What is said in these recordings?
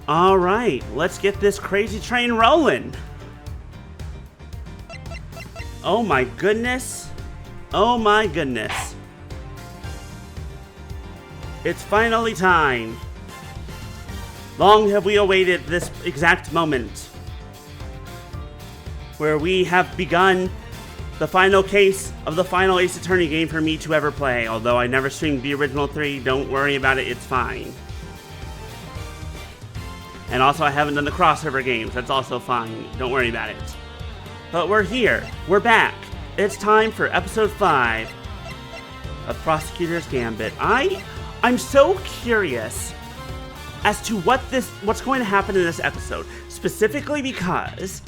Alright, let's get this crazy train rolling. Oh my goodness. Oh my goodness. It's finally time. Long have we awaited this exact moment, where we have begun the final case of the final Ace Attorney game for me to ever play. Although I never streamed the original 3, don't worry about it, it's fine. And also I haven't done the crossover games, that's also fine, don't worry about it. But we're here, we're back. It's time for episode 5 of Prosecutor's Gambit. I'm so curious as to what's going to happen in this episode, specifically because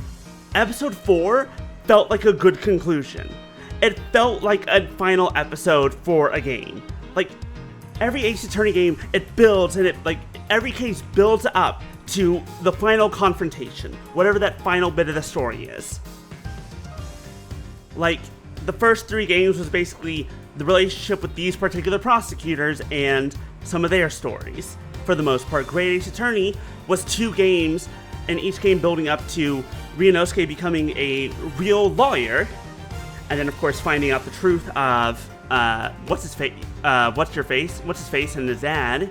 episode 4 felt like a good conclusion. It felt like a final episode for a game. Like, every Ace Attorney game, it builds and every case builds up to the final confrontation, whatever that final bit of the story is. Like, the first 3 games was basically the relationship with these particular prosecutors and some of their stories. For the most part, Great Ace Attorney was 2 games, and each game building up to Ryunosuke becoming a real lawyer, and then of course finding out the truth of what's his face and his dad.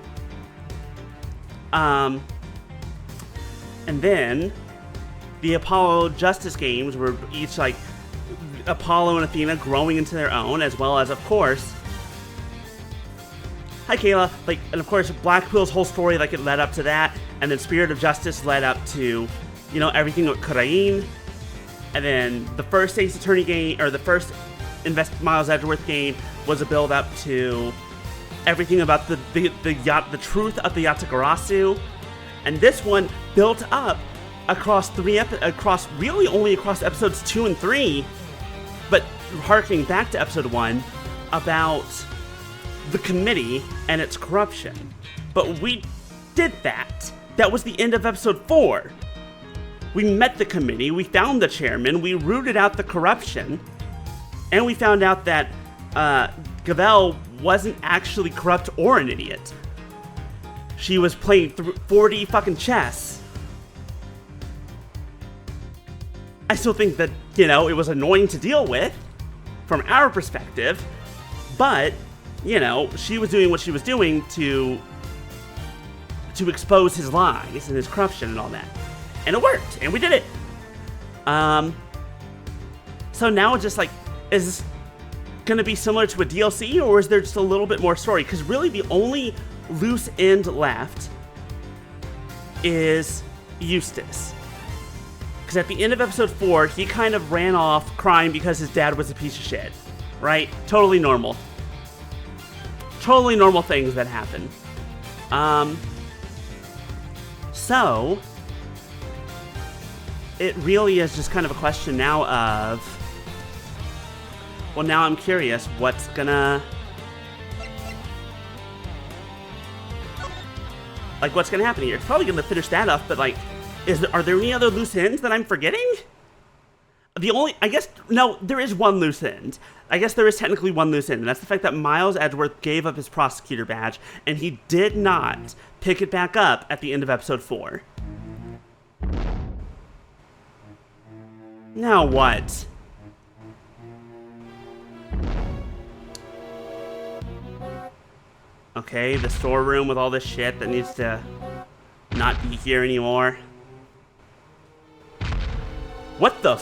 And then the Apollo Justice games were each like Apollo and Athena growing into their own, as well as, of course, hi Kayla, and of course Blackpool's whole story, it led up to that, and then Spirit of Justice led up to, everything with Kurain, and then the first Ace Attorney game, or the first Miles Edgeworth game, was a build up to everything about the truth of the Yatagarasu, and this one built up across episodes 2 and 3, but harkening back to episode 1 about the committee and its corruption. But we did that. That was the end of episode 4. We met the committee, we found the chairman, we rooted out the corruption, and we found out that Gavel wasn't actually corrupt or an idiot. She was playing 4D fucking chess. I still think that, it was annoying to deal with from our perspective, but, she was doing what she was doing to expose his lies and his corruption and all that. And it worked, and we did it. So now it's just is this gonna be similar to a DLC, or is there just a little bit more story? Because really the only loose end left is Eustace. Because at the end of episode 4, he kind of ran off crying because his dad was a piece of shit. Right? Totally normal. Totally normal things that happen. So it really is just kind of a question now of, well, now I'm curious what's gonna happen here. It's probably gonna finish that up, but are there any other loose ends that I'm forgetting? No, there is one loose end. I guess there is technically one loose end, and that's the fact that Miles Edgeworth gave up his prosecutor badge, and he did not pick it back up at the end of episode 4. Now what? Okay, the storeroom with all this shit that needs to not be here anymore. What the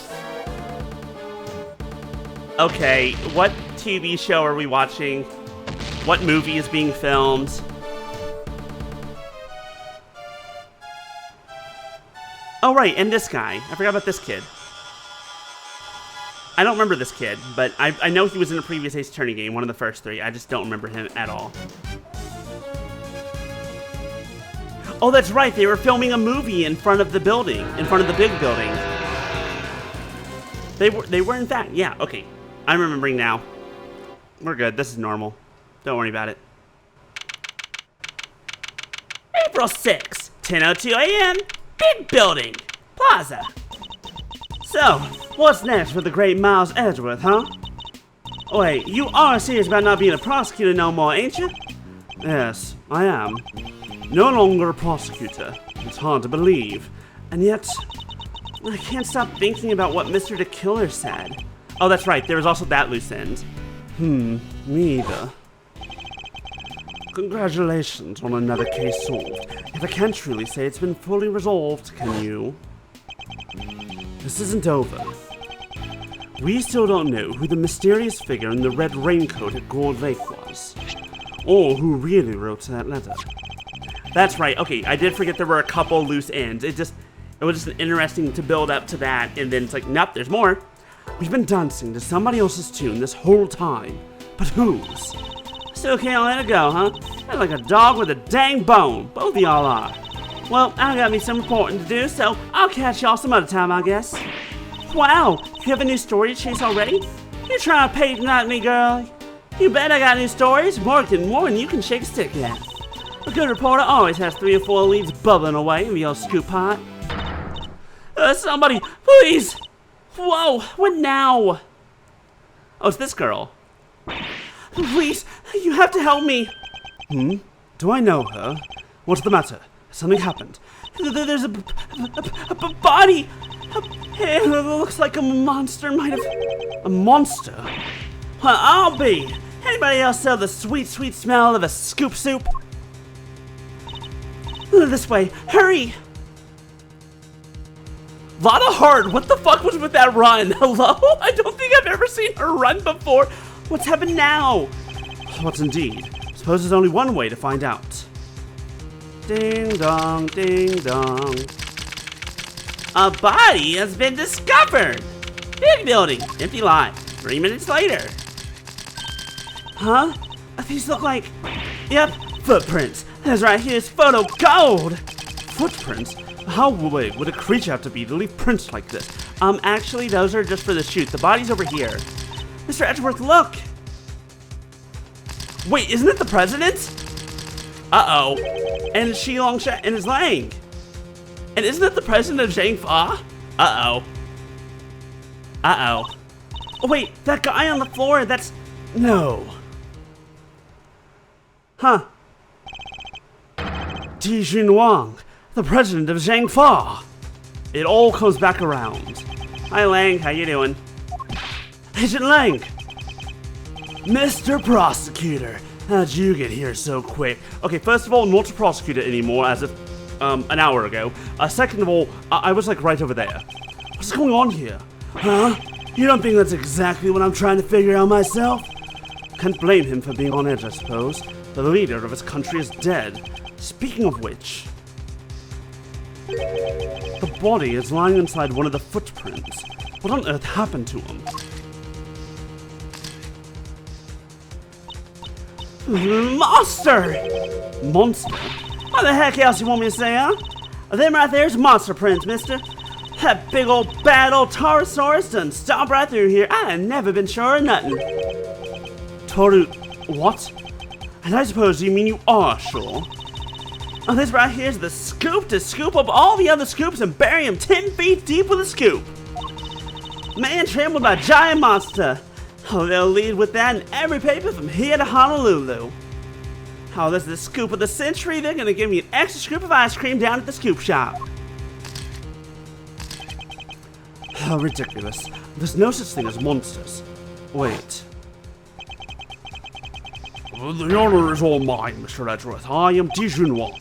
Okay, what TV show are we watching? What movie is being filmed? Oh right, and this guy. I forgot about this kid. I don't remember this kid, but I know he was in a previous Ace Attorney game, one of the first 3. I just don't remember him at all. Oh, that's right, they were filming a movie in front of the building, in front of the big building. They were in fact, yeah, okay. I'm remembering now. We're good, this is normal. Don't worry about it. April 6th, 10:02 a.m., big building, plaza. So, what's next for the great Miles Edgeworth, huh? Wait, you are serious about not being a prosecutor no more, ain't you? Yes, I am. No longer a prosecutor. It's hard to believe. And yet, I can't stop thinking about what Mr. the Killer said. Oh, that's right. There was also that loose end. Me either. Congratulations on another case solved. If I can't truly say it's been fully resolved, can you? This isn't over. We still don't know who the mysterious figure in the red raincoat at Gold Lake was. Or who really wrote that letter. That's right. Okay, I did forget there were a couple loose ends. It was just interesting to build up to that, and then it's like, nope, there's more. We've been dancing to somebody else's tune this whole time. But whose? Still can't let it go, huh? You're like a dog with a dang bone. Both of y'all are. Well, I got me some reporting to do, so I'll catch y'all some other time, I guess. Wow, you have a new story to chase already? You trying to patronize me, girl? You bet I got new stories. More than you can shake a stick at. A good reporter always has 3 or 4 leads bubbling away in your scoop pot. Somebody, please! Whoa, what now? Oh, it's this girl. Please, you have to help me. Do I know her? What's the matter? Something happened. There's a body. It looks like a monster might have... A monster? I'll be. Anybody else sell the sweet, sweet smell of a scoop soup? This way, hurry! Lot of heart, what the fuck was with that run? Hello? I don't think I've ever seen her run before. What's happened now? What's indeed? Suppose there's only one way to find out. Ding dong, ding dong. A body has been discovered! Big building, empty lot. 3 minutes later. Huh? These look like... Yep, footprints. That's right, here's photo gold! Footprints? How big would a creature have to be to leave prints like this? Actually, those are just for the shoot. The body's over here. Mr. Edgeworth, look! Wait, isn't it the president? Uh-oh. And Shilong Sha and his Lang. And isn't it the president of Zhang Fa? Uh-oh. Uh-oh. Oh, wait, that guy on the floor, that's... No. Huh. Tijun Wang, the president of Zhang Fa. It all comes back around. Hi, Lang, how you doing? Agent Lang! Mr. Prosecutor, how'd you get here so quick? Okay, first of all, not a prosecutor anymore as of an hour ago. Second of all, I was like right over there. What's going on here? Huh? You don't think that's exactly what I'm trying to figure out myself? Can't blame him for being on edge, I suppose. The leader of his country is dead. Speaking of which, the body is lying inside one of the footprints. What on earth happened to him? Monster! Monster? What the heck else you want me to say, huh? Them right there's monster prints, mister. That big old bad old Taurosaurus done stomped right through here. I have never been sure of nothing. Toru... what? And I suppose you mean you are sure? Oh, this right here's the scoop to scoop up all the other scoops and bury them 10 feet deep with a scoop. Man trampled by giant monster. Oh, they'll lead with that in every paper from here to Honolulu. Oh, this is the scoop of the century. They're gonna give me an extra scoop of ice cream down at the scoop shop. How ridiculous. There's no such thing as monsters. Wait. The honor is all mine, Mr. Edgeworth. I am Tijun Wang.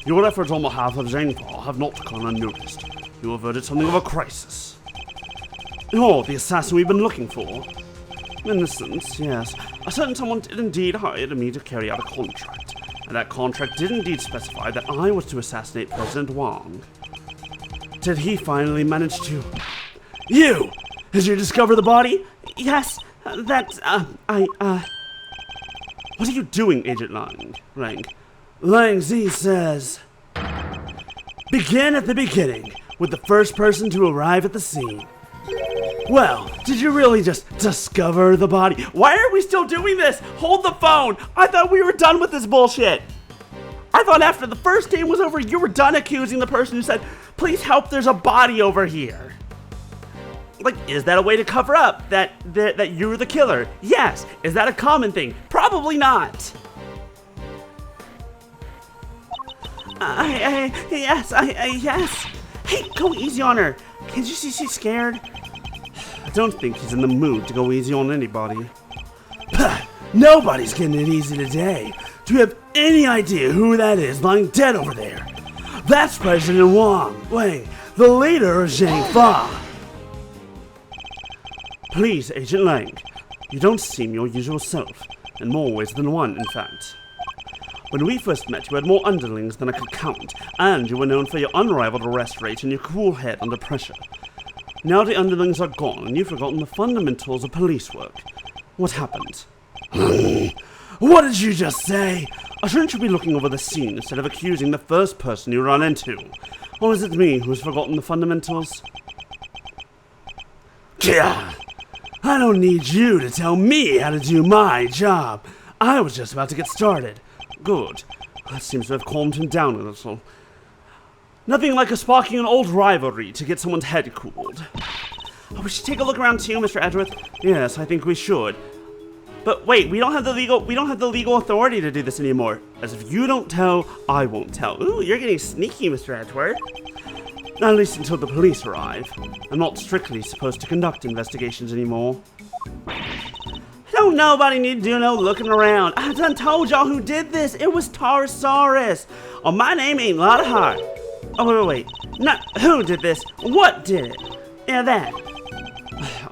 Your efforts on behalf of Zhang Fa have not gone unnoticed. You averted something of a crisis. Oh, the assassin we've been looking for. Innocence, yes. A certain someone did indeed hire me to carry out a contract. And that contract did indeed specify that I was to assassinate President Wang. Did he finally manage to... You! Did you discover the body? Yes, that's, What are you doing, Agent Lang? Lang Z says... Begin at the beginning, with the first person to arrive at the scene. Well, did you really just discover the body? Why are we still doing this? Hold the phone! I thought we were done with this bullshit! I thought after the first game was over, you were done accusing the person who said, please help, there's a body over here. Like, is that a way to cover up that you're the killer? Yes. Is that a common thing? Probably not. Yes. Hey, go easy on her. Can't you see she's scared? I don't think he's in the mood to go easy on anybody. Nobody's getting it easy today. Do you have any idea who that is lying dead over there? That's President Wang, the leader of Zhang Fa. Please, Agent Lang, you don't seem your usual self, in more ways than one, in fact. When we first met, you had more underlings than I could count, and you were known for your unrivaled arrest rate and your cool head under pressure. Now the underlings are gone, and you've forgotten the fundamentals of police work. What happened? What did you just say? Shouldn't you be looking over the scene instead of accusing the first person you run into? Or is it me who's forgotten the fundamentals? Yeah, I don't need you to tell me how to do my job. I was just about to get started. Good. That seems to have calmed him down a little. Nothing like a sparking an old rivalry to get someone's head cooled. Oh, we should take a look around too, Mr. Edgeworth. Yes, I think we should. But wait, we don't have the legal authority to do this anymore. As if you don't tell, I won't tell. Ooh, you're getting sneaky, Mr. Edgeworth. At least until the police arrive. I'm not strictly supposed to conduct investigations anymore. Don't nobody need to do no looking around. I done told y'all who did this. It was Taurosaurus. Oh, my name ain't Lotta Hart. Oh, wait. Not who did this. What did it? Yeah, that.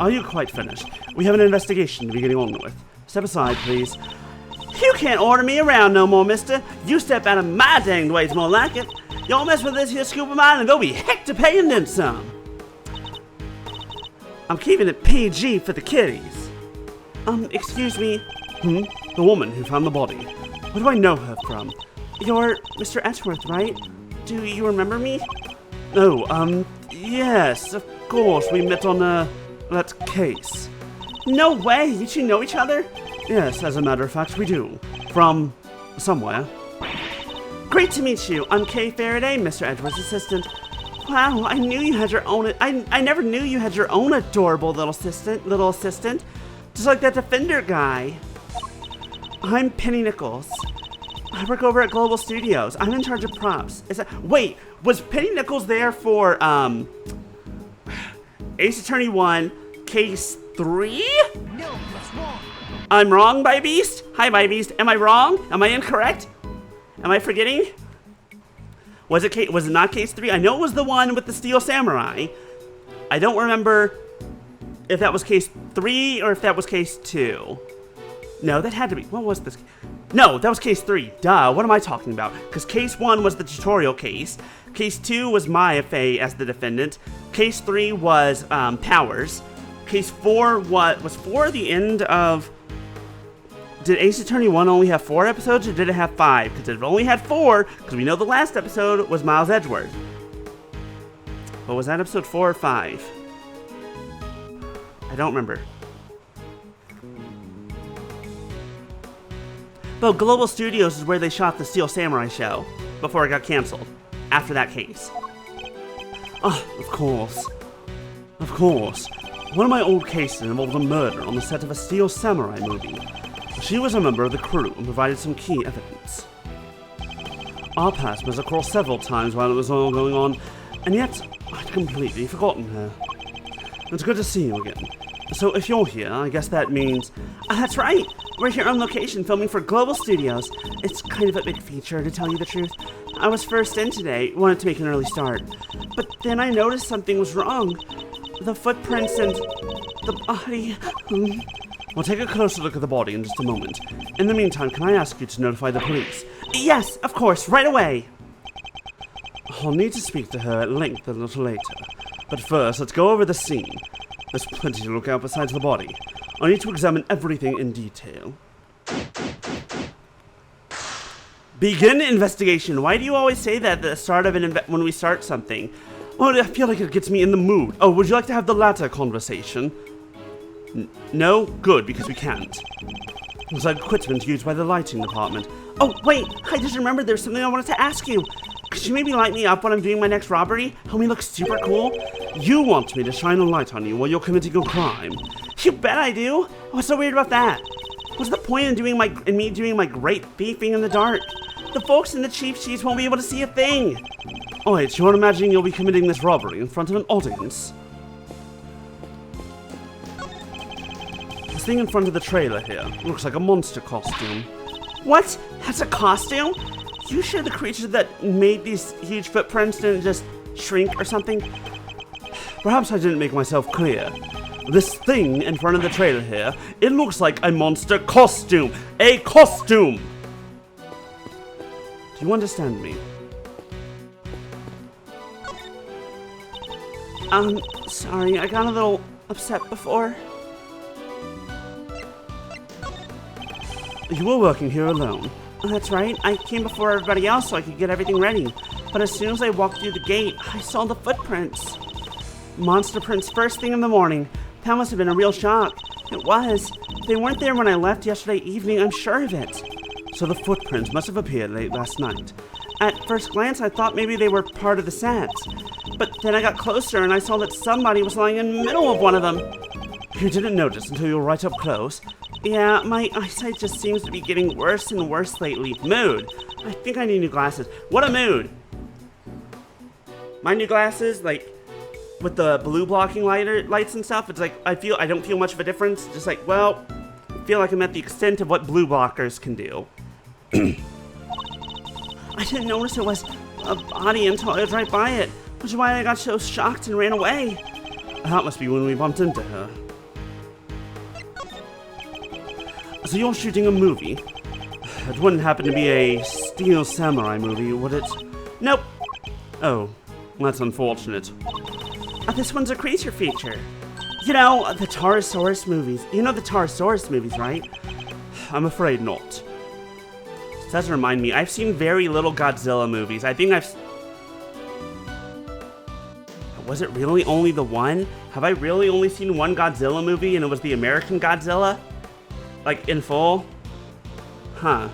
Are you quite finished? We have an investigation to be getting on with. Step aside, please. You can't order me around no more, mister. You step out of my danged ways, more like it. Y'all mess with this here scoop of mine and there'll be heck to pay and then some. I'm keeping it PG for the kiddies. Excuse me. The woman who found the body. Where do I know her from? You're Mr. Edgeworth, right? Do you remember me? Oh, yes, of course. We met on, that case. No way! You two know each other? Yes, as a matter of fact, we do. From somewhere. Great to meet you. I'm Kay Faraday, Mr. Edgeworth's assistant. Wow, I knew you had your own. I never knew you had your own adorable little assistant. Just like that Defender guy. I'm Penny Nichols. I work over at Global Studios. I'm in charge of props. Wait, was Penny Nichols there for, Ace Attorney 1, Case 3? No, that's wrong. I'm wrong, by Beast? Hi, by Beast. Am I wrong? Am I incorrect? Am I forgetting? Was it not Case 3? I know it was the one with the Steel Samurai. I don't remember if that was Case 3 or if that was Case 2. No, that had to be. What was this? No, that was Case 3. Duh, what am I talking about? Because Case 1 was the tutorial case. Case 2 was Maya Fey as the defendant. Case 3 was Powers. Case 4 was 4 the end of... Did Ace Attorney 1 only have 4 episodes, or did it have 5? Because if it only had 4, because we know the last episode was Miles Edgeworth. But was that episode 4 or 5? I don't remember. But Global Studios is where they shot the Steel Samurai show, before it got canceled, after that case. Oh, of course. Of course. One of my old cases involved a murder on the set of a Steel Samurai movie. She was a member of the crew and provided some key evidence. Our paths was across several times while it was all going on, and yet I'd completely forgotten her. It's good to see you again. So if you're here, I guess that means... that's right! We're here on location filming for Global Studios. It's kind of a big feature, to tell you the truth. I was first in today, wanted to make an early start. But then I noticed something was wrong. The footprints and the body... We'll take a closer look at the body in just a moment. In the meantime, can I ask you to notify the police? Yes, of course, right away! I'll need to speak to her at length a little later. But first, let's go over the scene. There's plenty to look at besides the body. I need to examine everything in detail. Begin investigation. Why do you always say that at the start of when we start something? Oh, I feel like it gets me in the mood. Oh, would you like to have the latter conversation? No? Good, because we can't. Looks like equipment used by the lighting department. Oh, wait! I just remembered there's something I wanted to ask you. Could you maybe light me up when I'm doing my next robbery? Help me look super cool? You want me to shine a light on you while you're committing a crime. You bet I do! What's so weird about that? What's the point in me doing my great thieving in the dark? The folks in the cheap seats won't be able to see a thing. Oh wait, you're imagining you'll be committing this robbery in front of an audience? This thing in front of the trailer here looks like a monster costume. What? That's a costume? You sure the creature that made these huge footprints didn't just shrink or something? Perhaps I didn't make myself clear. This thing in front of the trailer here, it looks like a monster costume. A costume! Do you understand me? Sorry, I got a little upset before. You were working here alone. That's right, I came before everybody else so I could get everything ready. But as soon as I walked through the gate, I saw the footprints. Monster prints first thing in the morning. That must have been a real shock. It was. They weren't there when I left yesterday evening, I'm sure of it. So the footprints must have appeared late last night. At first glance, I thought maybe they were part of the set. But then I got closer and I saw that somebody was lying in the middle of one of them. You didn't notice until you were right up close. Yeah, my eyesight just seems to be getting worse and worse lately. Mood. I think I need new glasses. What a mood. My new glasses, like, with the blue blocking lights and stuff, it's like, I don't feel much of a difference. Just like, well, I feel like I'm at the extent of what blue blockers can do. I didn't notice it was a body until I was right by it, which is why I got so shocked and ran away. That must be when we bumped into her. So you're shooting a movie? It wouldn't happen to be a Steel Samurai movie, would it? Nope. Oh, that's unfortunate. This one's a creature feature. You know, the Taurosaurus movies. You know the Taurosaurus movies, right? I'm afraid not. This does remind me, I've seen very little Godzilla movies. I think Was it really only the one? Have I really only seen one Godzilla movie and it was the American Godzilla? Like, in full? Huh.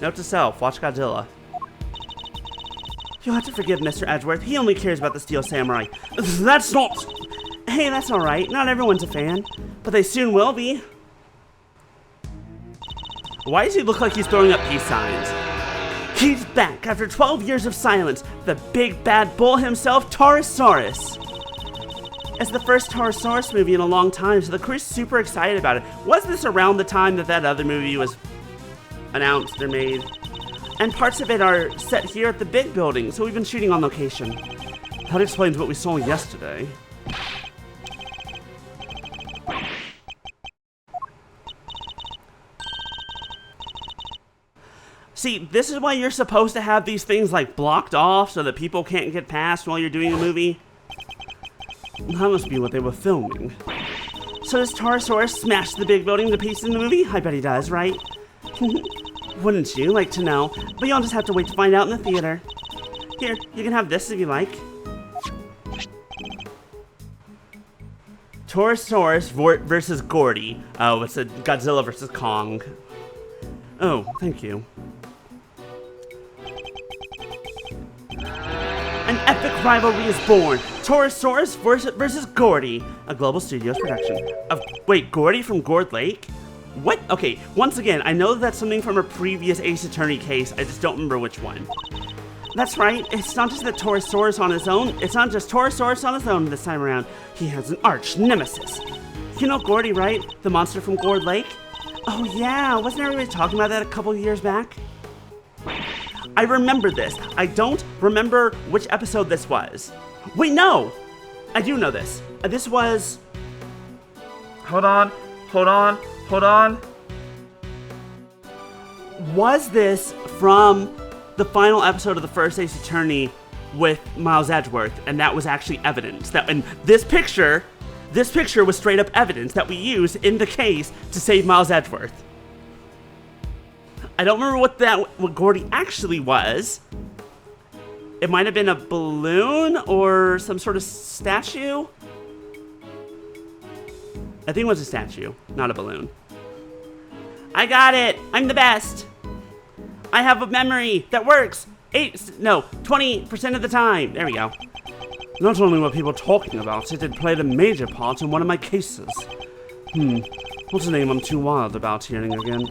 Note to self, watch Godzilla. You'll have to forgive Mr. Edgeworth. He only cares about the Steel Samurai. That's not... Hey, that's alright. Not everyone's a fan. But they soon will be. Why does he look like he's throwing up peace signs? He's back after 12 years of silence. The big bad bull himself, Taurosaurus. It's the first Taurosaurus movie in a long time, so the crew's super excited about it. Was this around the time that other movie was announced or made? And parts of it are set here at the big building, so we've been shooting on location. That explains what we saw yesterday. See, this is why you're supposed to have these things like blocked off so that people can't get past while you're doing a movie. That must be what they were filming. So does Taurosaurus smash the big building to pieces in the movie? I bet he does, right? Wouldn't you like to know? But you'll just have to wait to find out in the theater. Here, you can have this if you like. Taurosaurus versus Gordy. Oh, it's a Godzilla versus Kong. Oh, thank you. An epic rivalry is born. Taurosaurus versus Gordy. A Global Studios production. Wait, Gordy from Gourd Lake? What? Okay, once again, I know that's something from a previous Ace Attorney case, I just don't remember which one. That's right, it's not just the Taurosaurus on his own, it's not just Taurosaurus on his own this time around. He has an arch nemesis. You know Gordy, right? The monster from Gourd Lake? Oh yeah, wasn't everybody talking about that a couple years back? I remember this. I don't remember which episode this was. Wait, no! I do know this. This was... Hold on. Was this from the final episode of the first Ace Attorney with Miles Edgeworth? And that was actually evidence. And this picture was straight up evidence that we used in the case to save Miles Edgeworth. I don't remember what Gordy actually was. It might have been a balloon or some sort of statue. I think it was a statue, not a balloon. I got it! I'm the best! I have a memory that works! 20% of the time! There we go. Not only were people talking about it, it played a major part in one of my cases. What's a name I'm too wild about hearing again?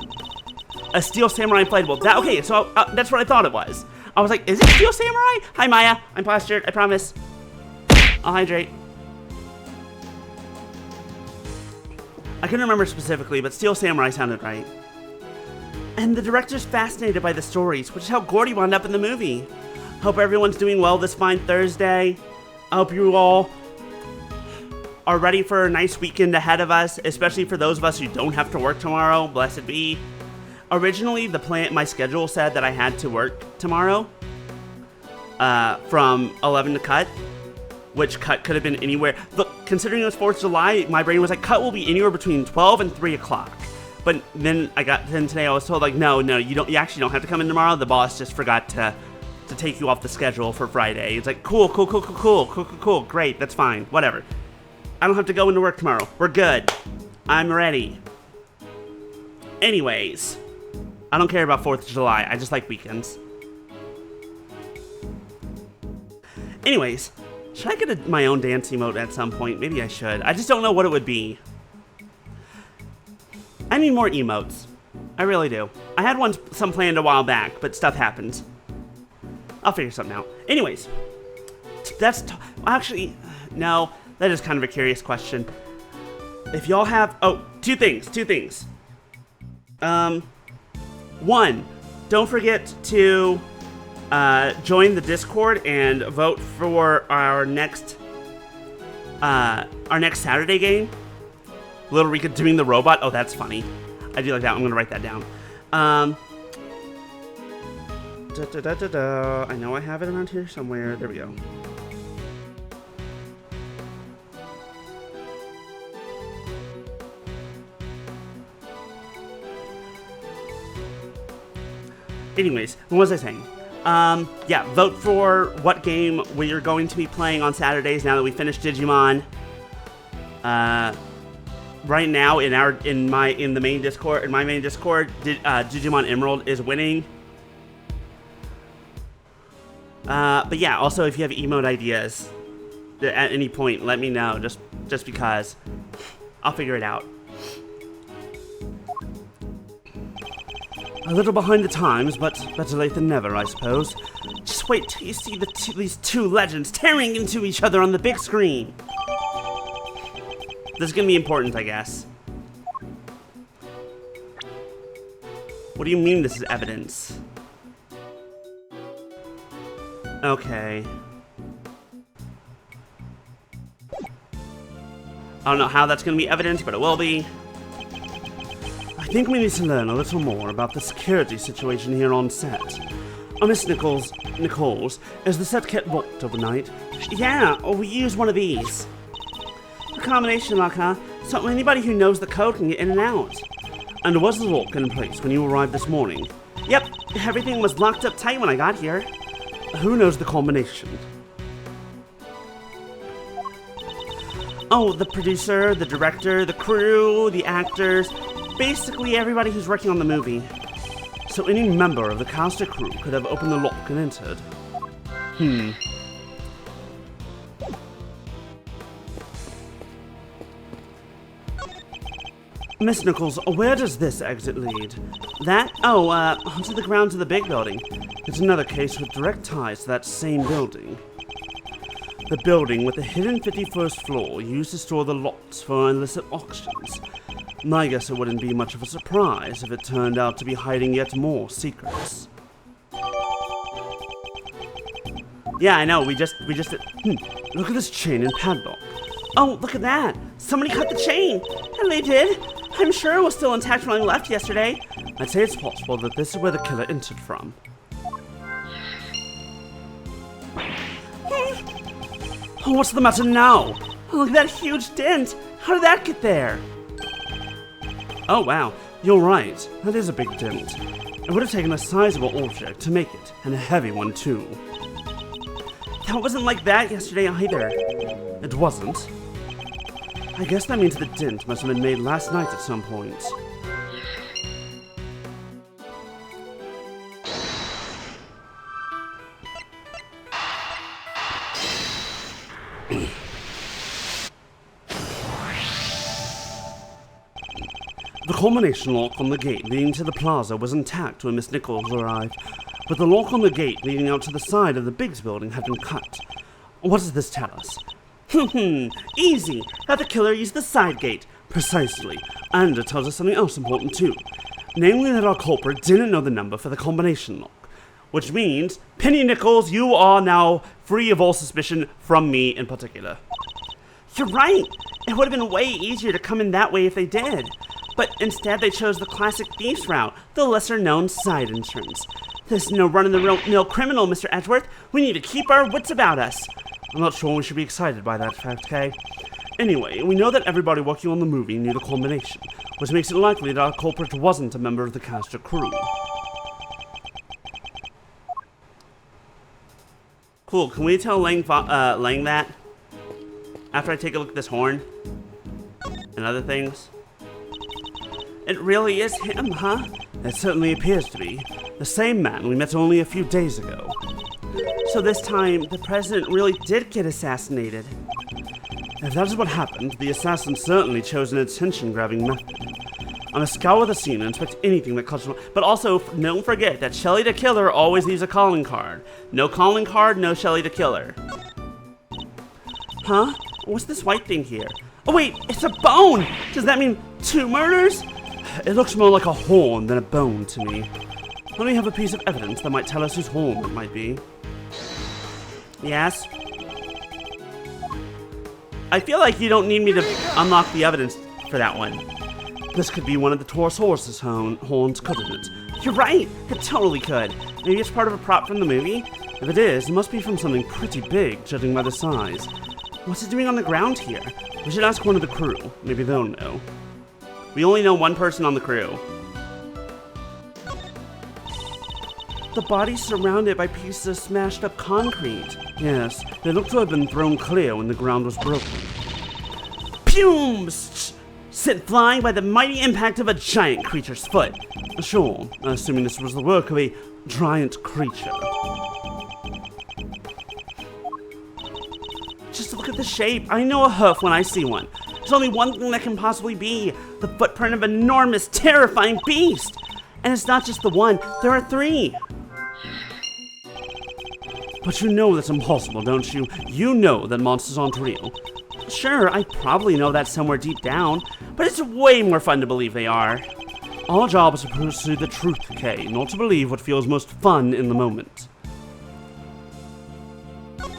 a Steel Samurai inflatable. Okay, so that's what I thought it was. I was like, is it Steel Samurai? Hi, Maya. I'm postured. I promise. I'll hydrate. I couldn't remember specifically, but Steel Samurai sounded right. And the director's fascinated by the stories, which is how Gordy wound up in the movie. Hope everyone's doing well this fine Thursday. I hope you all are ready for a nice weekend ahead of us, especially for those of us who don't have to work tomorrow. Blessed be. Originally, my schedule said that I had to work tomorrow from 11 to cut, which cut could have been anywhere. Look, considering it was 4th of July, my brain was like, cut will be anywhere between 12 and 3 o'clock. But then today I was told, like, no, you actually don't have to come in tomorrow. The boss just forgot to take you off the schedule for Friday. It's like, cool, great, that's fine, whatever. I don't have to go into work tomorrow. We're good. I'm ready. Anyways, I don't care about 4th of July. I just like weekends. Anyways, should I get my own dance emote at some point? Maybe I should. I just don't know what it would be. I need more emotes. I really do. I had some planned a while back, but stuff happens. I'll figure something out. Anyways, actually, no. That is kind of a curious question. If y'all have... Oh, two things. One, don't forget to join the Discord and vote for our next Saturday game. Little Rika doing the robot. Oh, that's funny. I do like that. I'm gonna write that down. I know I have it around here somewhere. There we go. Anyways, what was I saying? Yeah, vote for what game we are going to be playing on Saturdays now that we finished Digimon. Right now in my main Discord, Digimon Emerald is winning. But yeah, also if you have emote ideas at any point, let me know. Just because I'll figure it out. A little behind the times, but better late than never, I suppose. Just wait till you see these two legends tearing into each other on the big screen. This is gonna be important, I guess. What do you mean this is evidence? Okay. I don't know how that's gonna be evidence, but it will be. I think we need to learn a little more about the security situation here on set. Miss Nichols, is the set kept locked overnight? Yeah, or we use one of these. A combination lock, huh? So anybody who knows the code can get in and out. And was the lock in place when you arrived this morning? Yep, everything was locked up tight when I got here. Who knows the combination? Oh, the producer, the director, the crew, the actors, basically everybody who's working on the movie. So any member of the cast or crew could have opened the lock and entered. Miss Nichols, where does this exit lead? That? Oh, onto the grounds of the big building. It's another case with direct ties to that same building. The building with the hidden 51st floor used to store the lots for illicit auctions. I guess it wouldn't be much of a surprise if it turned out to be hiding yet more secrets. Yeah, I know, we just look at this chain and padlock. Oh, look at that! Somebody cut the chain! And they did! I'm sure it was still intact when I left yesterday. I'd say it's possible that this is where the killer entered from. Oh, what's the matter now? Oh, look at that huge dent! How did that get there? Oh wow, you're right. That is a big dent. It would have taken a sizable object to make it, and a heavy one too. That wasn't like that yesterday either. It wasn't? I guess that means the dent must have been made last night at some point. The combination lock on the gate leading to the plaza was intact when Miss Nichols arrived, but the lock on the gate leading out to the side of the Biggs building had been cut. What does this tell us? Easy! That the killer used the side gate. Precisely. And it tells us something else important too. Namely that our culprit didn't know the number for the combination lock. Which means, Penny Nichols, you are now free of all suspicion from me in particular. You're right! It would have been way easier to come in that way if they did. But instead they chose the classic thief's route, the lesser-known side entrance. There's no run-of-the-mill criminal, Mr. Edgeworth. We need to keep our wits about us. I'm not sure we should be excited by that fact, Kay. Anyway, we know that everybody working on the movie knew the combination, which makes it likely that our culprit wasn't a member of the cast or crew. Cool, can we tell Lang that? After I take a look at this horn? And other things? It really is him, huh? It certainly appears to be. The same man we met only a few days ago. So this time, the president really did get assassinated. If that is what happened, the assassin certainly chose an attention-grabbing method. I must scour the scene and inspect anything that catches. But also, don't forget that Shelly the Killer always leaves a calling card. No calling card, no Shelly the Killer. Huh? What's this white thing here? Oh wait, it's a bone! Does that mean 2 murders? It looks more like a horn than a bone to me. Let me have a piece of evidence that might tell us whose horn it might be. Yes? I feel like you don't need me to unlock the evidence for that one. This could be one of the Taurus horse's horns, couldn't it? You're right! It totally could. Maybe it's part of a prop from the movie? If it is, it must be from something pretty big, judging by the size. What's it doing on the ground here? We should ask one of the crew. Maybe they'll know. We only know one person on the crew. The body's surrounded by pieces of smashed up concrete. Yes, they look to have been thrown clear when the ground was broken. Pumes! Sent flying by the mighty impact of a giant creature's foot. Sure, assuming this was the work of a giant creature. Just look at the shape. I know a hoof when I see one. There's only one thing that can possibly be. The footprint of an enormous, terrifying beast. And it's not just the one. There are 3. But you know that's impossible, don't you? You know that monsters aren't real. Sure, I probably know that somewhere deep down, but it's way more fun to believe they are. Our job is to pursue the truth, Kay, not to believe what feels most fun in the moment.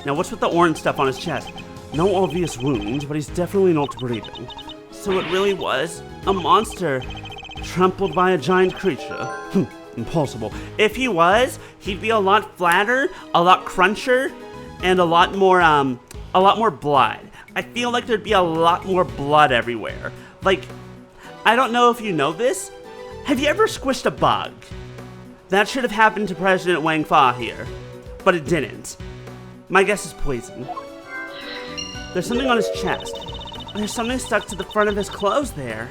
Now, what's with the orange stuff on his chest? No obvious wounds, but he's definitely not breathing. So it really was a monster, trampled by a giant creature. Impossible. If he was, he'd be a lot flatter, a lot cruncher, and a lot more blood. I feel like there'd be a lot more blood everywhere. Like, I don't know if you know this. Have you ever squished a bug? That should have happened to President Wang Fa here, but it didn't. My guess is poison. There's something on his chest. There's something stuck to the front of his clothes there.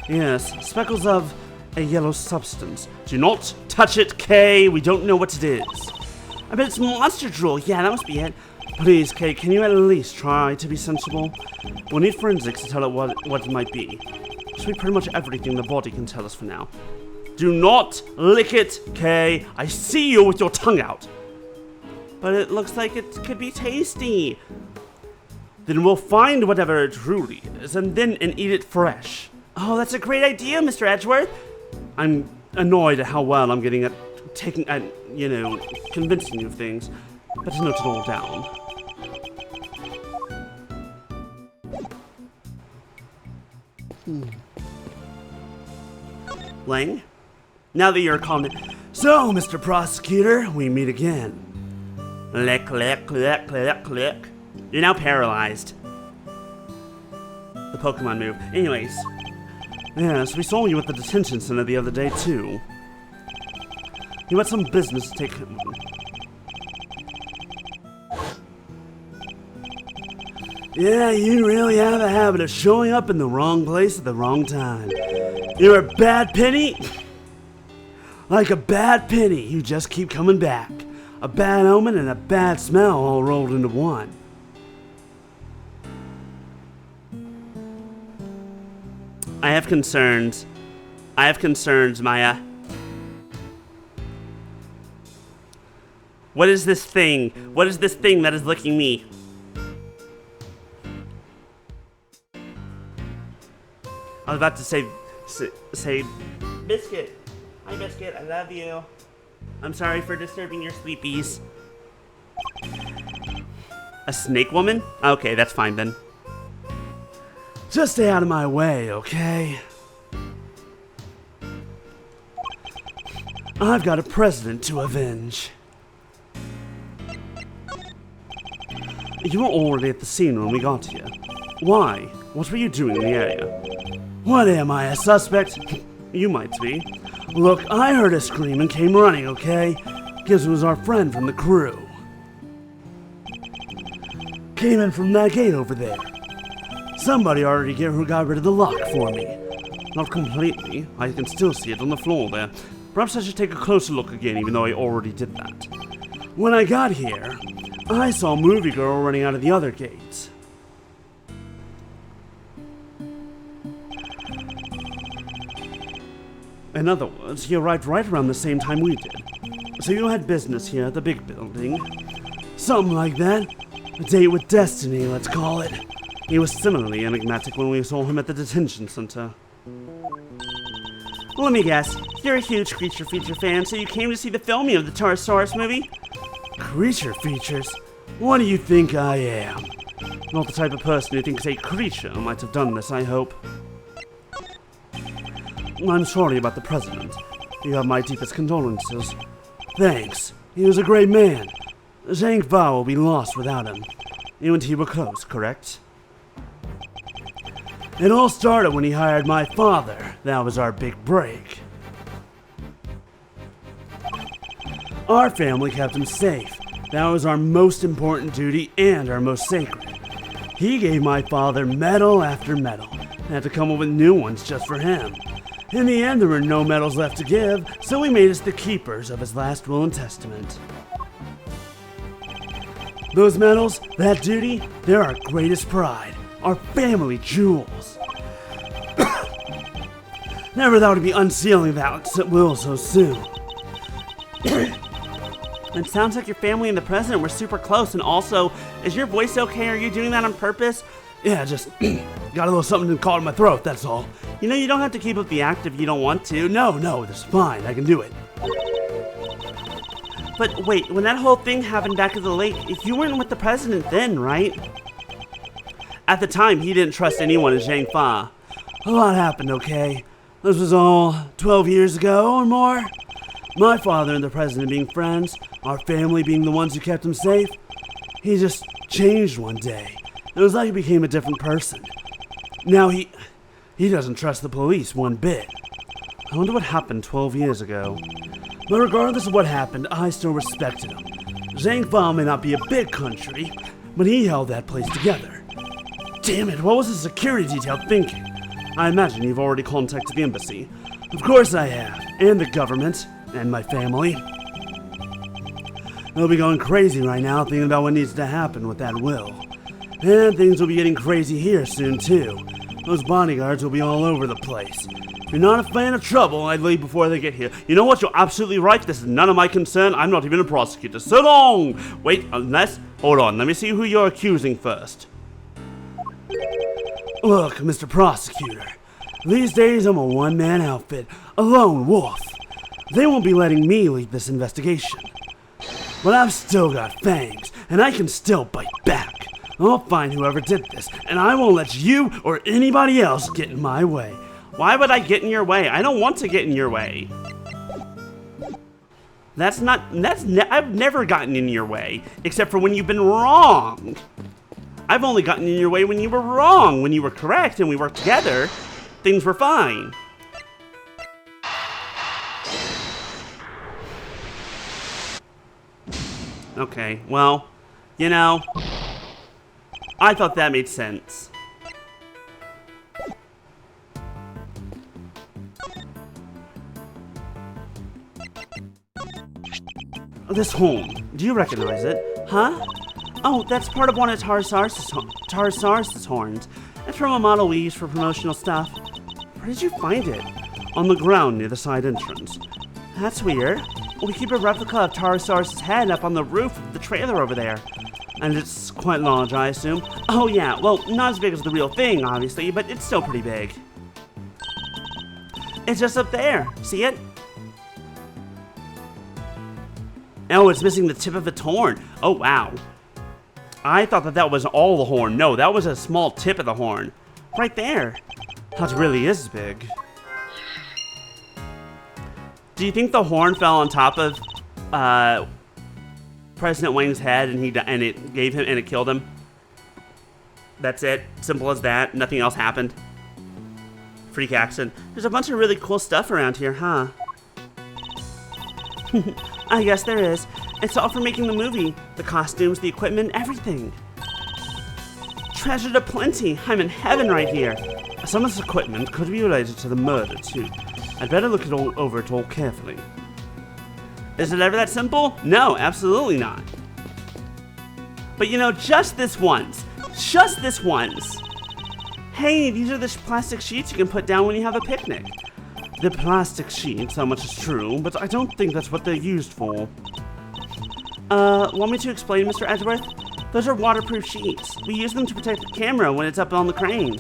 Yes, speckles of a yellow substance. Do not touch it, Kay. We don't know what it is. I bet it's monster drool. Yeah, that must be it. Please, Kay, can you at least try to be sensible? We'll need forensics to tell it what it might be. This will be pretty much everything the body can tell us for now. Do not lick it, Kay. I see you with your tongue out. But it looks like it could be tasty. Then we'll find whatever it truly is and eat it fresh. Oh, that's a great idea, Mr. Edgeworth. I'm annoyed at how well I'm getting at convincing you of things. Better note it all down. Lang? Now that you're calm down. So, Mr. Prosecutor, we meet again. Lick, lick, lick, lick, lick. You're now paralyzed. The Pokemon move. Anyways. Yes, we saw you at the detention center the other day, too. You had some business to take... Yeah, you really have a habit of showing up in the wrong place at the wrong time. You're a bad penny? Like a bad penny, you just keep coming back. A bad omen and a bad smell all rolled into one. I have concerns I have concerns, Maya. What is this thing? What is this thing that is licking me? I was about to say, Biscuit. Hi, Biscuit. I love you. I'm sorry for disturbing your sleepies. A snake woman? Okay, that's fine then. Just stay out of my way, okay? I've got a president to avenge. You were already at the scene when we got here. Why? What were you doing in the area? What, am I, a suspect? You might be. Look, I heard a scream and came running, okay? Guess it was our friend from the crew. Came in from that gate over there. Somebody already got rid of the lock for me. Not completely. I can still see it on the floor there. Perhaps I should take a closer look again, even though I already did that. When I got here, I saw Movie Girl running out of the other gate. In other words, he arrived right around the same time we did. So you had business here at the big building. Something like that. A date with destiny, let's call it. He was similarly enigmatic when we saw him at the detention center. Let me guess, you're a huge creature feature fan, so you came to see the filming of the Taurosaurus movie? Creature features? What do you think I am? Not the type of person who thinks a creature might have done this, I hope. I'm sorry about the president. You have my deepest condolences. Thanks. He was a great man. Zhang Fa will be lost without him. You and he were close, correct? It all started when he hired my father. That was our big break. Our family kept him safe. That was our most important duty and our most sacred. He gave my father medal after medal. I had to come up with new ones just for him. In the end, there were no medals left to give, so he made us the keepers of his last will and testament. Those medals, that duty, they're our greatest pride, our family jewels. Never thought I'd be unsealing that will so soon. It sounds like your family and the president were super close, and also, is your voice okay? Are you doing that on purpose? Yeah, just got a little something caught in my throat, that's all. You know, you don't have to keep up the act if you don't want to. No, that's fine, I can do it. But wait, when that whole thing happened back at the lake, you weren't with the president then, right? At the time, he didn't trust anyone in Zhang Fa. A lot happened, okay? This was all 12 years ago or more. My father and the president being friends, our family being the ones who kept him safe. He just changed one day. It was like he became a different person. Now he doesn't trust the police one bit. I wonder what happened 12 years ago. But regardless of what happened, I still respected him. Zhang Fa may not be a big country, but he held that place together. Damn it, what was the security detail thinking? I imagine you've already contacted the embassy. Of course I have, and the government, and my family. They'll be going crazy right now thinking about what needs to happen with that will. And things will be getting crazy here soon too. Those bodyguards will be all over the place. If you're not a fan of trouble, I'd leave before they get here. You know what? You're absolutely right. This is none of my concern. I'm not even a prosecutor. So long! Wait, unless... Hold on. Let me see who you're accusing first. Look, Mr. Prosecutor. These days, I'm a one-man outfit. A lone wolf. They won't be letting me lead this investigation. But I've still got fangs, and I can still bite back. I'll find whoever did this, and I won't let you or anybody else get in my way. Why would I get in your way? I don't want to get in your way. I've never gotten in your way, except for when you've been wrong. I've only gotten in your way when you were wrong. When you were correct and we worked together, things were fine. Okay, well, you know, I thought that made sense. This home, do you recognize it? Huh? Oh, that's part of one of Taurosaurus' horns. It's from a model we use for promotional stuff. Where did you find it? on the ground near the side entrance. That's weird. We keep a replica of Taurosaurus' head up on the roof of the trailer over there. And it's quite large, I assume. Oh yeah, well, not as big as the real thing, obviously, but it's still pretty big. It's just up there. See it? Oh, it's missing the tip of its horn. Oh, wow. I thought that was all the horn. No, that was a small tip of the horn. Right there. That really is big. Do you think the horn fell on top of President Wang's head and it killed him? That's it. Simple as that. Nothing else happened. Freak accident. There's a bunch of really cool stuff around here, huh? I guess there is. It's all for making the movie. The costumes, the equipment, everything. Treasure aplenty. I'm in heaven right here. Some of this equipment could be related to the murder, too. I'd better look over it all carefully. Is it ever that simple? No, absolutely not. But you know, just this once. Just this once. Hey, these are the plastic sheets you can put down when you have a picnic. The plastic sheets, so much is true, but I don't think that's what they're used for. Want me to explain, Mr. Edgeworth? Those are waterproof sheets. We use them to protect the camera when it's up on the crane.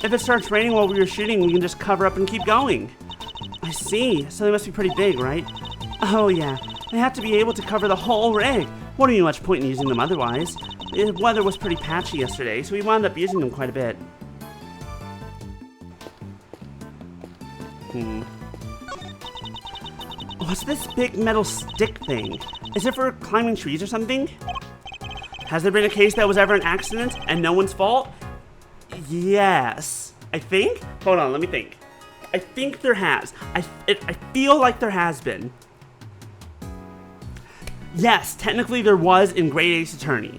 If it starts raining while we were shooting, we can just cover up and keep going. I see, so they must be pretty big, right? Oh yeah, they have to be able to cover the whole rig. Wouldn't be much point in using them otherwise. The weather was pretty patchy yesterday, so we wound up using them quite a bit. What's this big metal stick thing? Is it for climbing trees or something? Has there been a case that was ever an accident and no one's fault? Yes. I think? Hold on, let me think. I think there has. I feel like there has been. Yes, technically there was in Great Ace Attorney.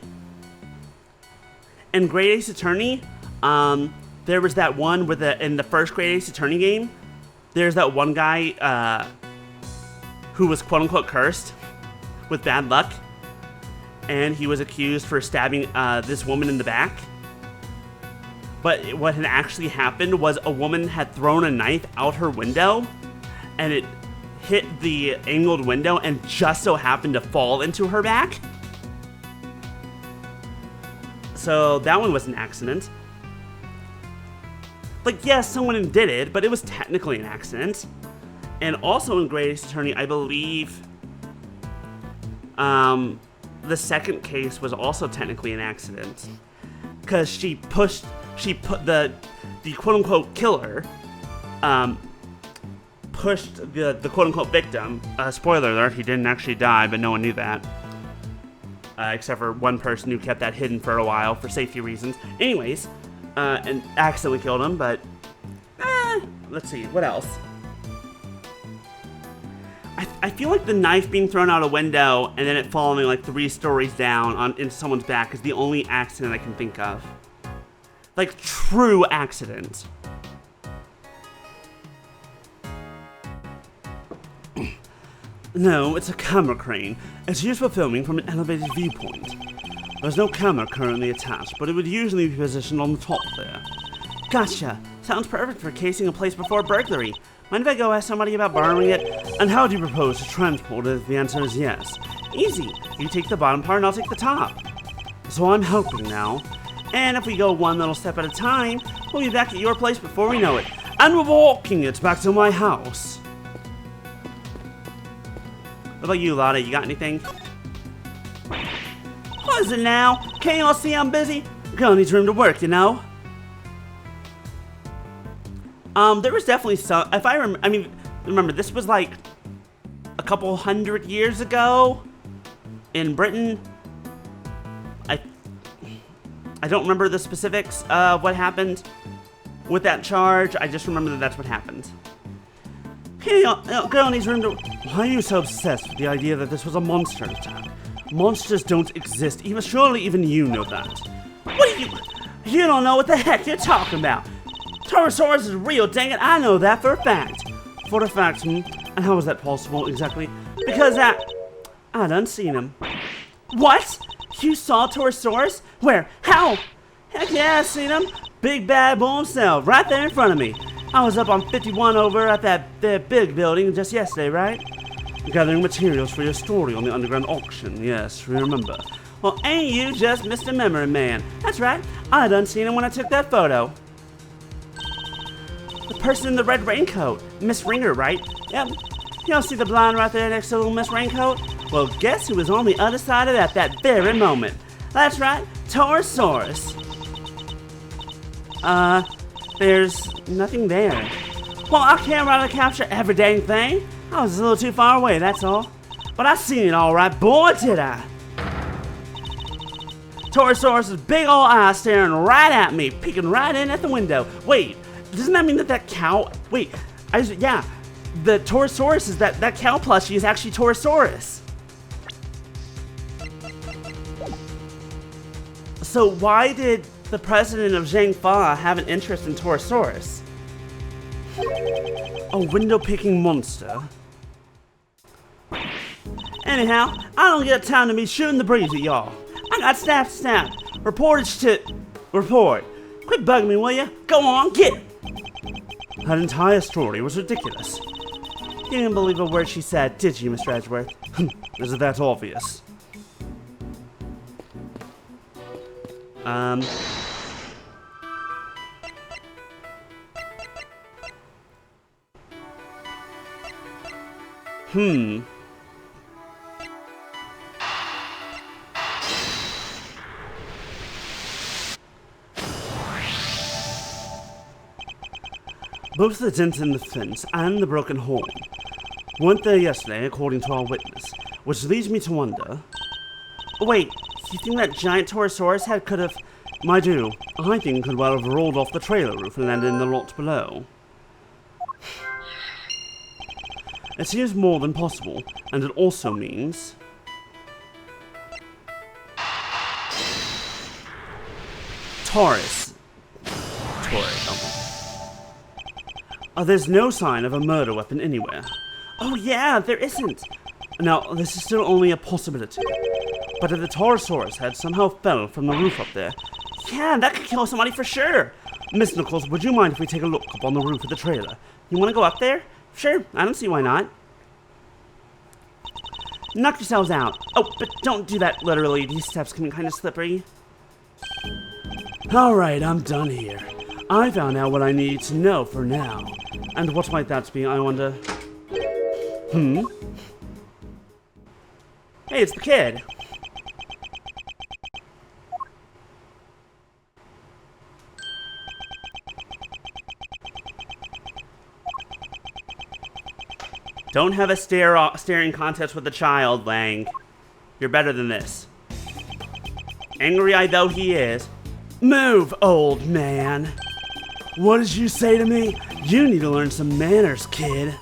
In Great Ace Attorney, there was that one with in the first Great Ace Attorney game, there's that one guy who was quote-unquote cursed with bad luck, and he was accused for stabbing this woman in the back. But what had actually happened was a woman had thrown a knife out her window, and it hit the angled window and just so happened to fall into her back. So that one was an accident. Like, yes, someone did it, but it was technically an accident. And also in Great Ace Attorney, I believe the second case was also technically an accident. Because she put the quote-unquote killer, pushed the quote-unquote victim. Spoiler alert, he didn't actually die, but no one knew that. Except for one person who kept that hidden for a while for safety reasons. Anyways, and accidentally killed him, but let's see, what else? I feel like the knife being thrown out a window and then it falling like 3 stories down into someone's back is the only accident I can think of. Like, true accident. No, it's a camera crane. It's used for filming from an elevated viewpoint. There's no camera currently attached, but it would usually be positioned on the top there. Gotcha. Sounds perfect for casing a place before burglary. Mind if I go ask somebody about borrowing it? And how do you propose to transport it if the answer is yes? Easy. You take the bottom part and I'll take the top. So I'm helping now. And if we go one little step at a time, we'll be back at your place before we know it. And we're walking it back to my house. What about you, Lotta? You got anything? What is it now? Can't y'all see I'm busy? Girl needs room to work, you know? There was definitely some, remember, this was like a couple 100 years ago in Britain. I don't remember the specifics of what happened with that charge. I just remember that that's what happened. Hey, girl needs room to... Why are you so obsessed with the idea that this was a monster attack? Monsters don't exist. Surely even you know that. What do you... You don't know what the heck you're talking about. Taurosaurus is real, dang it. I know that for a fact. For a fact, And how is that possible exactly? Because I done seen him. What? You saw Taurosaurus? Where? How? Heck yeah, I seen him. Big bad bull himself, right there in front of me. I was up on 51 over at that big building just yesterday, right? Gathering materials for your story on the underground auction. Yes, remember. Well, ain't you just Mr. Memory Man? That's right. I done seen him when I took that photo. The person in the red raincoat. Miss Ringer, right? Yep. Y'all see the blonde right there next to little Miss Raincoat? Well, guess who was on the other side of that very moment? That's right, Taurosaurus. There's nothing there. Well, I can't really capture every dang thing. I was a little too far away, that's all. But I seen it all right, boy, did I. Taurosaurus' big ol' eyes staring right at me, peeking right in at the window. Wait, doesn't that mean that cow... Wait, yeah, the Taurosaurus is that cow plushie is actually Taurosaurus. So why did the president of Zhangfa have an interest in Taurosaurus? A window-picking monster. Anyhow, I don't get time to be shooting the breeze at y'all. I got staff to snap. Reportage to report. Quit bugging me, will ya? Go on, get it. That entire story was ridiculous. You didn't believe a word she said, did you, Mr. Edgeworth? Is it that obvious? Both the dent in the fence and the broken horn weren't there yesterday, according to our witness, which leads me to wonder... Wait, do you think that giant Taurosaurus head could have... I do. I think could well have rolled off the trailer roof and landed in the lot below. It seems more than possible, and it also means... Taurus. There's no sign of a murder weapon anywhere. Oh yeah, there isn't. Now, this is still only a possibility. But if the Taurosaurus head somehow fell from the roof up there, yeah, that could kill somebody for sure. Miss Nichols, would you mind if we take a look up on the roof of the trailer? You want to go up there? Sure, I don't see why not. Knock yourselves out. Oh, but don't do that literally. These steps can be kind of slippery. Alright, I'm done here. I found out what I need to know for now. And what might that be, I wonder? Hey, it's the kid. Don't have a staring contest with the child, Lang. You're better than this. Angry-eyed though he is. Move, old man. What did you say to me? You need to learn some manners, kid.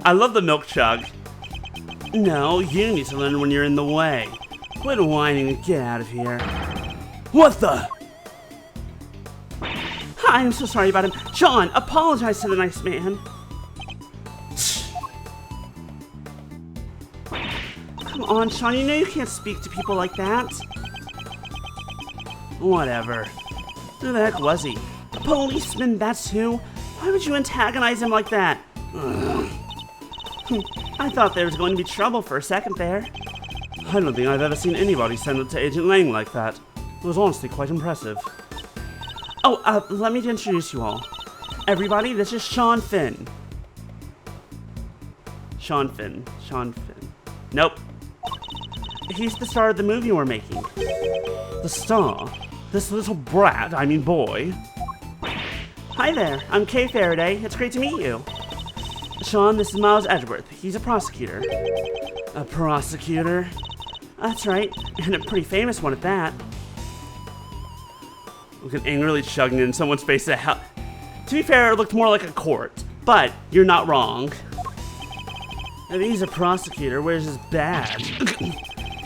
I love the milk chug. No, you need to learn when you're in the way. Quit whining and get out of here. What the? I'm so sorry about him. Sean, apologize to the nice man. Come on, Sean, you know you can't speak to people like that. Whatever. Who the heck was he? A policeman, that's who? Why would you antagonize him like that? I thought there was going to be trouble for a second there. I don't think I've ever seen anybody send it to Agent Lang like that. It was honestly quite impressive. Oh, let me introduce you all. Everybody, this is Sean Finn. Sean Finn. Nope. He's the star of the movie we're making. The star? This little brat, I mean boy. Hi there, I'm Kay Faraday. It's great to meet you. Sean, this is Miles Edgeworth. He's a prosecutor. A prosecutor? That's right, and a pretty famous one at that. Looking angrily chugging in someone's face. To be fair, it looked more like a court, but you're not wrong. If he's a prosecutor, where's his badge?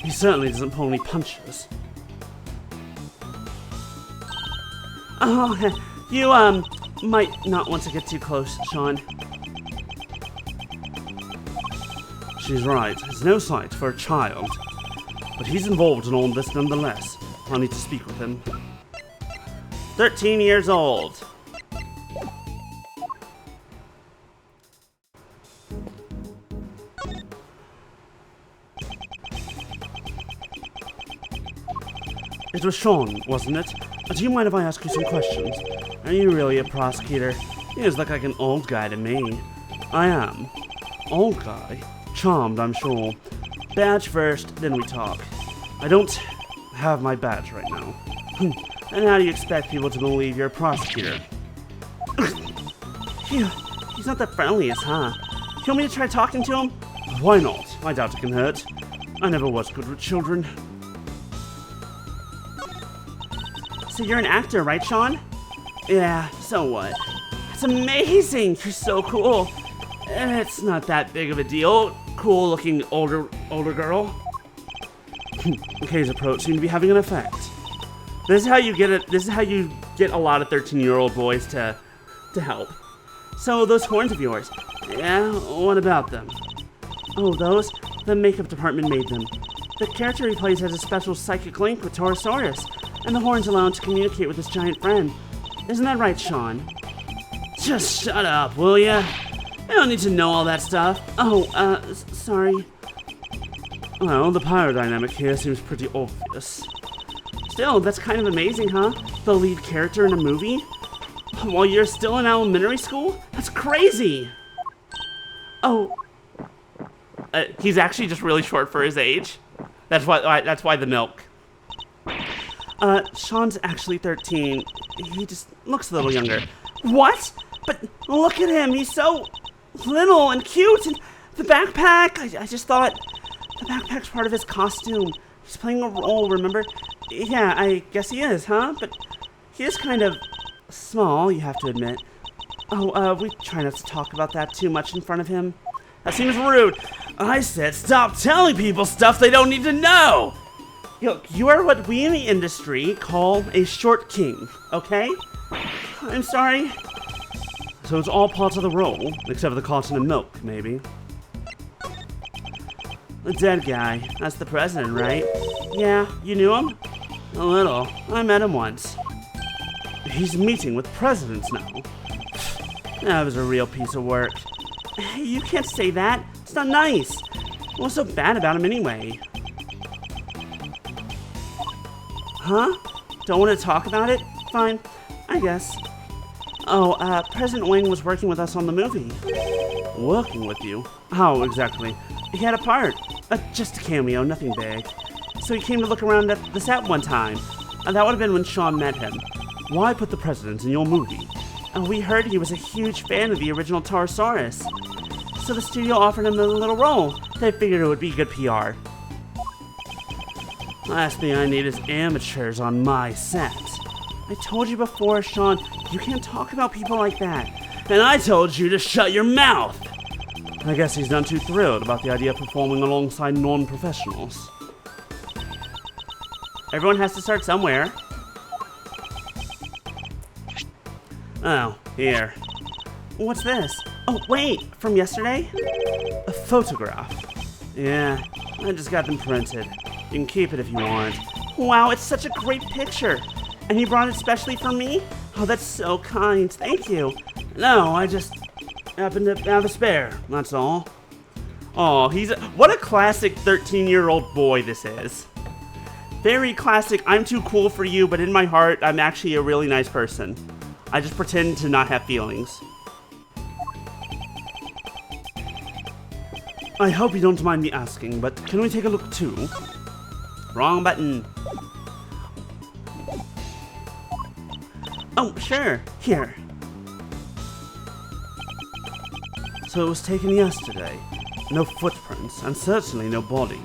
He certainly doesn't pull any punches. Oh, you, might not want to get too close, Sean. She's right. It's no sight for a child. But he's involved in all this nonetheless. I'll need to speak with him. 13 years old. It was Sean, wasn't it? Do you mind if I ask you some questions? Are you really a prosecutor? You just look like an old guy to me. I am. Old guy? Charmed, I'm sure. Badge first, then we talk. I don't have my badge right now. And how do you expect people to believe you're a prosecutor? Phew, he's not the friendliest, huh? You want me to try talking to him? Why not? I doubt it can hurt. I never was good with children. So you're an actor, right, Sean? Yeah, so what? It's amazing! You're so cool. It's not that big of a deal. Cool-looking older girl. Kay's approach seemed to be having an effect. This is how you get it. This is how you get a lot of 13-year-old boys to help. So those horns of yours. Yeah, what about them? Oh, those? The makeup department made them. The character he plays has a special psychic link with Taurosaurus, and the horns allow him to communicate with his giant friend. Isn't that right, Sean? Just shut up, will ya? I don't need to know all that stuff. Oh, sorry. Well, the power dynamic here seems pretty obvious. Still, that's kind of amazing, huh? The lead character in a movie? While you're still in elementary school? That's crazy! Oh. He's actually just really short for his age. That's why the milk. Sean's actually 13. He just looks a little younger. What? But look at him, he's so little and cute, and the backpack, I just thought the backpack's part of his costume. He's playing a role, remember? Yeah, I guess he is, huh? But he is kind of small, you have to admit. Oh, we try not to talk about that too much in front of him. That seems rude. I said stop telling people stuff they don't need to know! Look, you are what we in the industry call a short king, okay? I'm sorry. So it's all parts of the role, except for the cotton and milk, maybe. The dead guy, that's the president, right? Yeah, you knew him? A little. I met him once. He's meeting with presidents now. That was a real piece of work. Hey, you can't say that. It's not nice. What's so bad about him anyway? Huh? Don't want to talk about it? Fine, I guess. Oh, President Wing was working with us on the movie. Working with you? How exactly? He had a part. Just a cameo, nothing big. So he came to look around at the set one time. That would have been when Sean met him. Why put the president in your movie? We heard he was a huge fan of the original Taurosaurus. So the studio offered him the little role. They figured it would be good PR. Last thing I need is amateurs on my set. I told you before, Sean, you can't talk about people like that. And I told you to shut your mouth! I guess he's not too thrilled about the idea of performing alongside non-professionals. Everyone has to start somewhere. Oh, here. What's this? Oh, wait, from yesterday? A photograph. Yeah, I just got them printed. You can keep it if you want. Wow, it's such a great picture. And he brought it specially for me? Oh, that's so kind. Thank you. No, I just happened to have a spare. That's all. Oh, what a classic 13-year-old boy this is. Very classic. I'm too cool for you, but in my heart, I'm actually a really nice person. I just pretend to not have feelings. I hope you don't mind me asking, but can we take a look too? Wrong button. Oh, sure. Here. So it was taken yesterday. No footprints, and certainly no body.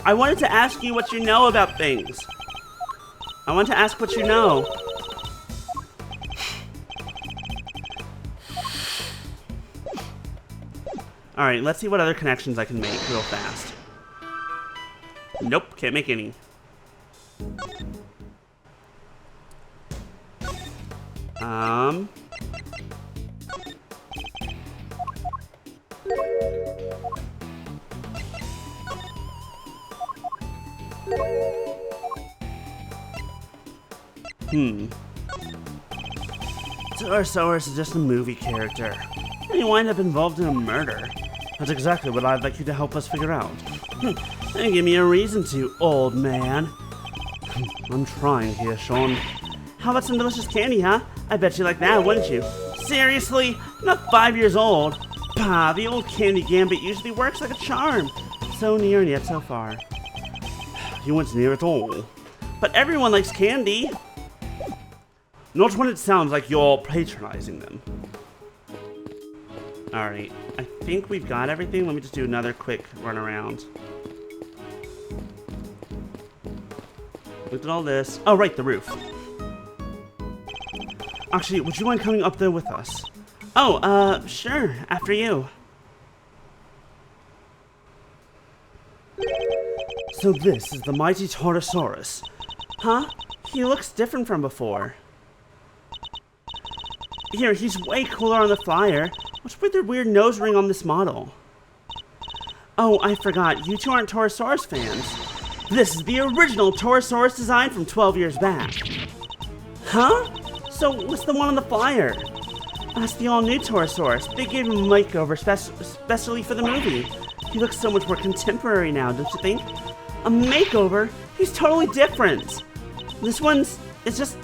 I wanted to ask you what you know about things. I want to ask what you know. Alright, let's see what other connections I can make real fast. Nope, can't make any. Torosaurus is just a movie character. And he wind up involved in a murder. That's exactly what I'd like you to help us figure out. And give me a reason to, old man. I'm trying here, Sean. How about some delicious candy, huh? I bet you like that, wouldn't you? Seriously? Not 5 years old? Bah, the old candy gambit usually works like a charm. So near and yet so far. You weren't near at all. But everyone likes candy. Not when it sounds like you're patronizing them. Alright, I think we've got everything. Let me just do another quick run around. Looked at all this. Oh, right, the roof. Actually, would you mind coming up there with us? Oh, sure. After you. So this is the mighty Torosaurus. Huh? He looks different from before. Here, he's way cooler on the flyer. What's with the weird nose ring on this model? Oh, I forgot. You two aren't Torosaurus fans. This is the original Torosaurus design from 12 years back. Huh? So, what's the one on the flyer? That's the all-new Torosaurus. They gave him a makeover especially for the movie. He looks so much more contemporary now, don't you think? A makeover? He's totally different. This one's... it's just...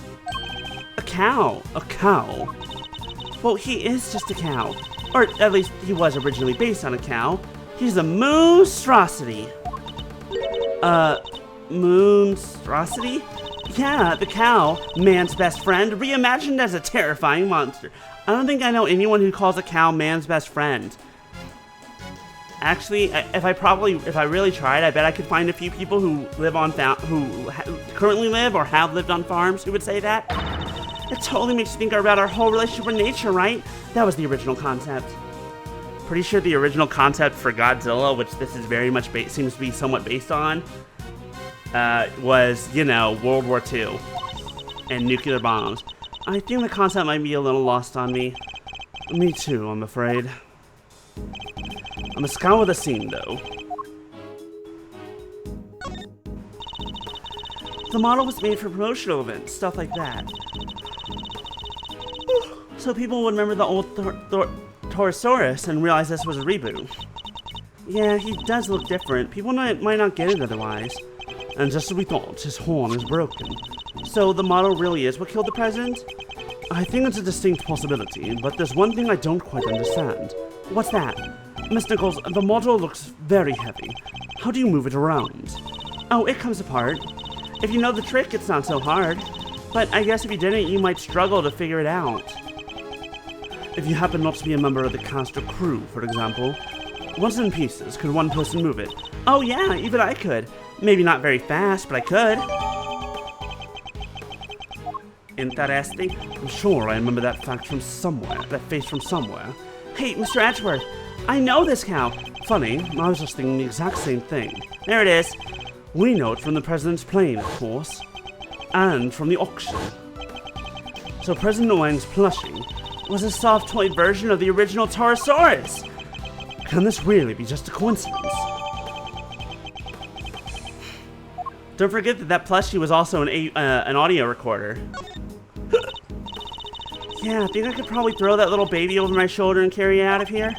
a cow. A cow. Well, he is just a cow. Or at least he was originally based on a cow. He's a monstrosity. Monstrosity? Yeah, the cow, man's best friend, reimagined as a terrifying monster. I don't think I know anyone who calls a cow man's best friend. Actually, if I really tried, I bet I could find a few people who live on currently live or have lived on farms who would say that. It totally makes you think about our whole relationship with nature, right? That was the original concept. Pretty sure the original concept for Godzilla, which this is very much seems to be somewhat based on, was, you know, World War II and nuclear bombs. I think the concept might be a little lost on me. Me too, I'm afraid. I'm a scout with a scene, though. The model was made for promotional events, stuff like that. So people would remember the old Torosaurus and realize this was a reboot. Yeah, he does look different. People might not get it otherwise. And just as we thought, his horn is broken. So the model really is what killed the president? I think it's a distinct possibility, but there's one thing I don't quite understand. What's that? Miss Nichols, the model looks very heavy. How do you move it around? Oh, it comes apart. If you know the trick, it's not so hard. But I guess if you didn't, you might struggle to figure it out. If you happen not to be a member of the cast or crew, for example, once in pieces, could one person move it? Oh yeah, even I could. Maybe not very fast, but I could. Interesting. I'm sure I remember that fact from somewhere, that face from somewhere. Hey, Mr. Edgeworth, I know this cow. Funny, I was just thinking the exact same thing. There it is. We know it from the president's plane, of course. And from the auction. So President Owen's plushie was a soft toy version of the original Torosaurus. Can this really be just a coincidence? Don't forget that plushie was also an audio recorder. Yeah, I think I could probably throw that little baby over my shoulder and carry it out of here.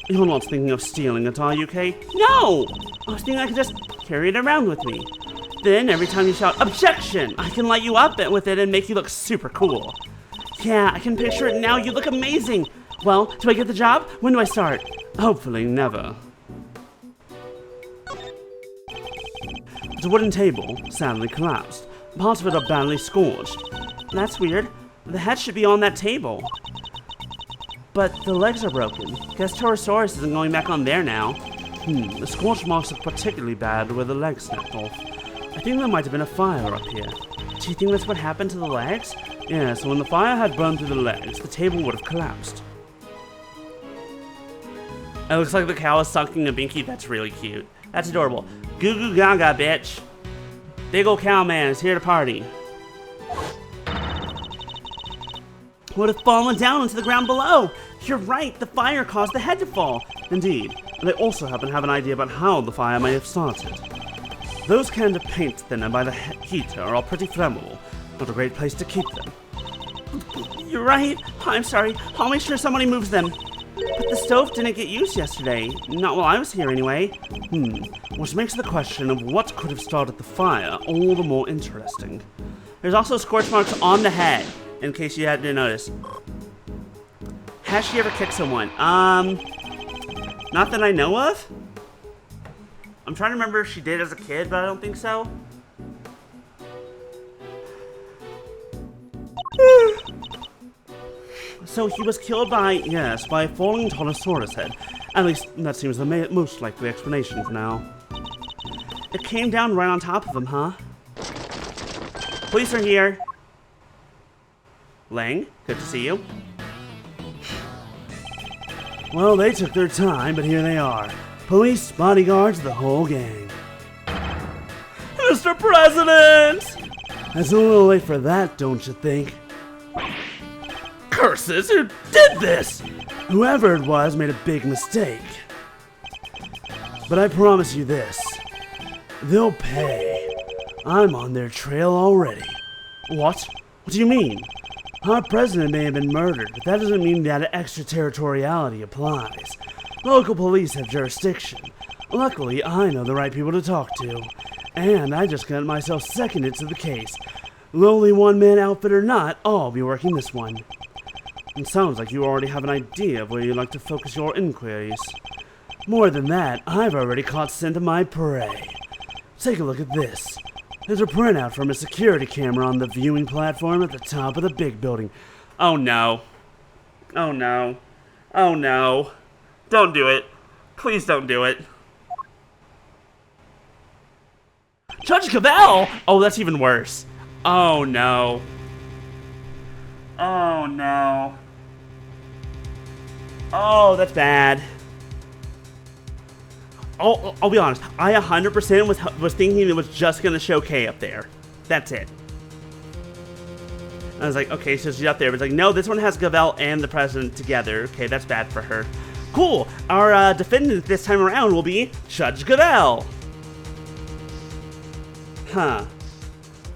You're not thinking of stealing it, are you, Kay? No! I was thinking I could just carry it around with me. Then, every time you shout, "Objection!" I can light you up with it and make you look super cool. Yeah, I can picture it now. You look amazing. Well, do I get the job? When do I start? Hopefully, never. The wooden table sadly collapsed. Parts of it are badly scorched. That's weird. The head should be on that table. But the legs are broken. Guess Torosaurus isn't going back on there now. The scorch marks look particularly bad where the legs snapped off. I think there might have been a fire up here. Do you think that's what happened to the legs? Yeah, so when the fire had burned through the legs, the table would have collapsed. It looks like the cow is sucking a binky. That's really cute. That's adorable. Goo goo gaga, bitch. Big ol' cow man is here to party. Would have fallen down into the ground below. You're right, the fire caused the head to fall. Indeed, and I also happen to have an idea about how the fire might have started. Those cans of paint thinner by the heater are all pretty flammable. Not a great place to keep them. You're right. I'm sorry. I'll make sure somebody moves them. But the stove didn't get used yesterday. Not while I was here, anyway. Which makes the question of what could have started the fire all the more interesting. There's also scorch marks on the head, in case you hadn't noticed. Has she ever kicked someone? Not that I know of. I'm trying to remember if she did as a kid, but I don't think so. So he was killed by a falling Torosaurus head. At least, that seems the most likely explanation for now. It came down right on top of him, huh? Police are here. Lang, good to see you. Well, they took their time, but here they are. Police, bodyguards, the whole gang. Mr. President! It's a little late for that, don't you think? Curses, who did this? Whoever it was made a big mistake. But I promise you this. They'll pay. I'm on their trail already. What? What do you mean? Our president may have been murdered, but that doesn't mean that extraterritoriality applies. Local police have jurisdiction. Luckily, I know the right people to talk to. And I just got myself seconded to the case. Lowly one-man outfit or not, I'll be working this one. It sounds like you already have an idea of where you'd like to focus your inquiries. More than that, I've already caught scent of my prey. Take a look at this. There's a printout from a security camera on the viewing platform at the top of the big building. Oh no. Oh no. Oh no. Don't do it. Please don't do it. Judge Cavell! Oh, that's even worse. Oh no. Oh no. Oh, that's bad. I'll be honest. I 100% was thinking it was just gonna show Kay up there. That's it. I was like, okay, so she's up there. But it's like, no, this one has Cavell and the president together. Okay, that's bad for her. Cool. Our defendant this time around will be Judge Cavell. Huh.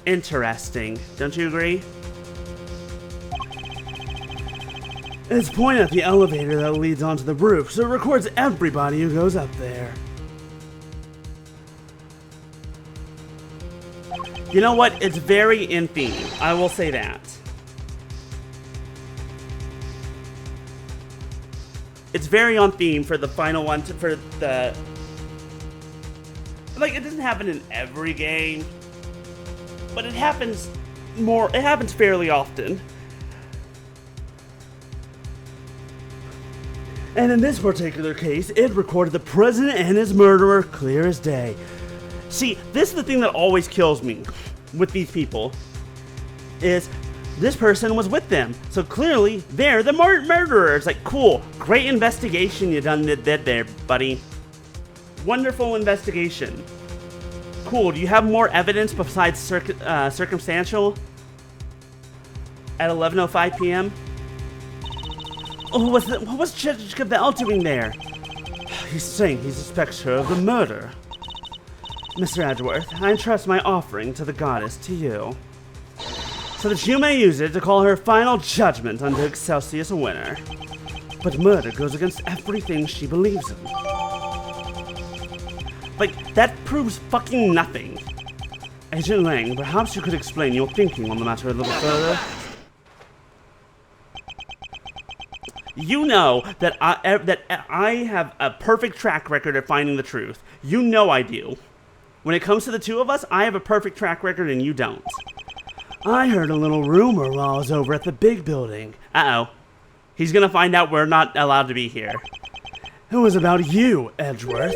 Interesting. Don't you agree? It's pointed at the elevator that leads onto the roof, so it records everybody who goes up there. You know what? It's very in theme. I will say that. It's very on theme for the final one, for the... Like, it doesn't happen in every game, but it happens fairly often. And in this particular case, it recorded the president and his murderer clear as day. See, this is the thing that always kills me with these people, is this person was with them. So clearly, they're the murderers. Like, cool, great investigation you done did there, buddy. Wonderful investigation. Cool, do you have more evidence besides circumstantial? At 11:05 p.m.? Oh, what was Judge Cavell doing there? He's saying he suspects her of the murder. Mr. Edgeworth, I entrust my offering to the goddess to you, so that you may use it to call her final judgment unto Excelsius Winter. But murder goes against everything she believes in. Like, that proves fucking nothing. Agent Lang, perhaps you could explain your thinking on the matter a little further? You know that I have a perfect track record of finding the truth. You know I do. When it comes to the two of us, I have a perfect track record and you don't. I heard a little rumor while I was over at the big building. Uh-oh. He's gonna find out we're not allowed to be here. It was about you, Edgeworth.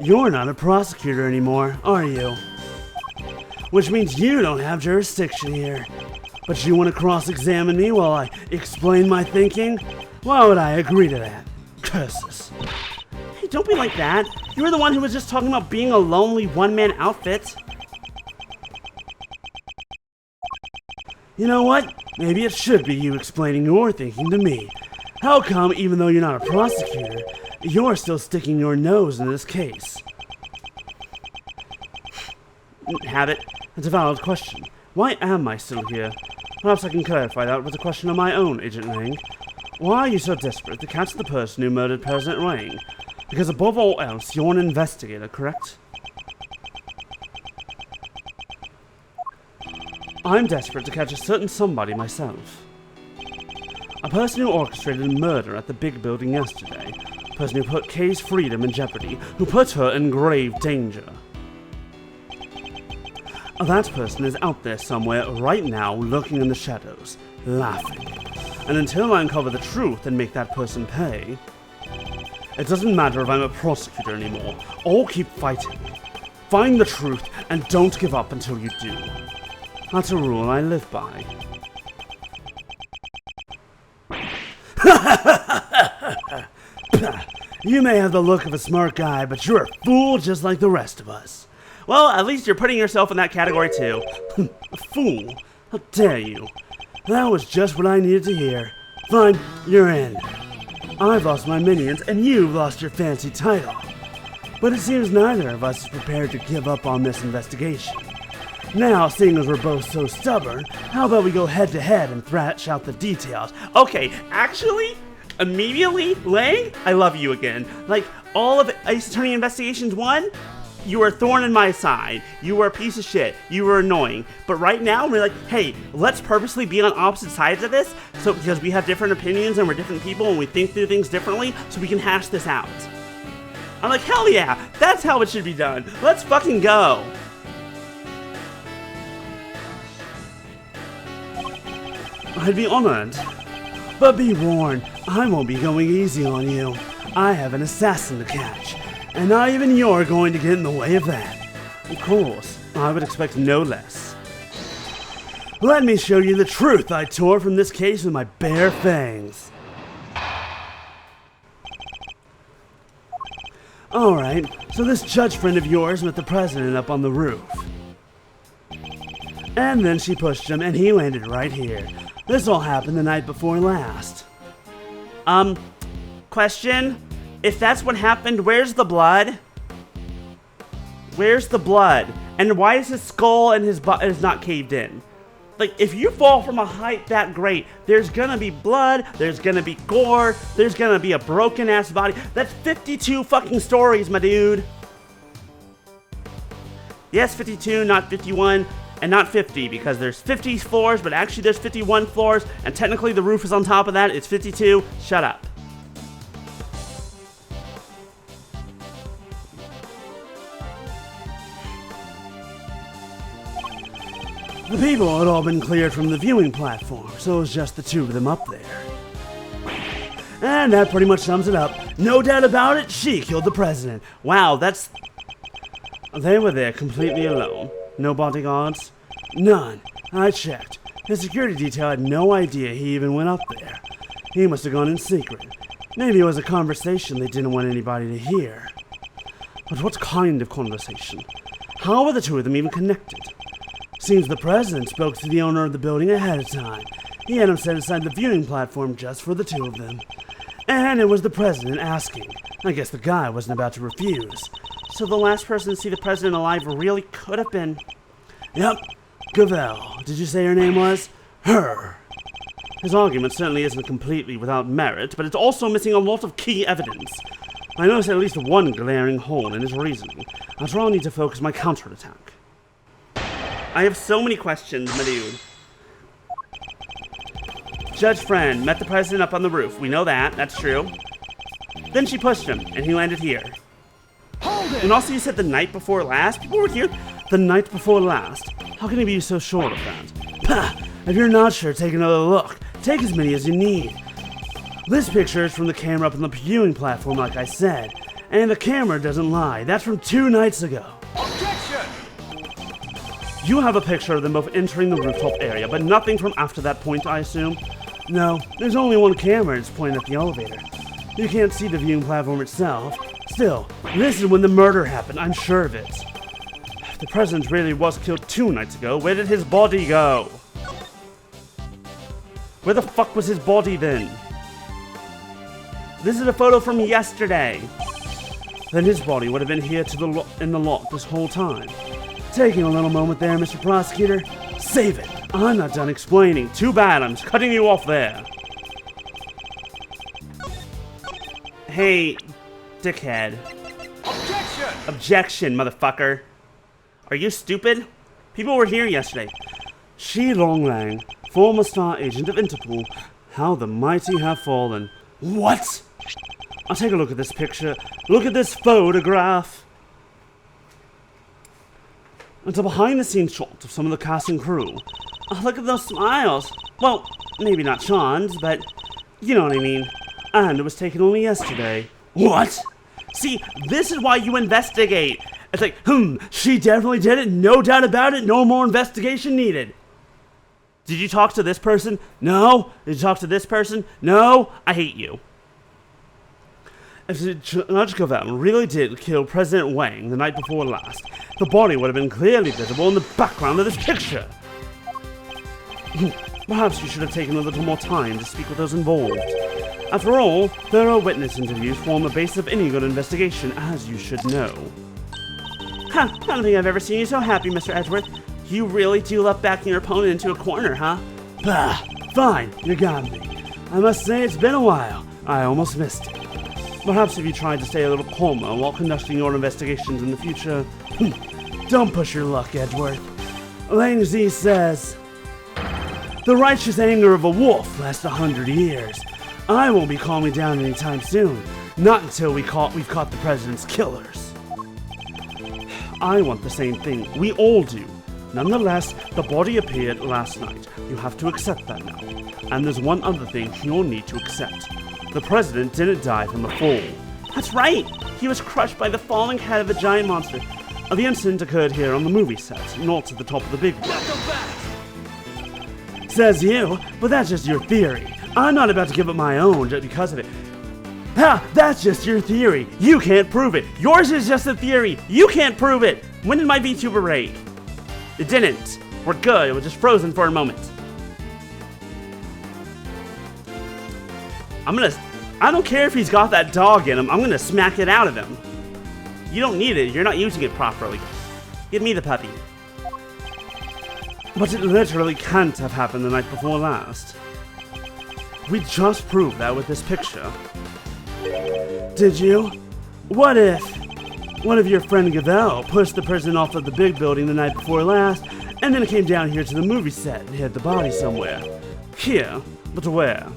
You're not a prosecutor anymore, are you? Which means you don't have jurisdiction here. But you want to cross-examine me while I explain my thinking? Why would I agree to that? Curses. Hey, don't be like that. You were the one who was just talking about being a lonely one-man outfit. You know what? Maybe it should be you explaining your thinking to me. How come, even though you're not a prosecutor, you're still sticking your nose in this case? Have it. It's a valid question. Why am I still here? Perhaps I can clarify that with a question of my own, Agent Wang. Why are you so desperate to catch the person who murdered President Wang? Because above all else, you're an investigator, correct? I'm desperate to catch a certain somebody myself. A person who orchestrated a murder at the big building yesterday. A person who put Kay's freedom in jeopardy. Who put her in grave danger. That person is out there somewhere right now, lurking in the shadows, laughing. And until I uncover the truth and make that person pay, it doesn't matter if I'm a prosecutor anymore. I'll keep fighting. Find the truth and don't give up until you do. That's a rule I live by. You may have the look of a smart guy, but you're a fool just like the rest of us. Well, at least you're putting yourself in that category too. A fool? How dare you? That was just what I needed to hear. Fine, you're in. I've lost my minions, and you've lost your fancy title. But it seems neither of us is prepared to give up on this investigation. Now, seeing as we're both so stubborn, how about we go head-to-head and thrash out the details? Okay, actually, immediately, Lang, I love you again. Like, all of Ace Attorney Investigations 1, you were a thorn in my side. You were a piece of shit. You were annoying. But right now, we're like, hey, let's purposely be on opposite sides of this, so because we have different opinions and we're different people and we think through things differently, so we can hash this out. I'm like, hell yeah, that's how it should be done. Let's fucking go. I'd be honored. But be warned, I won't be going easy on you. I have an assassin to catch. And not even you're going to get in the way of that. Of course, I would expect no less. Let me show you the truth I tore from this case with my bare fangs. Alright, so this judge friend of yours met the president up on the roof. And then she pushed him and he landed right here. This all happened the night before last. Question? If that's what happened, where's the blood? Where's the blood? And why is his skull and his butt is not caved in? Like, if you fall from a height that great, there's gonna be blood, there's gonna be gore, there's gonna be a broken ass body. That's 52 fucking stories, my dude. Yes, 52, not 51, and not 50, because there's 50 floors, but actually there's 51 floors, and technically the roof is on top of that. It's 52. Shut up. The people had all been cleared from the viewing platform, so it was just the two of them up there. And that pretty much sums it up. No doubt about it, she killed the president. Wow, that's... They were there completely alone. No bodyguards? None. I checked. His security detail had no idea he even went up there. He must have gone in secret. Maybe it was a conversation they didn't want anybody to hear. But what kind of conversation? How were the two of them even connected? Seems the president spoke to the owner of the building ahead of time. He had him set aside the viewing platform just for the two of them. And it was the president asking. I guess the guy wasn't about to refuse. So the last person to see the president alive really could have been... Yep. Gavel. Did you say her name was? Her. His argument certainly isn't completely without merit, but it's also missing a lot of key evidence. I noticed at least one glaring hole in his reasoning. After all, I need to focus my counterattack. I have so many questions, my dude. Judge Friend met the president up on the roof. We know that. That's true. Then she pushed him, and he landed here. And also you said the night before last? People were here the night before last? How can he be so sure of that? Pah! If you're not sure, take another look. Take as many as you need. This picture is from the camera up on the viewing platform, like I said. And the camera doesn't lie. That's from 2 nights ago. Objection! You have a picture of them both entering the rooftop area, but nothing from after that point, I assume? No, there's only one camera and it's pointing at the elevator. You can't see the viewing platform itself. Still, this is when the murder happened, I'm sure of it. If the president really was killed 2 nights ago, where did his body go? Where the fuck was his body then? This is a photo from yesterday. Then his body would have been here in the lot this whole time. Taking a little moment there, Mr. Prosecutor. Save it. I'm not done explaining. Too bad, I'm cutting you off there. Hey, dickhead. Objection! Objection, motherfucker. Are you stupid? People were here yesterday. Shi Longlang, former star agent of Interpol. How the mighty have fallen. What? I'll take a look at this picture. Look at this photograph. It's a behind-the-scenes shot of some of the cast and crew. Oh, look at those smiles. Well, maybe not Sean's, but you know what I mean. And it was taken only yesterday. What? See, this is why you investigate. It's like, she definitely did it, no doubt about it, no more investigation needed. Did you talk to this person? No. Did you talk to this person? No. I hate you. If Judge Gavel really did kill President Wang the night before last, the body would have been clearly visible in the background of this picture. Perhaps you should have taken a little more time to speak with those involved. After all, thorough witness interviews form the basis of any good investigation, as you should know. Huh, I don't think I've ever seen you so happy, Mr. Edgeworth. You really do love backing your opponent into a corner, huh? Bah, fine, you got me. I must say it's been a while. I almost missed it. Perhaps if you tried to stay a little calmer while conducting your investigations in the future. Don't push your luck, Edgeworth. Lang Zi says, the righteous anger of a wolf lasts 100 years. I won't be calming down anytime soon. Not until we've caught the president's killers. I want the same thing. We all do. Nonetheless, the body appeared last night. You have to accept that now. And there's one other thing you'll need to accept. The president didn't die from a fall. That's right! He was crushed by the falling head of a giant monster. The incident occurred here on the movie set, not at the top of the big one. Says you, but that's just your theory. I'm not about to give up my own just because of it. Ha! That's just your theory. You can't prove it. Yours is just a theory. You can't prove it. When did my VTuber break? It didn't. We're good. It was just frozen for a moment. I don't care if he's got that dog in him. I'm gonna smack it out of him. You don't need it. You're not using it properly. Give me the puppy. But it literally can't have happened the night before last. We just proved that with this picture. Did you? What if your friend Gavel pushed the person off of the big building the night before last, and then came down here to the movie set and hid the body somewhere? Here, but where?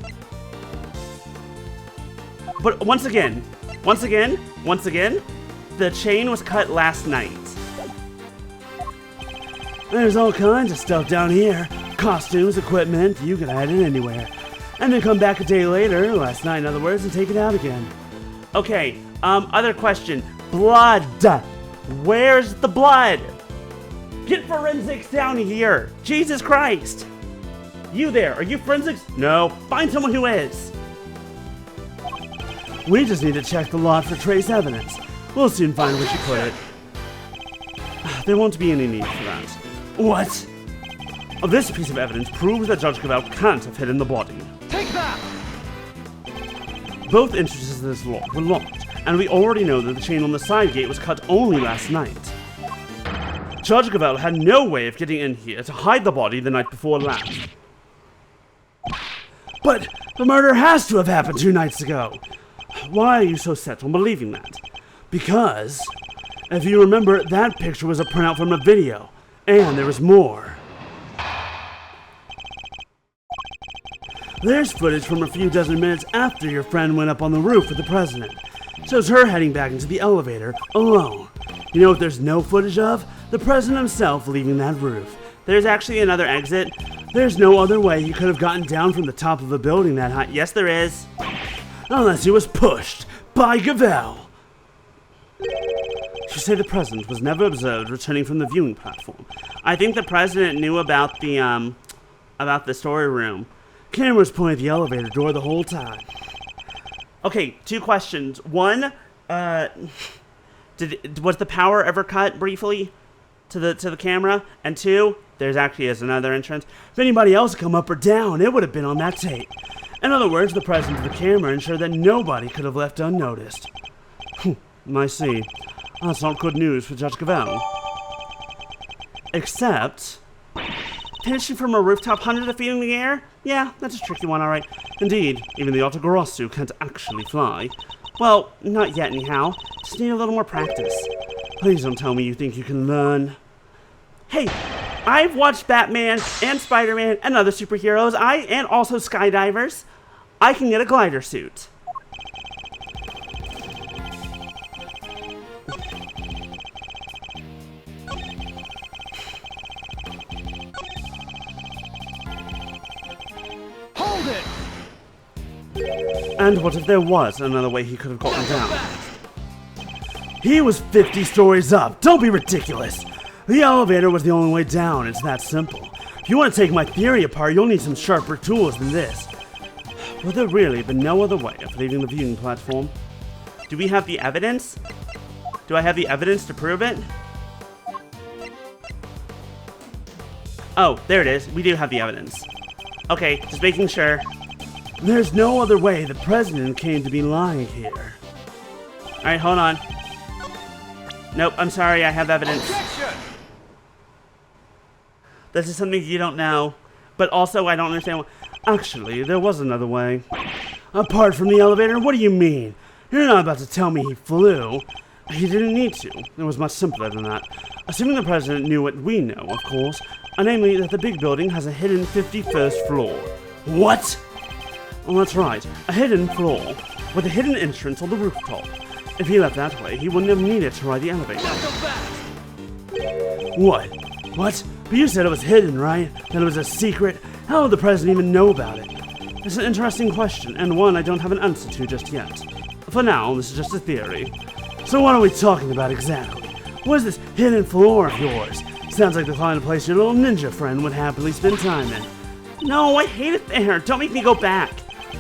But once again, the chain was cut last night. There's all kinds of stuff down here. Costumes, equipment, you can hide it anywhere. And then come back a day later, last night in other words, and take it out again. Okay, other question. Blood. Where's the blood? Get forensics down here. Jesus Christ. You there, are you forensics? No, find someone who is. We just need to check the lot for trace evidence. We'll soon find where she put it. There won't be any need for that. What? This piece of evidence proves that Judge Gavel can't have hidden the body. Take that! Both entrances to this lot were locked, and we already know that the chain on the side gate was cut only last night. Judge Gavel had no way of getting in here to hide the body the night before last. But the murder has to have happened 2 nights ago. Why are you so set on believing that? Because, if you remember, that picture was a printout from a video, and there was more. There's footage from a few dozen minutes after your friend went up on the roof with the president. Shows her heading back into the elevator, alone. You know what there's no footage of? The president himself leaving that roof. There's actually another exit. There's no other way he could have gotten down from the top of the building that high. Yes, there is. Unless he was pushed by Gavel. You say the president was never observed returning from the viewing platform. I think the president knew about the story room. Cameras pointed at the elevator door the whole time. Okay, 2 questions. One, was the power ever cut briefly to the camera? And 2, there's actually another entrance. If anybody else had come up or down, it would have been on that tape. In other words, the presence of the camera ensured that nobody could have left unnoticed. I see. That's not good news for Judge Gavel. Except, Finishing from a rooftop 100 feet in the air? Yeah, that's a tricky one, alright. Indeed, even the Autogrossu can't actually fly. Well, not yet anyhow. Just need a little more practice. Please don't tell me you think you can learn. Hey, I've watched Batman and Spider-Man and other superheroes, and also skydivers. I can get a glider suit. Hold it! And what if there was another way he could have gotten down? He was 50 stories up. Don't be ridiculous. The elevator was the only way down. It's that simple. If you want to take my theory apart, you'll need some sharper tools than this. Would there really been no other way of leaving the viewing platform? Do we have the evidence? Do I have the evidence to prove it? Oh, there it is. We do have the evidence. Okay, just making sure. There's no other way the president came to be lying here. Alright, hold on. Nope, I'm sorry, I have evidence. Objection! This is something you don't know. But also, I don't understand what... Actually, there was another way. Apart from the elevator, what do you mean? You're not about to tell me he flew. He didn't need to. It was much simpler than that. Assuming the president knew what we know, of course, namely that the big building has a hidden 51st floor. What? Well, that's right, a hidden floor, with a hidden entrance on the rooftop. If he left that way, he wouldn't have needed to ride the elevator. What? What? But you said it was hidden, right? That it was a secret? How would the president even know about it? It's an interesting question, and one I don't have an answer to just yet. For now, this is just a theory. So what are we talking about exactly? What is this hidden floor of yours? Sounds like the kind of place your little ninja friend would happily spend time in. No, I hate it there. Don't make me go back.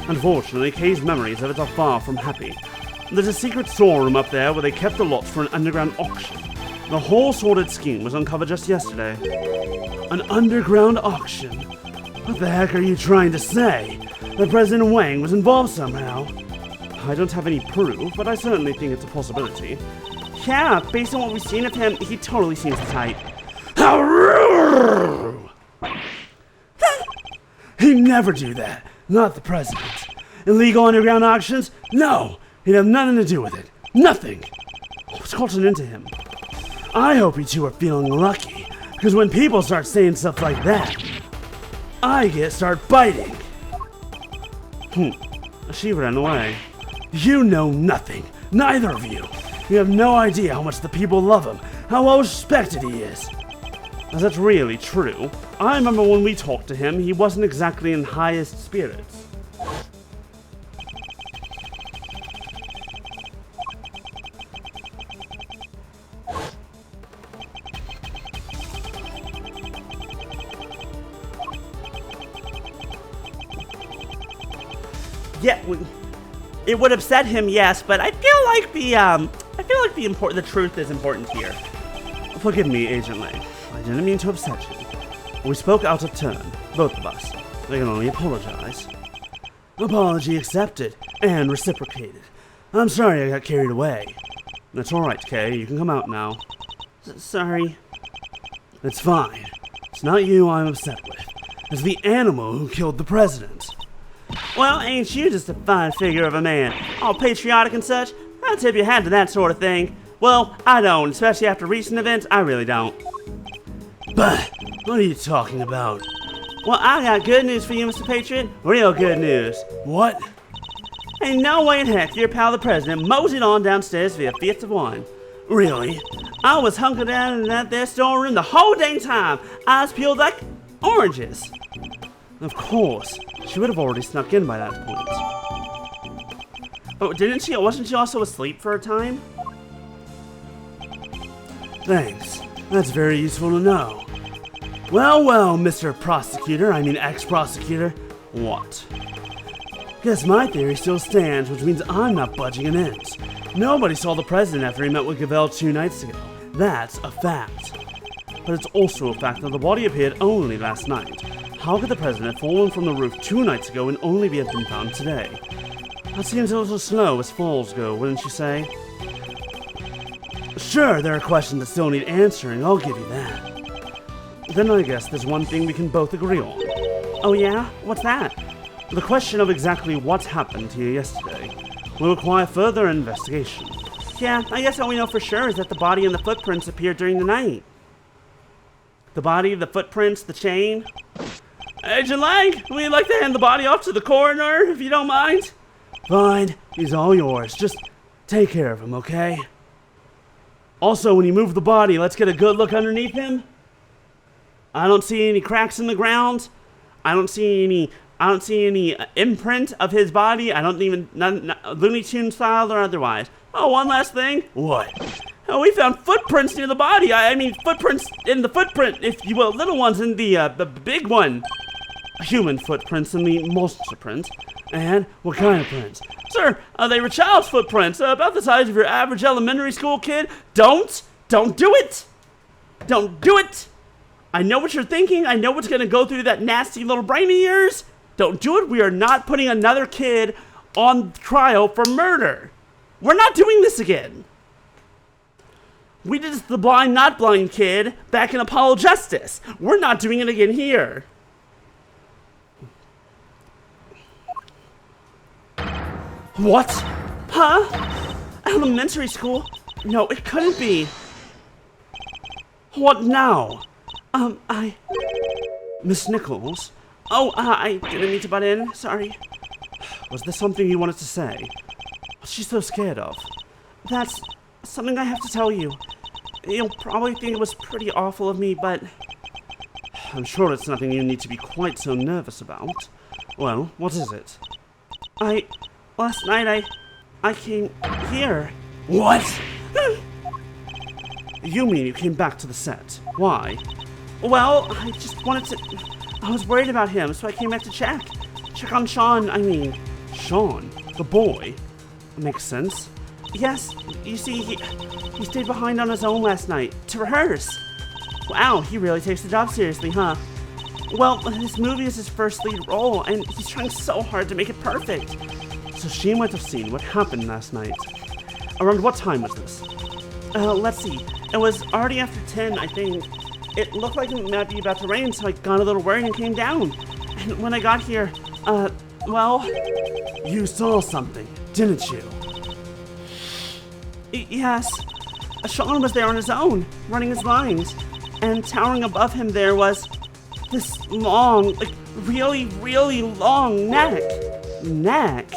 Unfortunately, Kay's memories of it are far from happy. There's a secret storeroom up there where they kept the lots for an underground auction. The whole sordid scheme was uncovered just yesterday. An underground auction? What the heck are you trying to say? That President Wang was involved somehow? I don't have any proof, but I certainly think it's a possibility. Yeah, based on what we've seen of him, he totally seems the type. How rude! He'd never do that. Not the president. Illegal underground auctions? No! He'd have nothing to do with it. Nothing! What's gotten into him? I hope you two are feeling lucky, because when people start saying stuff like that, I start biting. She ran away. You know nothing. Neither of you. You have no idea how much the people love him, how well respected he is. Is that really true? I remember when we talked to him, he wasn't exactly in highest spirits. Yeah, it would upset him, yes, but I feel like the truth is important here. Forgive me, Agent Lang. I didn't mean to upset you. We spoke out of turn, both of us. I can only apologize. Apology accepted and reciprocated. I'm sorry I got carried away. That's alright, Kay. You can come out now. Sorry. It's fine. It's not you I'm upset with. It's the animal who killed the president. Well, ain't you just a fine figure of a man? All patriotic and such? I'd tip your hat to that sort of thing. Well, I don't, especially after recent events, I really don't. But, what are you talking about? Well, I got good news for you, Mr. Patriot. Real good news. What? Ain't no way in heck your pal the president moseyed on downstairs via fifth of one. Really? I was hunkered down in that there storeroom the whole dang time. Eyes peeled like oranges. Of course. She would have already snuck in by that point. Oh, didn't she? Wasn't she also asleep for a time? Thanks. That's very useful to know. Well, Mr. Prosecutor, ex-prosecutor. What? Guess my theory still stands, which means I'm not budging an inch. Nobody saw the president after he met with Gavel 2 nights ago. That's a fact. But it's also a fact that the body appeared only last night. How could the president have fallen from the roof 2 nights ago and only be been found today? That seems a little slow as falls go, wouldn't you say? Sure, there are questions that still need answering, I'll give you that. Then I guess there's one thing we can both agree on. Oh yeah? What's that? The question of exactly what happened here yesterday will require further investigation. Yeah, I guess all we know for sure is that the body and the footprints appeared during the night. The body, the footprints, the chain. Agent Lang, we'd like to hand the body off to the coroner, if you don't mind. Fine, he's all yours. Just take care of him, okay? Also, when you move the body, let's get a good look underneath him. I don't see any cracks in the ground. I don't see any imprint of his body. I don't even, Looney Tunes style or otherwise. Oh, one last thing. What? Oh, we found footprints near the body. I mean, footprints in the footprint, if you will. Little ones in the big one. Human footprints in the monster print. And what kind of prints? Sir, they were child's footprints, about the size of your average elementary school kid. Don't do it. Don't do it. I know what you're thinking. I know what's going to go through that nasty little brain of yours. Don't do it. We are not putting another kid on trial for murder. We're not doing this again. We did the blind, not blind kid back in Apollo Justice. We're not doing it again here. What? Huh? Elementary school? No, it couldn't be. What now? Miss Nichols? Oh, I didn't mean to butt in. Sorry. Was there something you wanted to say? What's she so scared of? That's something I have to tell you. You'll probably think it was pretty awful of me, but I'm sure it's nothing you need to be quite so nervous about. Well, what is it? Last night I came here. What? You mean you came back to the set? Why? Well, I just wanted to... I was worried about him, so I came back to check. Check on Sean, Sean? The boy? Makes sense. Yes, you see, he stayed behind on his own last night to rehearse. Wow, he really takes the job seriously, huh? Well, this movie is his first lead role, and he's trying so hard to make it perfect. So she might have seen what happened last night. Around what time was this? Let's see. It was already after 10, I think. It looked like it might be about to rain, so I got a little worried and came down. And when I got here, well... You saw something, didn't you? Yes. Sean was there on his own, running his lines. And towering above him there was this long, like really, really long neck. Neck?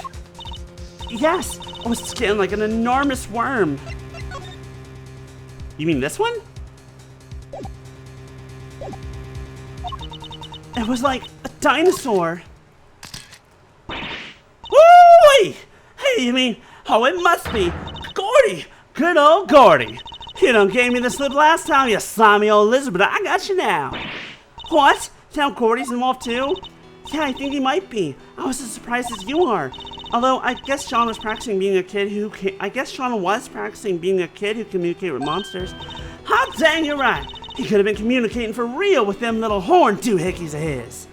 Yes, it was skin like an enormous worm. You mean this one? It was like a dinosaur. Woo-wee! Hey, you mean, oh, it must be Gordy. Good old Gordy. You done gave me the slip last time, you slimy old lizard, but I got you now. What? Now Gordy's involved too? Yeah, I think he might be. I was as surprised as you are. Although, I guess Sean was practicing being a kid who communicated with monsters. Hot dang, you're right. He could have been communicating for real with them little horn doohickeys of his.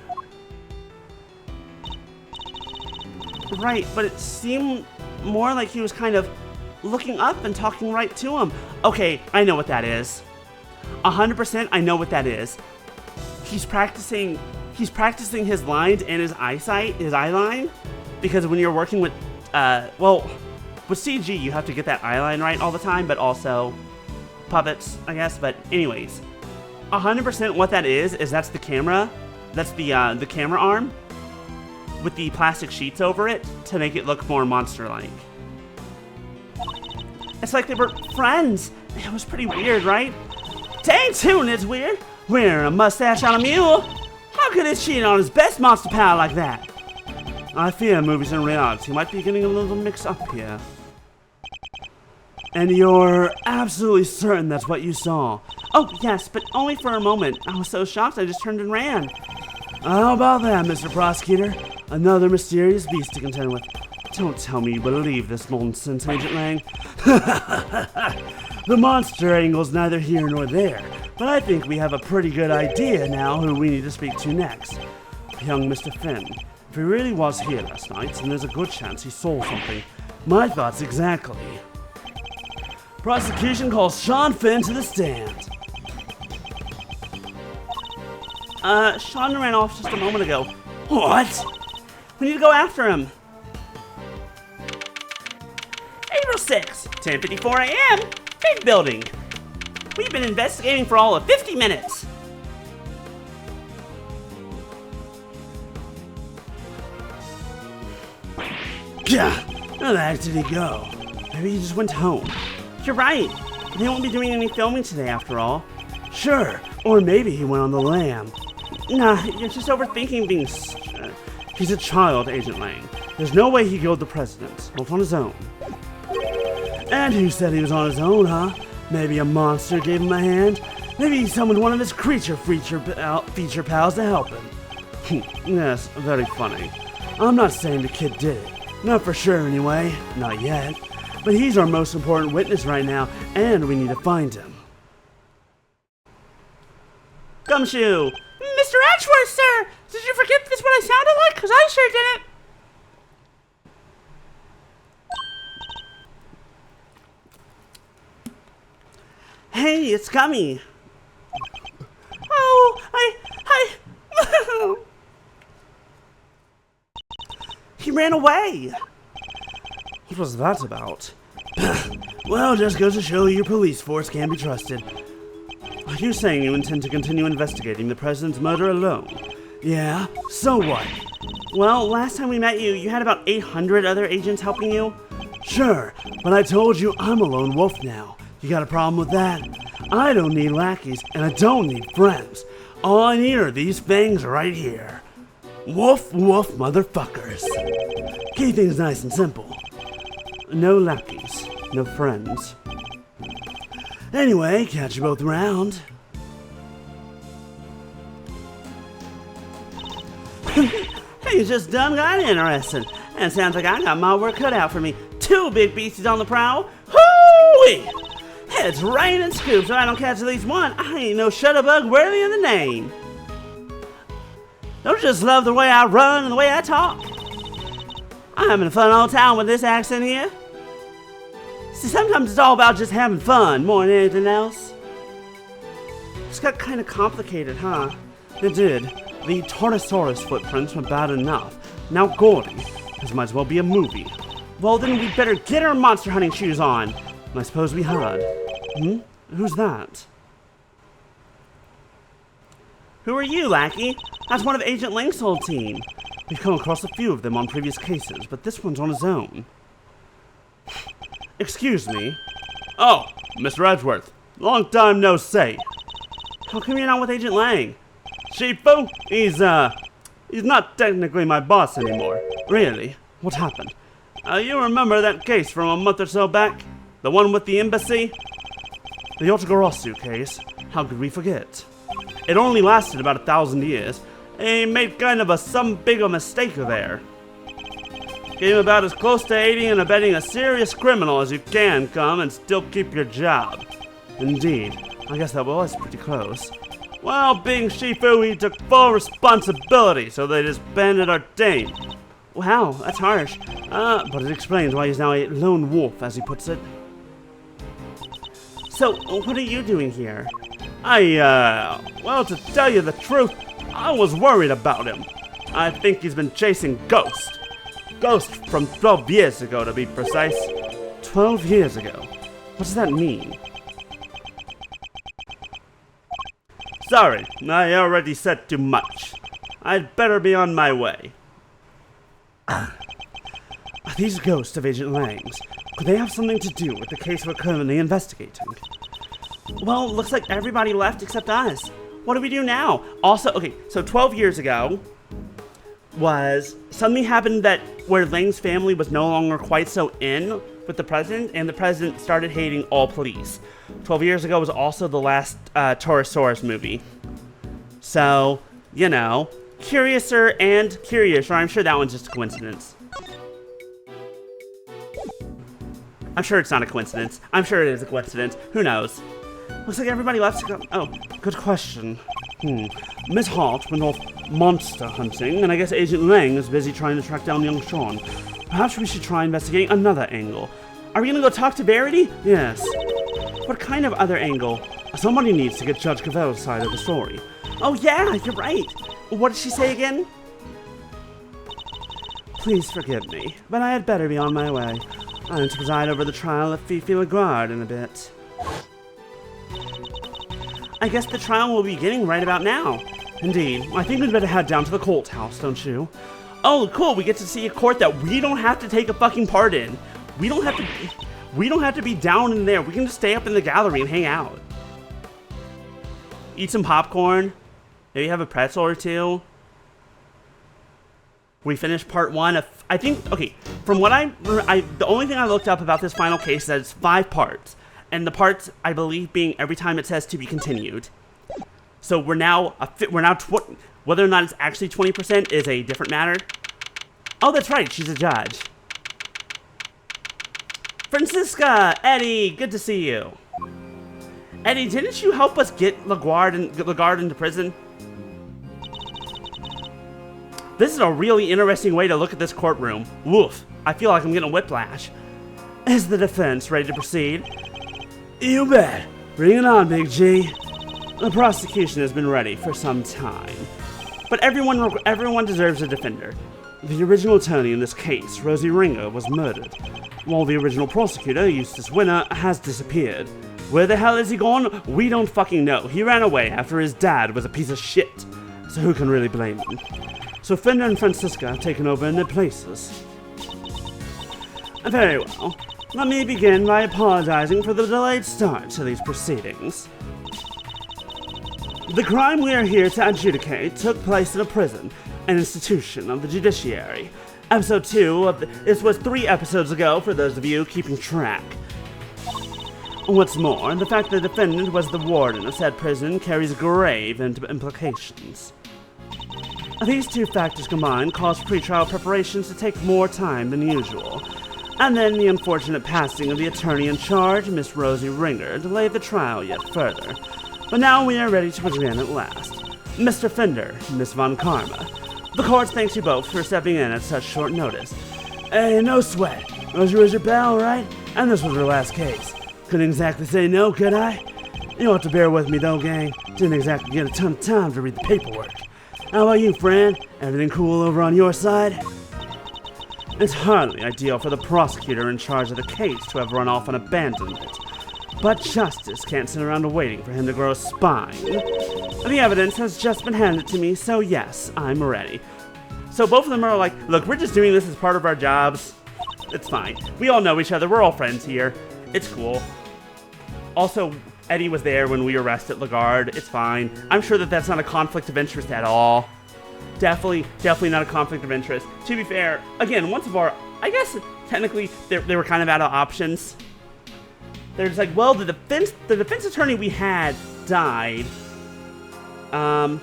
Right, but it seemed more like he was kind of looking up and talking right to him. Okay, I know what that is. 100% I know what that is. He's practicing his lines and his eye line. Because when you're working with, well, with CG, you have to get that eye line right all the time, but also puppets, I guess. But anyways, 100% what that is that's the camera. That's the camera arm with the plastic sheets over it to make it look more monster-like. It's like they were friends. It was pretty weird, right? Dang tootin', it's weird. Wearing a mustache on a mule. How could it cheat on his best monster pal like that? I fear movies and reality might be getting a little mixed up here. And you're absolutely certain that's what you saw? Oh, yes, but only for a moment. I was so shocked I just turned and ran. How about that, Mr. Prosecutor? Another mysterious beast to contend with. Don't tell me you believe this nonsense, Agent Lang. The monster angle's neither here nor there, but I think we have a pretty good idea now who we need to speak to next. Young Mr. Finn. If he really was here last night, then there's a good chance he saw something. My thoughts exactly. Prosecution calls Sean Finn to the stand. Sean ran off just a moment ago. What? We need to go after him. April 6th, 10:54 a.m., big building. We've been investigating for all of 50 minutes. Yeah, where the heck did he go? Maybe he just went home. You're right. They won't be doing any filming today after all. Sure, or maybe he went on the lam. Nah, you're just overthinking things. He's a child, Agent Lang. There's no way he killed the president, not on his own. And who said he was on his own, huh? Maybe a monster gave him a hand? Maybe he summoned one of his feature pals to help him. Yes, very funny. I'm not saying the kid did it. Not for sure anyway, not yet. But he's our most important witness right now, and we need to find him. Gumshoe! Mr. Edgeworth, sir! Did you forget this what I sounded like? Because I sure didn't. Hey, it's Gummy! Oh, He ran away! What was that about? Well, just goes to show your police force can be trusted. Are you saying you intend to continue investigating the president's murder alone? Yeah, so what? Well, last time we met you, you had about 800 other agents helping you. Sure, but I told you I'm a lone wolf now. You got a problem with that? I don't need lackeys, and I don't need friends. All I need are these fangs right here. Woof, woof, motherfuckers. Keep things nice and simple. No lackeys, no friends. Anyway, catch you both around. Hey, you just done got interested. And it sounds like I got my work cut out for me. 2 big beasties on the prowl. Hoo-wee! It's raining scoops. If I don't catch at least one, I ain't no shutterbug worthy of the name. Don't you just love the way I run and the way I talk? I'm having a fun old time with this accent here. See, sometimes it's all about just having fun more than anything else. This got kind of complicated, huh? It did. The Torosaurus footprints were bad enough. Now Gordy. This might as well be a movie. Well, then we better get our monster hunting shoes on. I suppose we had. Who's that? Who are you, lackey? That's one of Agent Lang's whole team. We've come across a few of them on previous cases, but this one's on his own. Excuse me. Oh, Mr. Edgeworth. Long time no see. How come you're not with Agent Lang? Shifu, he's not technically my boss anymore. Really? What happened? You remember that case from a month or so back? The one with the embassy? The Otogorosu case? How could we forget? It only lasted about 1,000 years. He made kind of some big mistake there. Came about as close to aiding and abetting a serious criminal as you can come and still keep your job. Indeed. I guess that was pretty close. Well, being Shifu, he took full responsibility, so they disbanded our team. Wow, that's harsh. But it explains why he's now a lone wolf, as he puts it. So, what are you doing here? Well, to tell you the truth, I was worried about him. I think he's been chasing Ghost. Ghost from 12 years ago, to be precise. 12 years ago? What does that mean? Sorry, I already said too much. I'd better be on my way. Are these ghosts of Agent Lang's? Could they have something to do with the case we're currently investigating? Well, looks like everybody left except us. What do we do now? Also, okay, so 12 years ago something happened that where Lang's family was no longer quite so in with the president, and the president started hating all police. 12 years ago was also the last Torosaurus movie. So, you know, curiouser and curiouser. I'm sure that one's just a coincidence. I'm sure it's not a coincidence. I'm sure it is a coincidence. Who knows? Looks like everybody left to go. Oh, good question. Miss Hart went off monster hunting, and I guess Agent Lang is busy trying to track down young Sean. Perhaps we should try investigating another angle. Are we gonna go talk to Verity? Yes. What kind of other angle? Somebody needs to get Judge Cavell's side of the story. Oh yeah, you're right. What did she say again? Please forgive me, but I had better be on my way. I am to preside over the trial of Fifi Lagarde in a bit. I guess the trial will be beginning right about now. Indeed. I think we'd better head down to the Colt house, don't you? Oh, cool. We get to see a court that we don't have to take a fucking part in. We don't have to be down in there. We can just stay up in the gallery and hang out. Eat some popcorn. Maybe have a pretzel or two. We finished part 1 of, I think, okay, from what the only thing I looked up about this final case is that it's 5 parts. And the parts, I believe, being every time it says to be continued. So whether or not it's actually 20% is a different matter. Oh, that's right, she's a judge. Francisca, Eddie, good to see you. Eddie, didn't you help us get Lagarde into prison? This is a really interesting way to look at this courtroom. Woof, I feel like I'm getting a whiplash. Is the defense ready to proceed? You bet. Bring it on, Big G. The prosecution has been ready for some time. But everyone deserves a defender. The original attorney in this case, Rosie Ringo, was murdered, while the original prosecutor, Eustace Winner, has disappeared. Where the hell is he gone? We don't fucking know. He ran away after his dad was a piece of shit. So who can really blame him? So Fender and Francisca have taken over in their places. Very well. Let me begin by apologizing for the delayed start to these proceedings. The crime we are here to adjudicate took place in a prison, an institution of the judiciary. Episode 2 of this was 3 episodes ago for those of you keeping track. What's more, the fact the defendant was the warden of said prison carries grave implications. These 2 factors combined caused pretrial preparations to take more time than usual. And then the unfortunate passing of the attorney in charge, Miss Rosie Ringer, delayed the trial yet further. But now we are ready to begin at last. Mr. Fender, Miss Von Karma, the court thanks you both for stepping in at such short notice. Hey, no sweat. Rosie was your pal, right? And this was her last case. Couldn't exactly say no, could I? You'll have to bear with me though, gang. Didn't exactly get a ton of time to read the paperwork. How about you, friend? Everything cool over on your side? It's hardly ideal for the prosecutor in charge of the case to have run off and abandoned it. But justice can't sit around waiting for him to grow a spine. The evidence has just been handed to me, so yes, I'm ready. So both of them are like, look, we're just doing this as part of our jobs. It's fine. We all know each other. We're all friends here. It's cool. Also, Eddie was there when we arrested Lagarde. It's fine. I'm sure that that's not a conflict of interest at all. Definitely not a conflict of interest. To be fair, again, once of our, I guess technically they were kind of out of options. They're just like, well, the defense attorney we had died. Although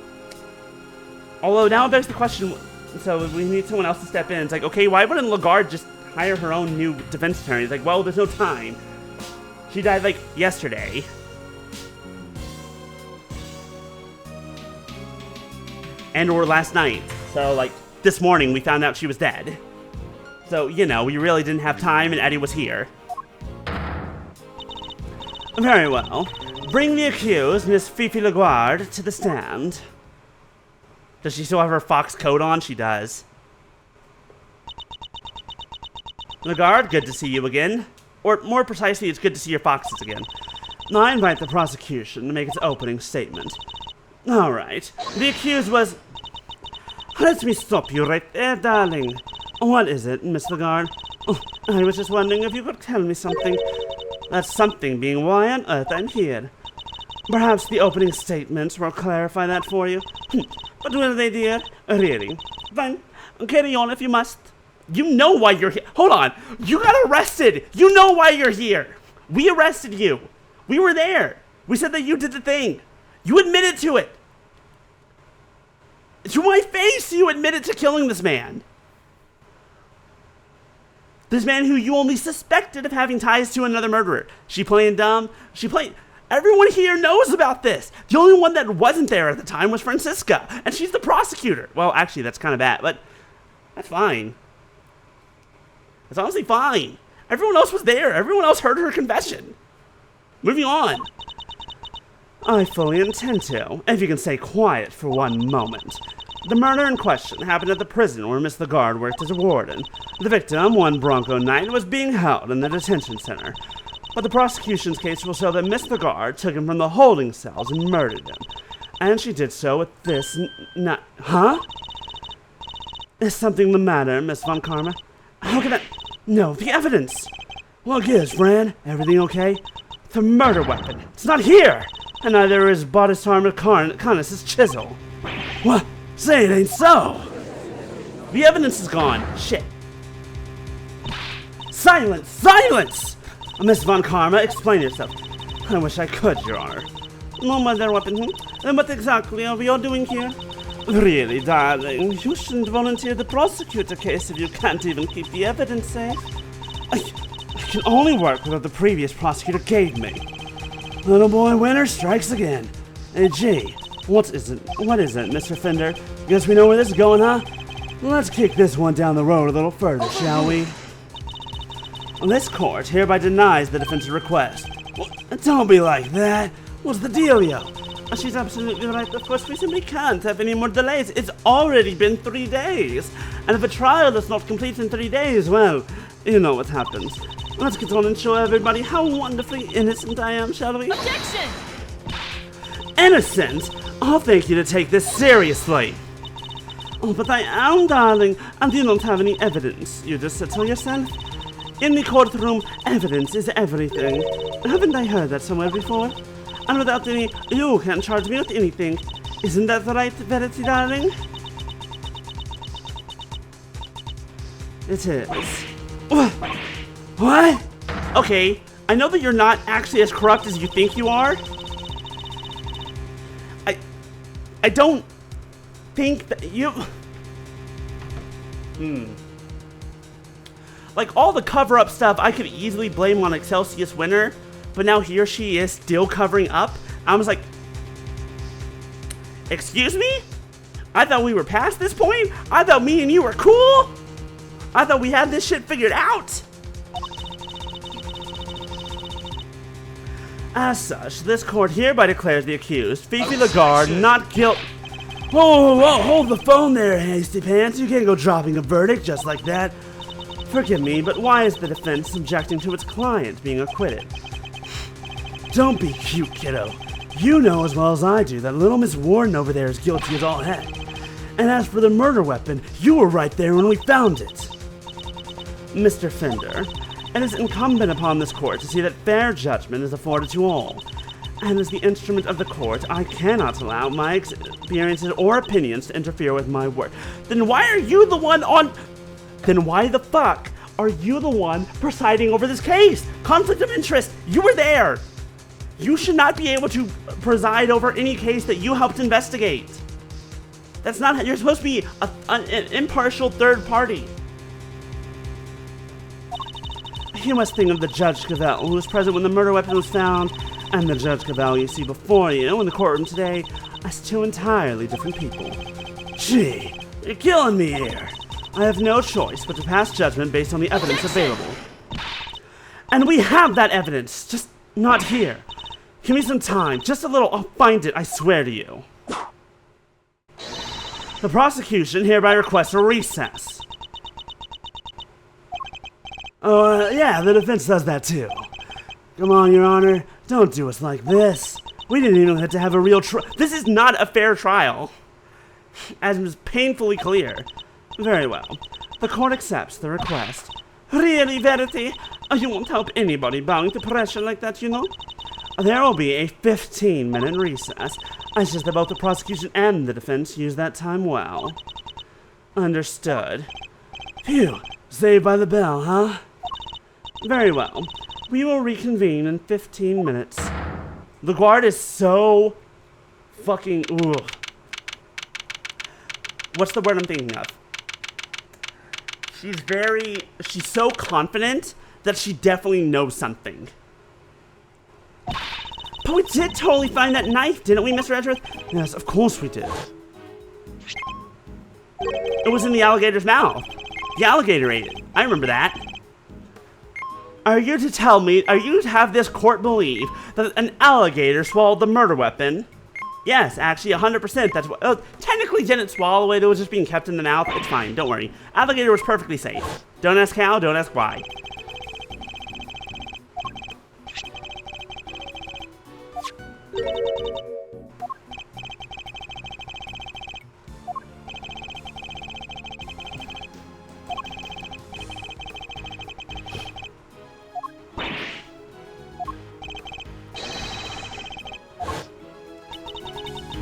now there's the question, so we need someone else to step in. It's like, okay, why wouldn't Lagarde just hire her own new defense attorney? It's like, well, there's no time. She died like yesterday. And or last night. So like this morning we found out she was dead. So, you know, we really didn't have time and Eddie was here. Very well. Bring the accused, Miss Fifi Lagarde, to the stand. Does she still have her fox coat on? She does. Lagarde, good to see you again. Or more precisely, it's good to see your foxes again. I invite the prosecution to make its opening statement. Alright. The accused was... Let me stop you right there, darling. What is it, Miss Lagarde? Oh, I was just wondering if you could tell me something. That something being why on earth I'm here. Perhaps the opening statements will clarify that for you. But will they, dear? Really? Fine. Carry on if you must. You know why you're here. Hold on. You got arrested. You know why you're here. We arrested you. We were there. We said that you did the thing. You admitted to it. To my face, you admitted to killing this man. This man who you only suspected of having ties to another murderer. She playing dumb. Everyone here knows about this. The only one that wasn't there at the time was Francisca. And she's the prosecutor. Well, actually, that's kind of bad, but that's fine. It's honestly fine. Everyone else was there. Everyone else heard her confession. Moving on. I fully intend to, if you can stay quiet for one moment. The murder in question happened at the prison where Miss Lagarde worked as a warden. The victim, one Bronco Knight, was being held in the detention center. But the prosecution's case will show that Miss Lagarde took him from the holding cells and murdered him. And she did so with this Huh? Is something the matter, Miss Von Karma? How can I... No, the evidence! What gives, Fran? Everything okay? The murder weapon. It's not here! And neither is bodice armor Carnus's chisel. What? Say it ain't so! The evidence is gone. Shit. Silence! Silence! Miss Von Karma, explain yourself. I wish I could, Your Honor. No murder weapon, What exactly are we all doing here? Really, darling, you shouldn't volunteer to prosecute a case if you can't even keep the evidence safe. I can only work with what the previous prosecutor gave me. Little boy winner strikes again. Hey, gee, what is it, Mr. Fender? Guess we know where this is going, huh? Let's kick this one down the road a little further, shall we? This court hereby denies the defense's request. Well, don't be like that. What's the dealio? She's absolutely right. Of course, we simply can't have any more delays. It's already been 3 days. And if a trial is not complete in 3 days, well, you know what happens. Let's get on and show everybody how wonderfully innocent I am, shall we? Objection! Innocent? I'll thank you to take this seriously. Oh, but I am, darling, and you don't have any evidence. You just settle yourself. In the courtroom, evidence is everything. Haven't I heard that somewhere before? And without any, you can't charge me with anything. Isn't that right, Verity, darling? It is. What? Okay, I know that you're not actually as corrupt as you think you are. I don't think that you... Like, all the cover-up stuff I could easily blame on Excelsius Winter, but now he or she is still covering up. I was like, excuse me? I thought we were past this point? I thought me and you were cool? I thought we had this shit figured out. As such, this court hereby declares the accused, Fifi Lagarde, not guilty. Whoa, hold the phone there, Hasty Pants. You can't go dropping a verdict just like that. Forgive me, but why is the defense objecting to its client being acquitted? Don't be cute, kiddo. You know as well as I do that little Miss Warden over there is guilty as all heck. And as for the murder weapon, you were right there when we found it. Mr. Fender, it is incumbent upon this court to see that fair judgment is afforded to all. And as the instrument of the court, I cannot allow my experiences or opinions to interfere with my work. Then why are you the one on... Then why the fuck are you the one presiding over this case? Conflict of interest. You were there. You should not be able to preside over any case that you helped investigate. That's not how you're supposed to be an impartial third party. You must think of the Judge Cavell, who was present when the murder weapon was found, and the Judge Cavell you see before you in the courtroom today as two entirely different people. Gee, you're killing me here. I have no choice but to pass judgment based on the evidence available. And we have that evidence, just not here. Give me some time, just a little, I'll find it, I swear to you. The prosecution hereby requests a recess. Oh, yeah, the defense does that too. Come on, Your Honor, don't do us like this. We didn't even have to have a real trial. This is not a fair trial. As is painfully clear. Very well. The court accepts the request. Really, Verity? You won't help anybody bowing to pressure like that, you know? There will be a 15-minute recess. It's just that both the prosecution and the defense use that time well. Understood. Phew, saved by the bell, huh? Very well. We will reconvene in 15 minutes. The guard is so fucking... Ugh. What's the word I'm thinking of? She's so confident that she definitely knows something. But we did totally find that knife, didn't we, Mr. Edgeworth? Yes, of course we did. It was in the alligator's mouth. The alligator ate it. I remember that. Are you to have this court believe that an alligator swallowed the murder weapon? Yes, actually, 100%. That's what. Technically, didn't swallow it. It was just being kept in the mouth. It's fine. Don't worry. Alligator was perfectly safe. Don't ask how. Don't ask why.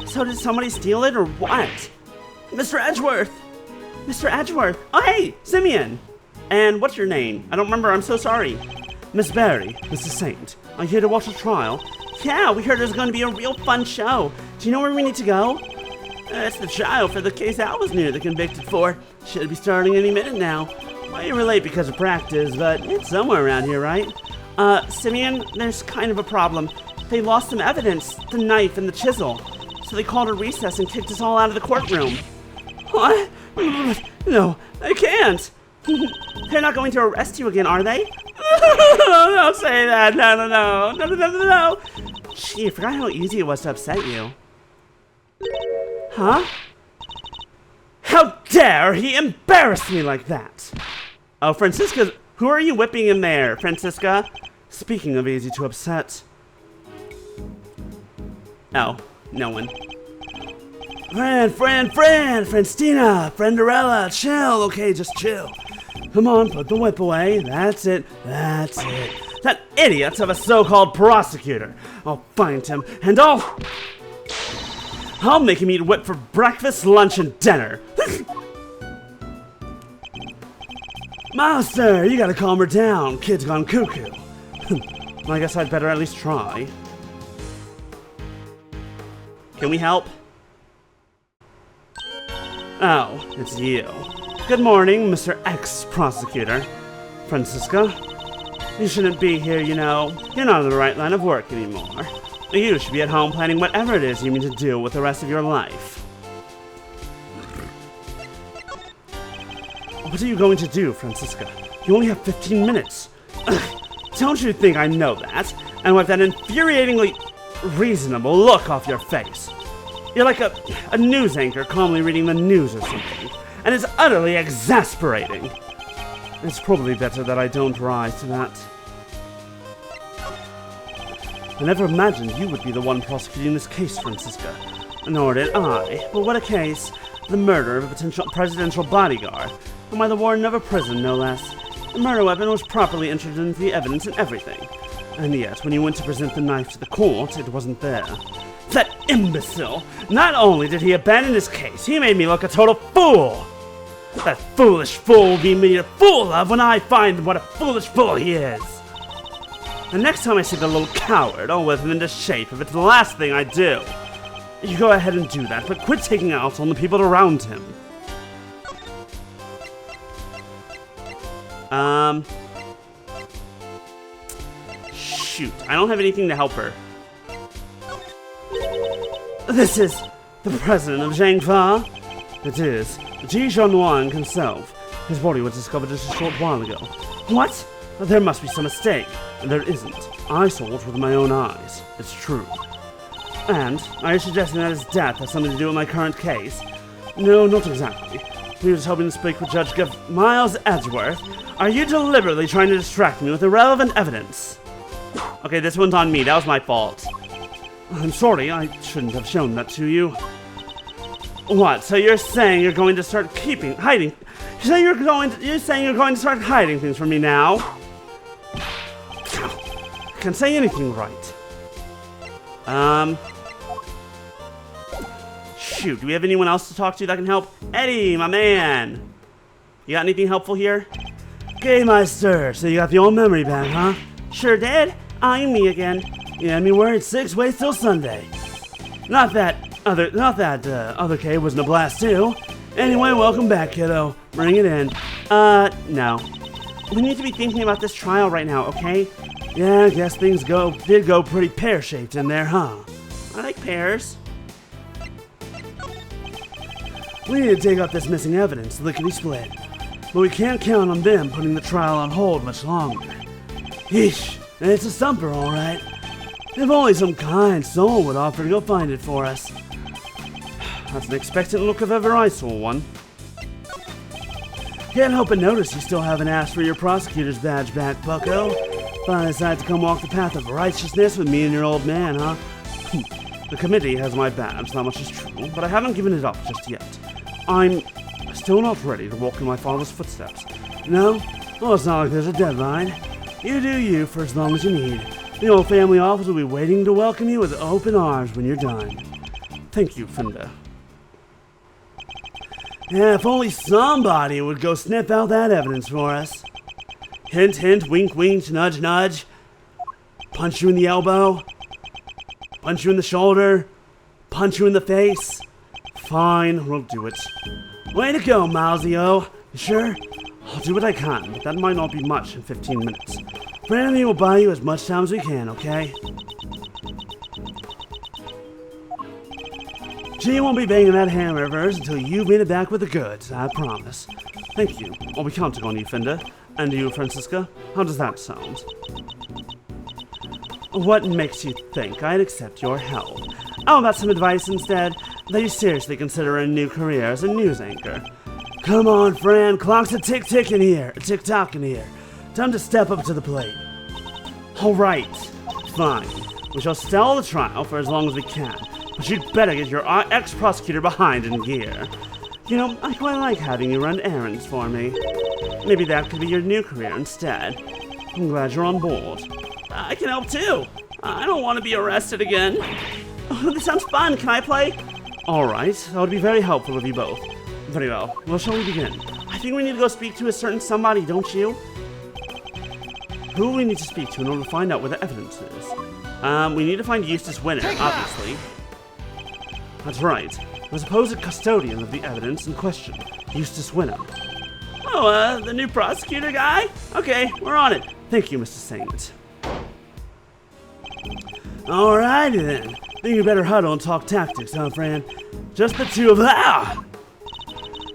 So did somebody steal it or what? Mr. Edgeworth! Mr. Edgeworth! Oh hey, Simeon! And what's your name? I don't remember, I'm so sorry. Miss Barry, Mr. Saint, are you here to watch a trial? Yeah, we heard there's going to be a real fun show. Do you know where we need to go? It's the trial for the case I was nearly convicted for. Should be starting any minute now. Well, you were late because of practice, but it's somewhere around here, right? Simeon, there's kind of a problem. They lost some evidence, the knife and the chisel. So they called a recess and kicked us all out of the courtroom. What? No, they can't. They're not going to arrest you again, are they? Don't say that. No. Gee, I forgot how easy it was to upset you. Huh? How dare he embarrass me like that? Oh, Francisca, who are you whipping in there, Francisca? Speaking of easy to upset. Oh, no one. Francina, Frienderella, chill, okay, just chill. Come on, put the whip away, that's it. That idiot of a so-called prosecutor. I'll find him, and I'll make him eat whip for breakfast, lunch, and dinner. Master, you gotta calm her down, kid's gone cuckoo. I guess I'd better at least try. Can we help? Oh, it's you. Good morning, Mr. Ex-Prosecutor. Francisca? You shouldn't be here, you know. You're not in the right line of work anymore. You should be at home planning whatever it is you mean to do with the rest of your life. What are you going to do, Francisca? You only have 15 minutes. Don't you think I know that? And with that infuriatingly reasonable look off your face. You're like a news anchor calmly reading the news or something. And it's utterly exasperating. It's probably better that I don't rise to that. I never imagined you would be the one prosecuting this case, Francisca. Nor did I. But what a case. The murder of a potential presidential bodyguard. And by the warden of a prison, no less. The murder weapon was properly entered into the evidence and everything. And yet, when you went to present the knife to the court, it wasn't there. That imbecile! Not only did he abandon his case, he made me look a total fool! That foolish fool will be made a fool of when I find what a foolish fool he is! The next time I see the little coward, I'll whip him into shape if it's the last thing I do. You go ahead and do that, but quit taking out on the people around him. Shoot, I don't have anything to help her. This is the president of Zhangfa? It is. Ji Zhonwang himself. His body was discovered just a short while ago. What? There must be some mistake. There isn't. I saw it with my own eyes. It's true. And are you suggesting that his death has something to do with my current case? No, not exactly. We were just hoping to speak with Judge Miles Edgeworth. Are you deliberately trying to distract me with irrelevant evidence? Okay, this one's on me. That was my fault. I'm sorry, I shouldn't have shown that to you. What? So you're saying you're going to start hiding? You're saying you're going to start hiding things from me now? I can't say anything right. Shoot, do we have anyone else to talk to that can help? Eddie, my man! You got anything helpful here? Okay, Meister, so you got the old memory back, huh? Sure did. I'm me again. Yeah, me worried 6 ways till Sunday. Not that other cave wasn't a blast too. Anyway, welcome back, kiddo. Bring it in. No. We need to be thinking about this trial right now, okay? Yeah, I guess things did go pretty pear-shaped in there, huh? I like pears. We need to dig up this missing evidence, lickety-split. But we can't count on them putting the trial on hold much longer. Yeesh, it's a stumper, all right. If only some kind soul would offer to go find it for us. That's an expectant look if ever I saw one. Can't help but notice you still haven't asked for your prosecutor's badge back, bucko. Finally decided to come walk the path of righteousness with me and your old man, huh? The committee has my badge, that much is true, but I haven't given it up just yet. I'm still not ready to walk in my father's footsteps. No? Well, it's not like there's a deadline. You do you for as long as you need. The old family office will be waiting to welcome you with open arms when you're done. Thank you, Finda. Yeah, if only somebody would go sniff out that evidence for us. Hint, hint, wink, wink, nudge, nudge. Punch you in the elbow. Punch you in the shoulder. Punch you in the face. Fine, we'll do it. Way to go, Milesy-O. You sure? I'll do what I can, but that might not be much in 15 minutes. Brandon will buy you as much time as we can, okay? She won't be banging that hammer of hers until you've made it back with the goods, I promise. Thank you. I'll be counting on you, Finda. And you, Francisca. How does that sound? What makes you think I'd accept your help? How about some advice instead? That you seriously consider a new career as a news anchor? Come on, Fran. Clock's a tick-tick in here. Tick-tock in here. Time to step up to the plate. All right. Fine. We shall stall the trial for as long as we can. But you'd better get your ex-prosecutor behind in gear. You know, I quite like having you run errands for me. Maybe that could be your new career instead. I'm glad you're on board. I can help too. I don't want to be arrested again. Oh, this sounds fun. Can I play? All right. That would be very helpful of you both. Very well. Well, shall we begin? I think we need to go speak to a certain somebody, don't you? Who will we need to speak to in order to find out where the evidence is? We need to find Eustace Winner, obviously. That's right. The supposed custodian of the evidence in question, Eustace Winner. Oh, the new prosecutor guy? Okay, we're on it. Thank you, Mr. Saint. Alrighty then. Think you better huddle and talk tactics, huh, Fran? Just the two of us.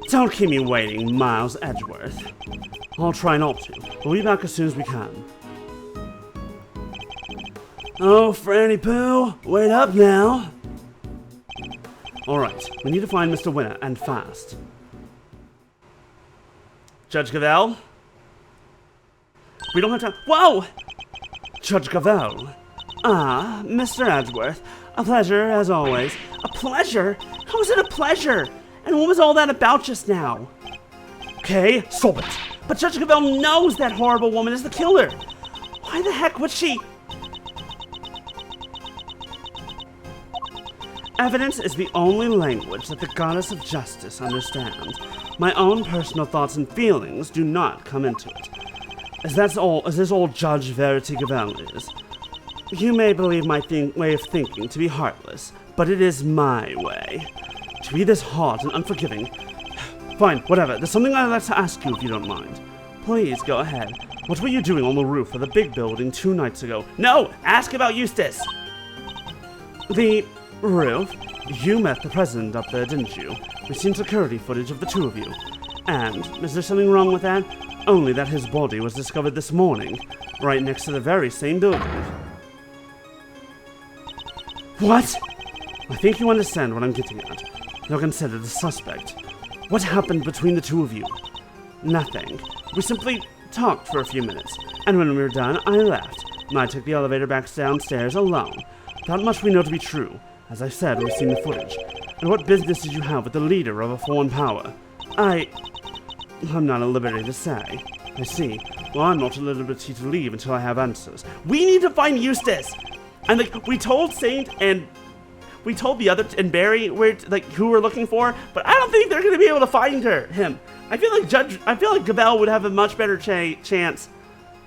Don't keep me waiting, Miles Edgeworth. I'll try not to. We'll be back as soon as we can. Oh, Franny Pooh, wait up now. Alright, we need to find Mr. Winner, and fast. Judge Gavelle? We don't have time. Whoa! Judge Gavelle. Ah, Mr. Edgeworth. A pleasure, as always. A pleasure? How is it a pleasure? And what was all that about just now? Okay, stop it. But Judge Gavelle knows that horrible woman is the killer. Why the heck would she? Evidence is the only language that the goddess of justice understands. My own personal thoughts and feelings do not come into it. As this all Judge Verity Gavelle is. You may believe my way of thinking to be heartless, but it is my way. To be this hard and unforgiving. Fine, whatever. There's something I'd like to ask you if you don't mind. Please, go ahead. What were you doing on the roof of the big building 2 nights ago? No! Ask about Eustace! The roof? You met the president up there, didn't you? We've seen security footage of the two of you. And, is there something wrong with that? Only that his body was discovered this morning, right next to the very same building. What? I think you understand what I'm getting at. You're considered a suspect. What happened between the two of you? Nothing. We simply talked for a few minutes, and when we were done, I left. I took the elevator back downstairs alone. That much we know to be true. As I said, we've seen the footage. And what business did you have with the leader of a foreign power? I'm not at liberty to say. I see. Well, I'm not at liberty to leave until I have answers. We need to find Eustace! And we told Saint and we told the other and Barry who we're looking for, but I don't think they're gonna be able to find him. I feel like Gavelle would have a much better chance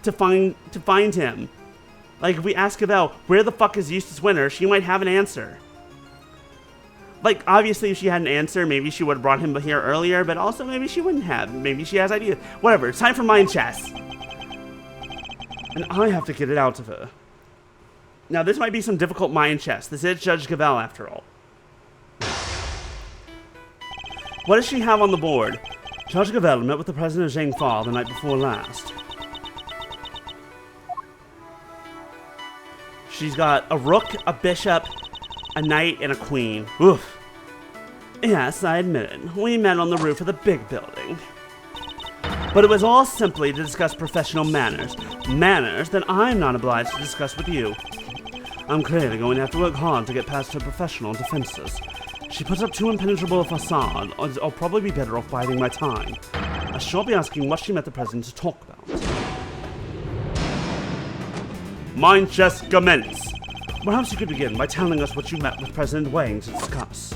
to find him. Like if we ask Gavelle, where the fuck is Eustace Winner, she might have an answer. Like, obviously, if she had an answer, maybe she would have brought him here earlier, but also maybe she wouldn't have. Maybe she has ideas. Whatever, it's time for mind chess. And I have to get it out of her. Now, this might be some difficult mind chess. This is Judge Gavelle, after all. What does she have on the board? Judge Gavelle met with the president of Zhang Fa the night before last. She's got a rook, a bishop, a knight, and a queen. Oof. Yes, I admit it. We met on the roof of the big building. But it was all simply to discuss professional manners. Manners that I'm not obliged to discuss with you. I'm clearly going to have to work hard to get past her professional defenses. She puts up too impenetrable a facade, or I'll probably be better off biding my time. I shall be asking what she met the president to talk about. Mind just commence. Perhaps you could begin by telling us what you met with President Wang to discuss.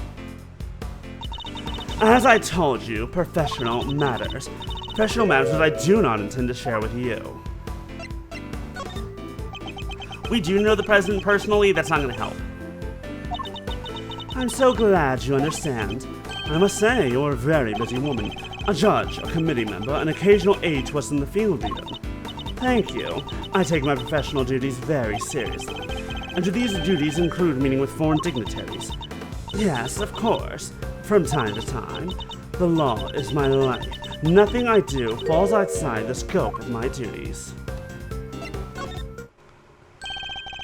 As I told you, professional matters. Professional matters that I do not intend to share with you. We do know the president personally. That's not going to help. I'm so glad you understand. I must say, you're a very busy woman. A judge, a committee member, an occasional aide to us in the field even. Thank you. I take my professional duties very seriously. And do these duties include meeting with foreign dignitaries? Yes, of course. From time to time. The law is my life. Nothing I do falls outside the scope of my duties.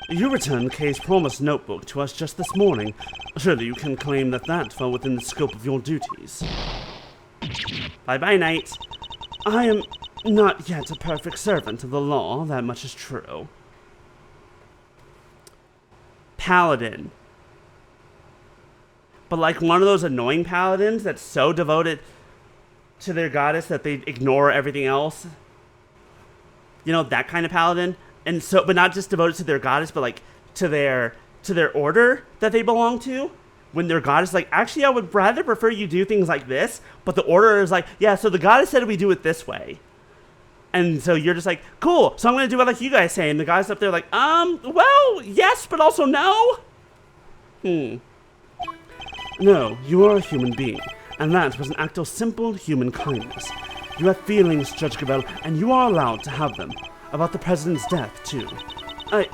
You returned Kay's promised notebook to us just this morning. Surely you can claim that that fell within the scope of your duties. Bye-bye, knight. I am not yet a perfect servant of the law, that much is true. Paladin. But like one of those annoying paladins that's so devoted to their goddess that they ignore everything else. You know, that kind of paladin. And so, but not just devoted to their goddess, but like to their order that they belong to. When their goddess is like, actually, I would rather prefer you do things like this. But the order is like, yeah, so the goddess said we do it this way. And so you're just like, cool, so I'm going to do it like you guys say. And the guy's up there like, well, yes, but also no. No, you are a human being. And that was an act of simple human kindness. You have feelings, Judge Gabel, and you are allowed to have them. About the president's death, too. I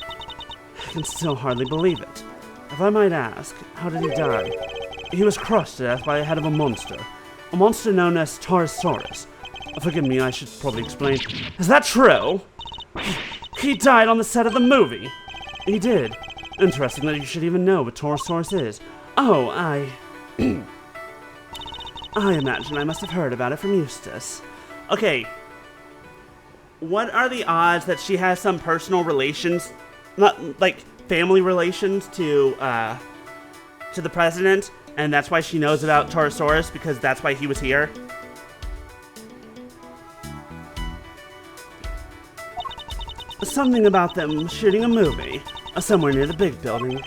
can still hardly believe it. If I might ask, how did he die? He was crushed to death by the head of a monster known as Taurosaurus. Forgive me, I should probably explain. Is that true? He died on the set of the movie. He did. Interesting that you should even know what Taurosaurus is. Oh, I imagine I must have heard about it from Eustace. Okay. What are the odds that she has some personal relations, not like family relations to the president, and that's why she knows about Taurosaurus, because that's why he was here? Something about them shooting a movie, somewhere near the big building.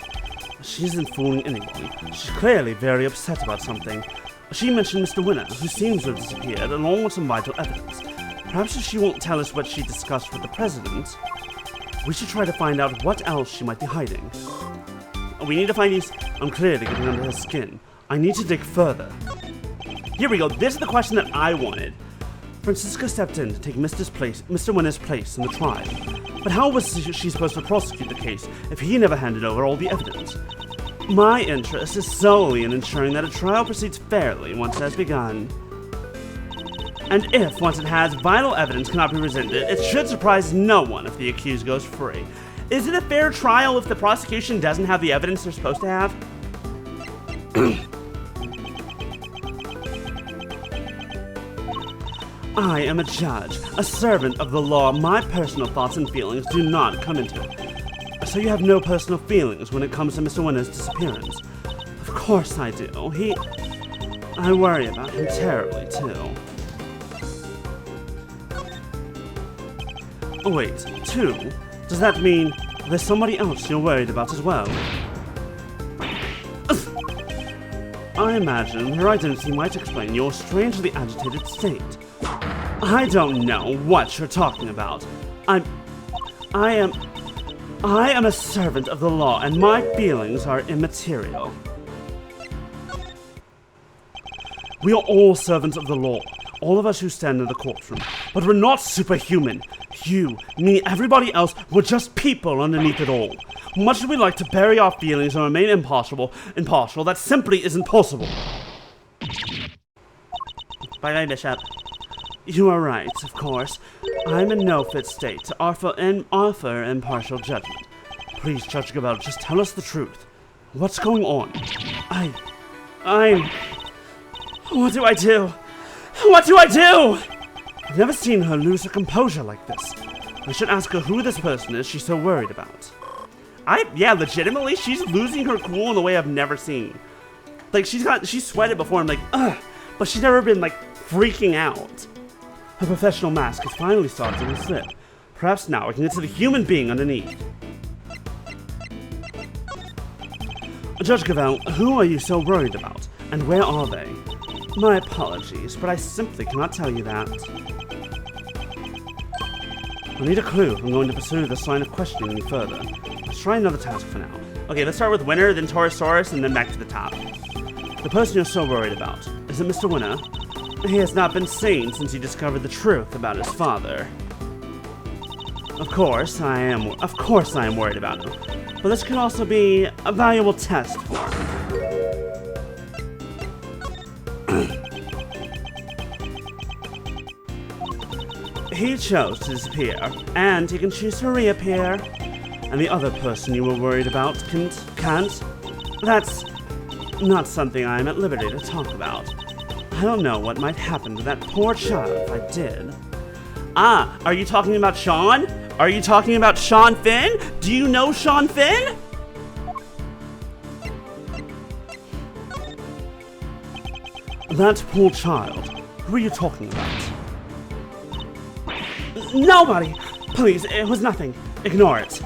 She isn't fooling anyone. She's clearly very upset about something. She mentioned Mr. Winner, who seems to have disappeared, along with some vital evidence. Perhaps if she won't tell us what she discussed with the president, we should try to find out what else she might be hiding. We need to find these. I'm clearly getting under her skin. I need to dig further. Here we go. This is the question that I wanted. Francisca stepped in to take Mr. Winner's place in the trial. But how was she supposed to prosecute the case if he never handed over all the evidence? My interest is solely in ensuring that a trial proceeds fairly once it has begun. And if, once it has, vital evidence cannot be presented, it should surprise no one if the accused goes free. Is it a fair trial if the prosecution doesn't have the evidence they're supposed to have? I am a judge, a servant of the law. My personal thoughts and feelings do not come into it. So you have no personal feelings when it comes to Mr. Winner's disappearance? Of course I do. I worry about him terribly, too. Oh, wait, two? Does that mean there's somebody else you're worried about as well? I imagine her identity might explain your strangely agitated state. I don't know what you're talking about. I am a servant of the law, and my feelings are immaterial. We are all servants of the law, all of us who stand in the courtroom, but we're not superhuman. You, me, everybody else, we're just people underneath it all. Much as we like to bury our feelings and remain impartial, that simply isn't possible. Bye-bye, Bishop. You are right, of course. I'm in no fit state to offer impartial judgment. Please, Judge Gabel, just tell us the truth. What's going on? What do I do? What do I do? I've never seen her lose her composure like this. I should ask her who this person is she's so worried about. Yeah, legitimately, she's losing her cool in a way I've never seen. Like, she's sweated before, I'm like, ugh, but she's never been, like, freaking out. Her professional mask has finally started to slip. Perhaps now I can get to the human being underneath. Judge Gabel, who are you so worried about? And where are they? My apologies, but I simply cannot tell you that. I need a clue if I'm going to pursue this line of questioning any further. Let's try another task for now. Okay, let's start with Winner, then Taurosaurus, and then back to the top. The person you're so worried about, is it Mr. Winner? He has not been sane since he discovered the truth about his father. Of course I am worried about him. But this could also be a valuable test for him. He chose to disappear, and he can choose to reappear. And the other person you were worried about can't. That's not something I am at liberty to talk about. I don't know what might happen to that poor child if I did. Ah, are you talking about Sean? Are you talking about Sean Finn? Do you know Sean Finn? That poor child. Who are you talking about? Nobody! Please, it was nothing. Ignore it.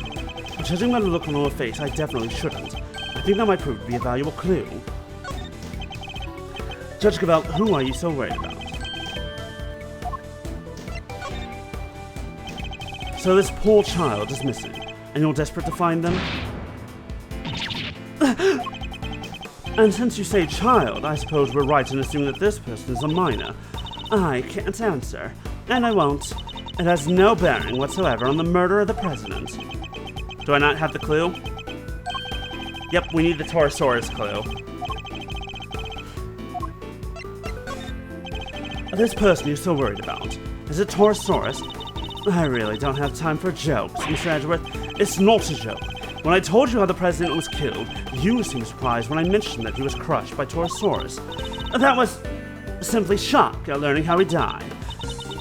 Judging by the look on her face, I definitely shouldn't. I think that might prove to be a valuable clue. Judge Gabel, who are you so worried about? So this poor child is missing, and you're desperate to find them? And since you say child, I suppose we're right in assuming that this person is a minor. I can't answer, and I won't. It has no bearing whatsoever on the murder of the president. Do I not have the clue? Yep, we need the Taurosaurus clue. This person you're so worried about, is it Taurosaurus? I really don't have time for jokes, Mr. Edgeworth. It's not a joke. When I told you how the president was killed, you seemed surprised when I mentioned that he was crushed by Taurosaurus. That was simply shock at learning how he died.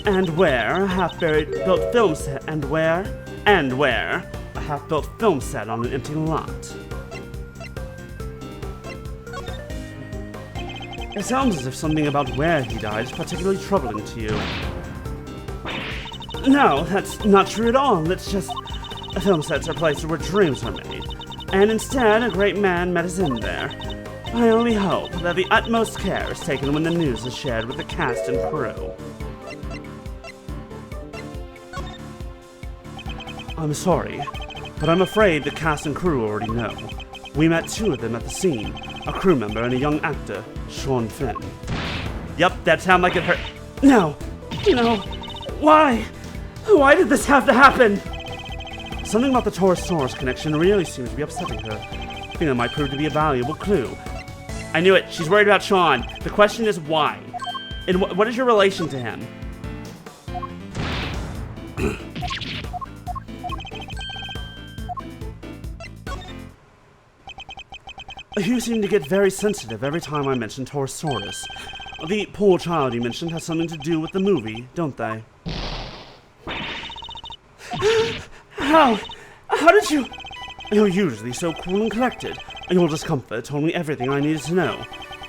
And where a half-built film set, and where a half-built film set on an empty lot. It sounds as if something about where he died is particularly troubling to you. No, that's not true at all. It's just film sets are places where dreams are made. And instead, a great man met us in there. I only hope that the utmost care is taken when the news is shared with the cast and crew. I'm sorry, but I'm afraid the cast and crew already know. We met two of them at the scene, a crew member and a young actor, Sean Finn. Yep, that sounded like it hurt. No, why? Why did this have to happen? Something about the Taurosaurus connection really seems to be upsetting her. I think that might prove to be a valuable clue. I knew it. She's worried about Sean. The question is why? And what is your relation to him? You seem to get very sensitive every time I mention Taurosaurus. The poor child you mentioned has something to do with the movie, don't they? How did you... You're usually so cool and collected, and your discomfort told me everything I needed to know.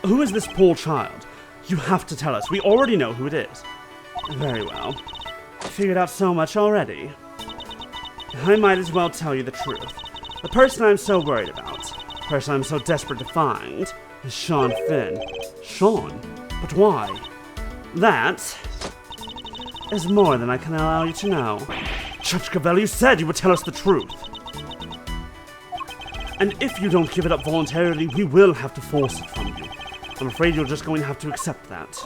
Who is this poor child? You have to tell us. We already know who it is. Very well. I figured out so much already. I might as well tell you the truth. The person I'm so worried about, the person I'm so desperate to find, is Sean Finn. Sean? But why? That is more than I can allow you to know. Judge Gabel, you said you would tell us the truth. And if you don't give it up voluntarily, we will have to force it from you. I'm afraid you're just going to have to accept that.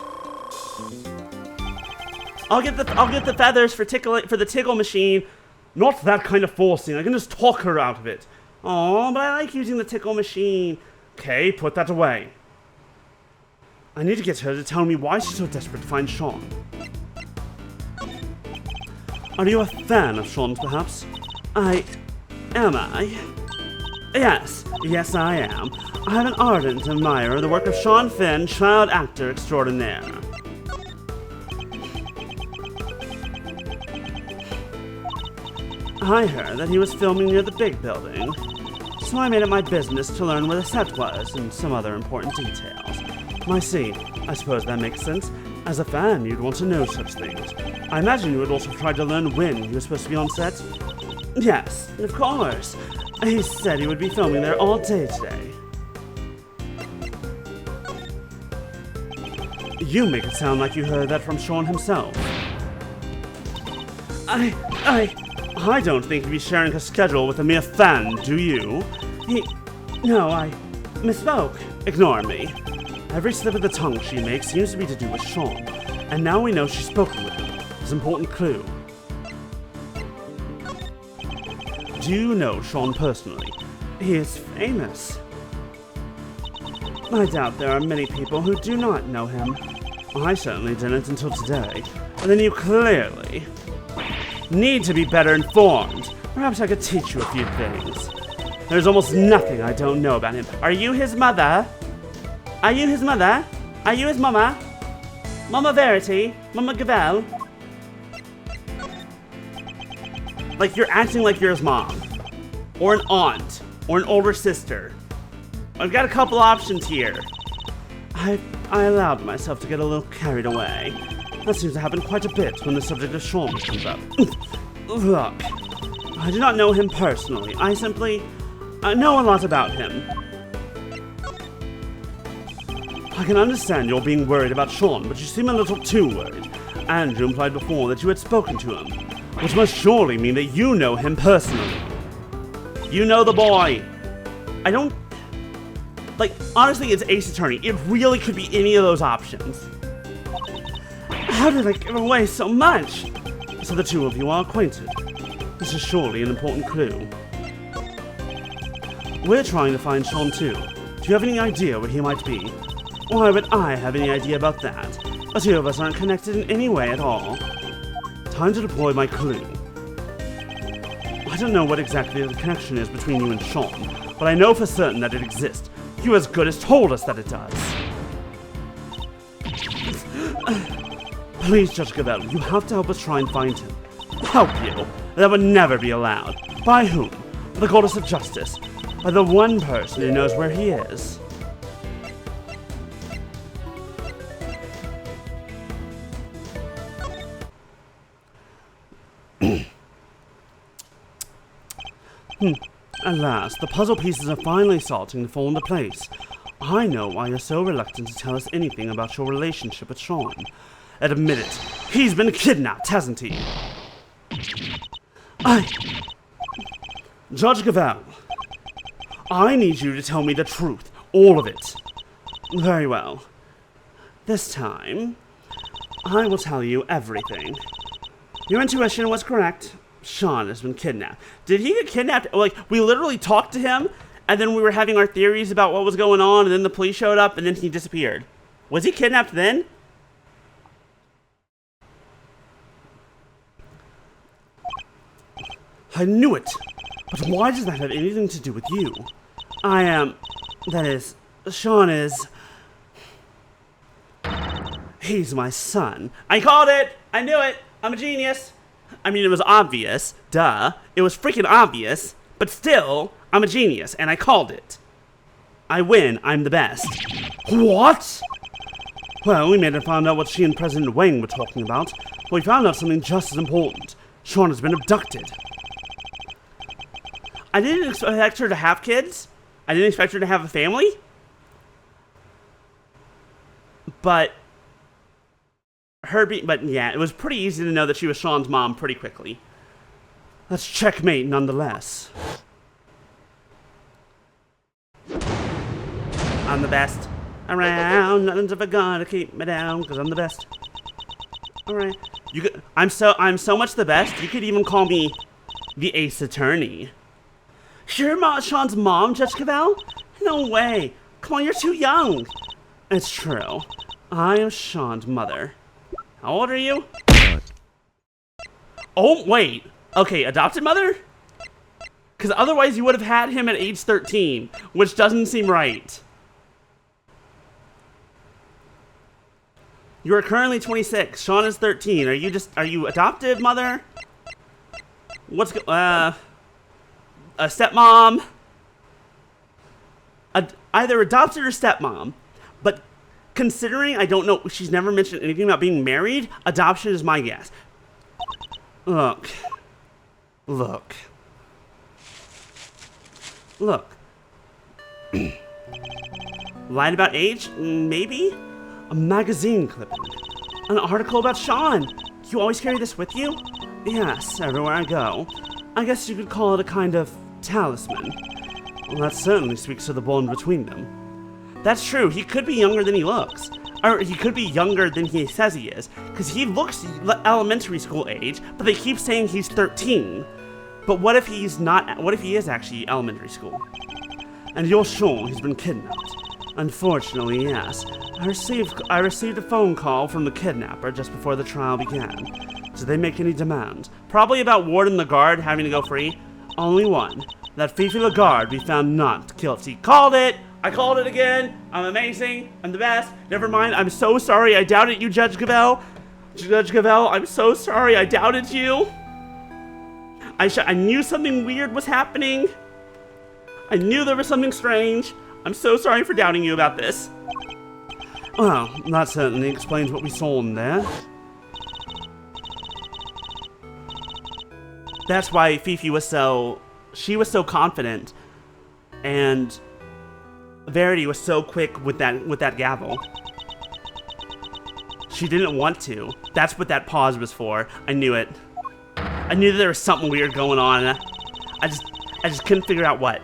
I'll get the feathers for the tickle machine. Not that kind of forcing. I can just talk her out of it. Oh, but I like using the tickle machine. Okay, put that away. I need to get her to tell me why she's so desperate to find Sean. Are you a fan of Sean's, perhaps? I Am I? Yes, I am. I'm an ardent admirer of the work of Sean Finn, child actor extraordinaire. I heard that he was filming near the big building, so I made it my business to learn where the set was and some other important details. I see. I suppose that makes sense. As a fan, you'd want to know such things. I imagine you would also try to learn when you were supposed to be on set? Yes, of course. He said he would be filming there all day today. You make it sound like you heard that from Sean himself. I don't think he'd be sharing his schedule with a mere fan, do you? No, I misspoke. Ignore me. Every slip of the tongue she makes seems to be to do with Sean, and now we know she's spoken with him. It's an important clue. Do you know Sean personally? He is famous. I doubt there are many people who do not know him. I certainly didn't until today. And then you clearly need to be better informed. Perhaps I could teach you a few things. There's almost nothing I don't know about him. Are you his mother? Are you his mother? Are you his mama? Mama Verity? Mama Gavel? Like you're acting like you're his mom. Or an aunt. Or an older sister. I've got a couple options here. I allowed myself to get a little carried away. That seems to happen quite a bit when the subject of Sean comes up. Look, I do not know him personally. I simply know a lot about him. I can understand you're being worried about Sean, but you seem a little too worried. Andrew implied before that you had spoken to him, which must surely mean that you know him personally. You know the boy. I don't... Like, honestly, it's Ace Attorney. It really could be any of those options. How did I give away so much? So the two of you are acquainted. This is surely an important clue. We're trying to find Sean too. Do you have any idea where he might be? Why would I have any idea about that? The two of us aren't connected in any way at all. Time to deploy my clue. I don't know what exactly the connection is between you and Sean, but I know for certain that it exists. You as good as told us that it does. Please, Judge Gavel, you have to help us try and find him. Help you? That would never be allowed. By whom? The goddess of justice. By the one person who knows where he is. Alas, the puzzle pieces are finally starting to fall into place. I know why you're so reluctant to tell us anything about your relationship with Sean. Admit it, he's been kidnapped, hasn't he? Judge Gavel, I need you to tell me the truth, all of it. Very well. This time, I will tell you everything. Your intuition was correct. Sean has been kidnapped. Did he get kidnapped? Like, we literally talked to him, and then we were having our theories about what was going on, and then the police showed up, and then he disappeared. Was he kidnapped then? I knew it! But why does that have anything to do with you? Sean is... He's my son. I called it! I knew it! I'm a genius! I mean, it was obvious. Duh. It was freaking obvious. But still, I'm a genius, and I called it. I win. I'm the best. What? Well, we made her find out what she and President Wang were talking about. But we found out something just as important. Sean has been abducted. I didn't expect her to have kids. I didn't expect her to have a family. But yeah, it was pretty easy to know that she was Sean's mom pretty quickly. That's checkmate nonetheless. I'm the best around. Nothing's ever gonna keep me down, cause I'm the best. Alright. I'm so much the best, you could even call me the Ace Attorney. You're Sean's mom, Judge Gavel? No way. Come on, you're too young. It's true. I am Sean's mother. How old are you? Oh, wait. Okay, adopted mother? Because otherwise you would have had him at age 13, which doesn't seem right. You are currently 26. Sean is 13. Are you adoptive, mother? A stepmom? Either adopted or stepmom. But considering I don't know, she's never mentioned anything about being married, adoption is my guess. Look. Lied about age? Maybe? A magazine clipping. An article about Sean. You always carry this with you? Yes, everywhere I go. I guess you could call it a kind of talisman. Well, that certainly speaks to the bond between them. That's true, he could be younger than he looks. Or he could be younger than he says he is. Because he looks elementary school age, but they keep saying he's 13. But what if he's not, what if he is actually elementary school? And you're sure he's been kidnapped? Unfortunately, yes. I received a phone call from the kidnapper just before the trial began. Did they make any demands? Probably about Warden the guard having to go free. Only one. That Fifi the guard be found not guilty. Called it! I called it again! I'm amazing. I'm the best. Never mind. I'm so sorry. I doubted you, Judge Gavelle. Judge Gavelle, I'm so sorry. I doubted you. I knew something weird was happening. I knew there was something strange. I'm so sorry for doubting you about this. Well, that certainly explains what we saw in there. That's why Fifi was so... She was so confident. And Verity was so quick with that gavel. She didn't want to. That's what that pause was for. I knew it. I knew that there was something weird going on. I just couldn't figure out what.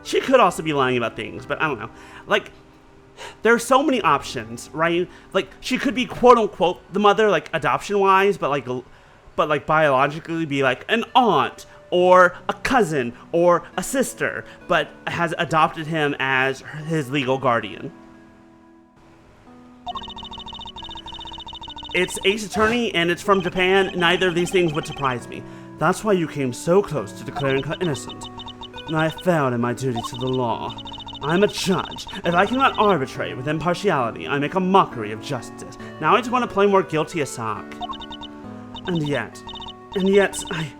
She could also be lying about things, but I don't know. Like, there are so many options, right? Like, she could be quote-unquote the mother, like, adoption-wise, but like biologically be like an aunt or a cousin or a sister, but has adopted him as his legal guardian. It's Ace Attorney and it's from Japan. Neither of these things would surprise me. That's why you came so close to declaring her innocent. And I failed in my duty to the law. I'm a judge. If I cannot arbitrate with impartiality, I make a mockery of justice. Now I just want to play more guilty as sock. And yet, I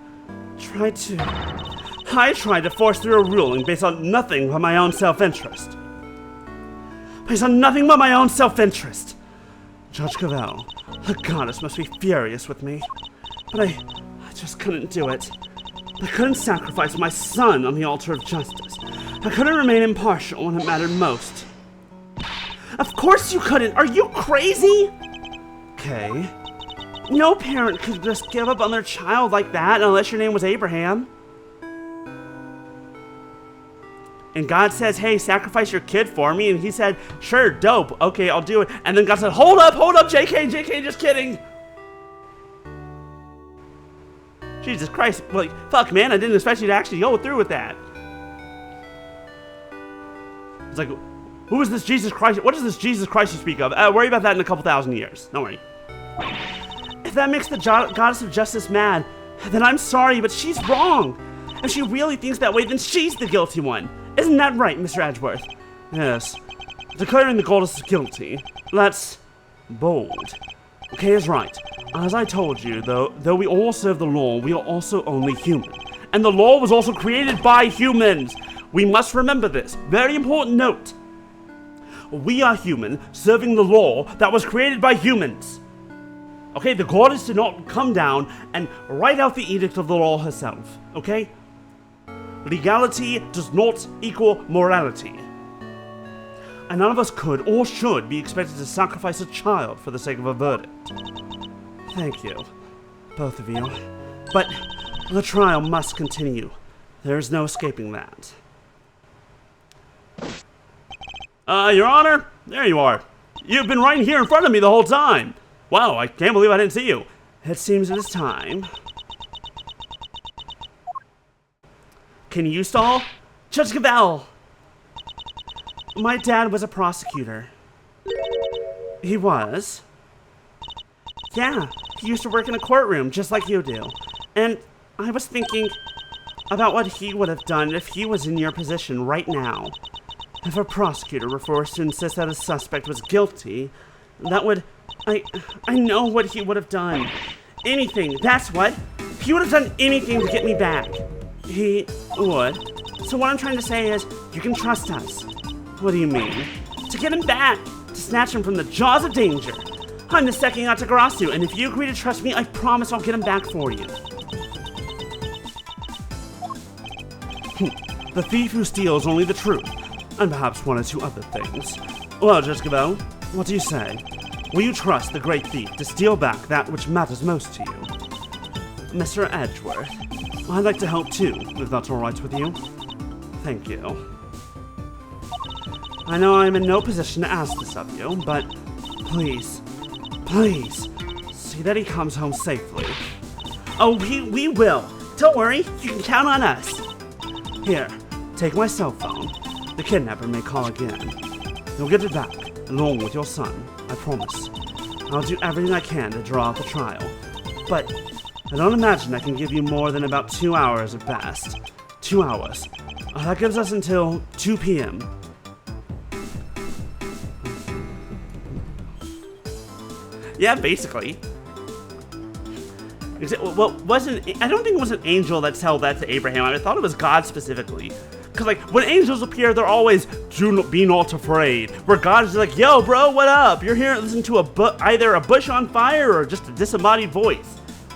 tried to force through a ruling based on nothing but my own self-interest. Based on nothing but my own self-interest. Judge Cavell, the goddess must be furious with me. But I just couldn't do it. I couldn't sacrifice my son on the altar of justice. I couldn't remain impartial when it mattered most. Of course you couldn't! Are you crazy? Okay. No parent could just give up on their child like that unless your name was Abraham. And God says, hey, sacrifice your kid for me. And he said, sure, dope. Okay, I'll do it. And then God said, hold up, JK, just kidding. Jesus Christ. Like, fuck, man, I didn't expect you to actually go through with that. It's like, who is this Jesus Christ? What is this Jesus Christ you speak of? Worry about that in a couple thousand years. Don't worry. If that makes the goddess of justice mad, then I'm sorry, but she's wrong. If she really thinks that way, then she's the guilty one. Isn't that right, Mr. Edgeworth? Yes. Declaring the goddess guilty. That's bold. Okay is right. As I told you, though we all serve the law, we are also only human. And the law was also created by humans. We must remember this. Very important note. We are human, serving the law that was created by humans. Okay, the goddess did not come down and write out the edict of the law herself. Okay? Legality does not equal morality. And none of us could or should be expected to sacrifice a child for the sake of a verdict. Thank you, both of you. But the trial must continue. There is no escaping that. Your Honor, there you are. You've been right here in front of me the whole time. Wow, I can't believe I didn't see you. It seems it is time. Can you stall? Judge Cavell! My dad was a prosecutor. He was? Yeah, he used to work in a courtroom just like you do. And I was thinking, about what he would have done if he was in your position right now. If a prosecutor were forced to insist that a suspect was guilty, that would... I know what he would have done. Anything, that's what. He would have done anything to get me back. He would. So what I'm trying to say is, you can trust us. What do you mean? To get him back. To snatch him from the jaws of danger. I'm the second Atagarasu, and if you agree to trust me, I promise I'll get him back for you. The thief who steals only the truth, and perhaps one or two other things. Well, Jessica, what do you say? Will you trust the great thief to steal back that which matters most to you? Mr. Edgeworth, I'd like to help too, if that's alright with you. Thank you. I know I'm in no position to ask this of you, but please, see that he comes home safely. Oh, we will. Don't worry, you can count on us. Here, take my cell phone. The kidnapper may call again. You'll get it back, along with your son, I promise. I'll do everything I can to draw out the trial, but I don't imagine I can give you more than about 2 hours at best. 2 hours. That gives us until 2 p.m. Yeah, basically. Well, I don't think it was an angel that told that to Abraham. I thought it was God specifically. Because, like, when angels appear, they're always, be not afraid. Where God is like, yo, bro, what up? You're here to listen to either a bush on fire or just a disembodied voice.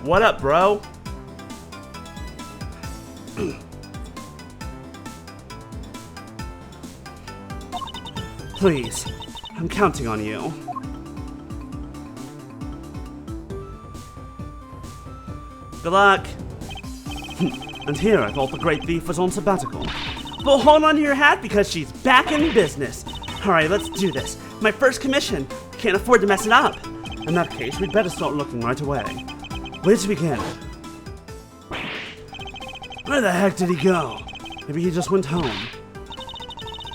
What up, bro? Please, I'm counting on you. Good luck. And here I thought the great thief was on sabbatical. Well, hold on to your hat because she's back in business. Alright, let's do this. My first commission. Can't afford to mess it up. In that case, we'd better start looking right away. Where to begin? Where the heck did he go? Maybe he just went home.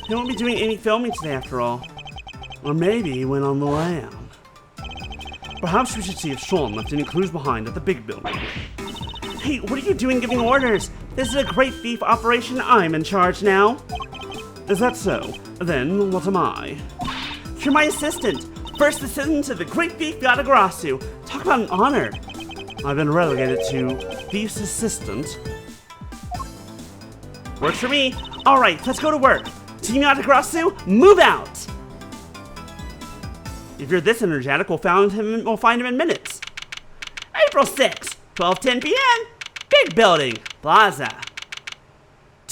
He won't be doing any filming today after all. Or maybe he went on the lam. Perhaps we should see if Sean left any clues behind at the big building. Hey, what are you doing giving orders? This is a great thief operation. I'm in charge now. Is that so? Then what am I? You're my assistant. First assistant to the great thief Yatagarasu. Talk about an honor. I've been relegated to thief's assistant. Works for me. All right, let's go to work. Team Yatagarasu, move out. If you're this energetic, we'll find him in minutes. April 6th, 12:10 p.m. Big building, Plaza.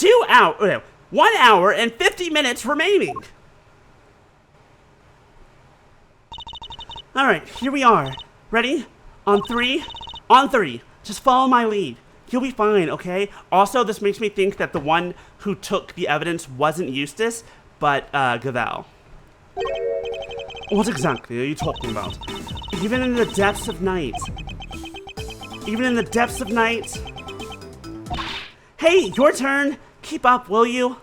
1 hour and 50 minutes remaining. All right, here we are. Ready? On three. On three. Just follow my lead. You'll be fine, okay? Also, this makes me think that the one who took the evidence wasn't Eustace, but Gavel. What exactly are you talking about? Even in the depths of night. Even in the depths of night. Hey, your turn. Keep up, will you?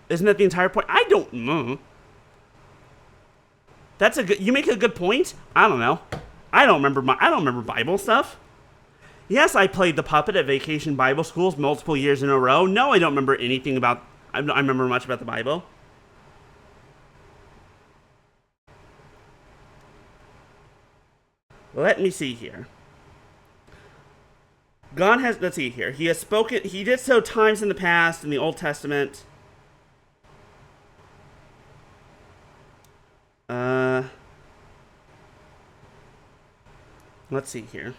Isn't that the entire point? I don't know. That's a good. You make a good point. I don't know. I don't remember Bible stuff. Yes, I played the puppet at Vacation Bible Schools multiple years in a row. No, I don't remember anything about. I remember much about the Bible. Let me see here. God has, let's see here. He has spoken, he did so times in the past in the Old Testament. Let's see here.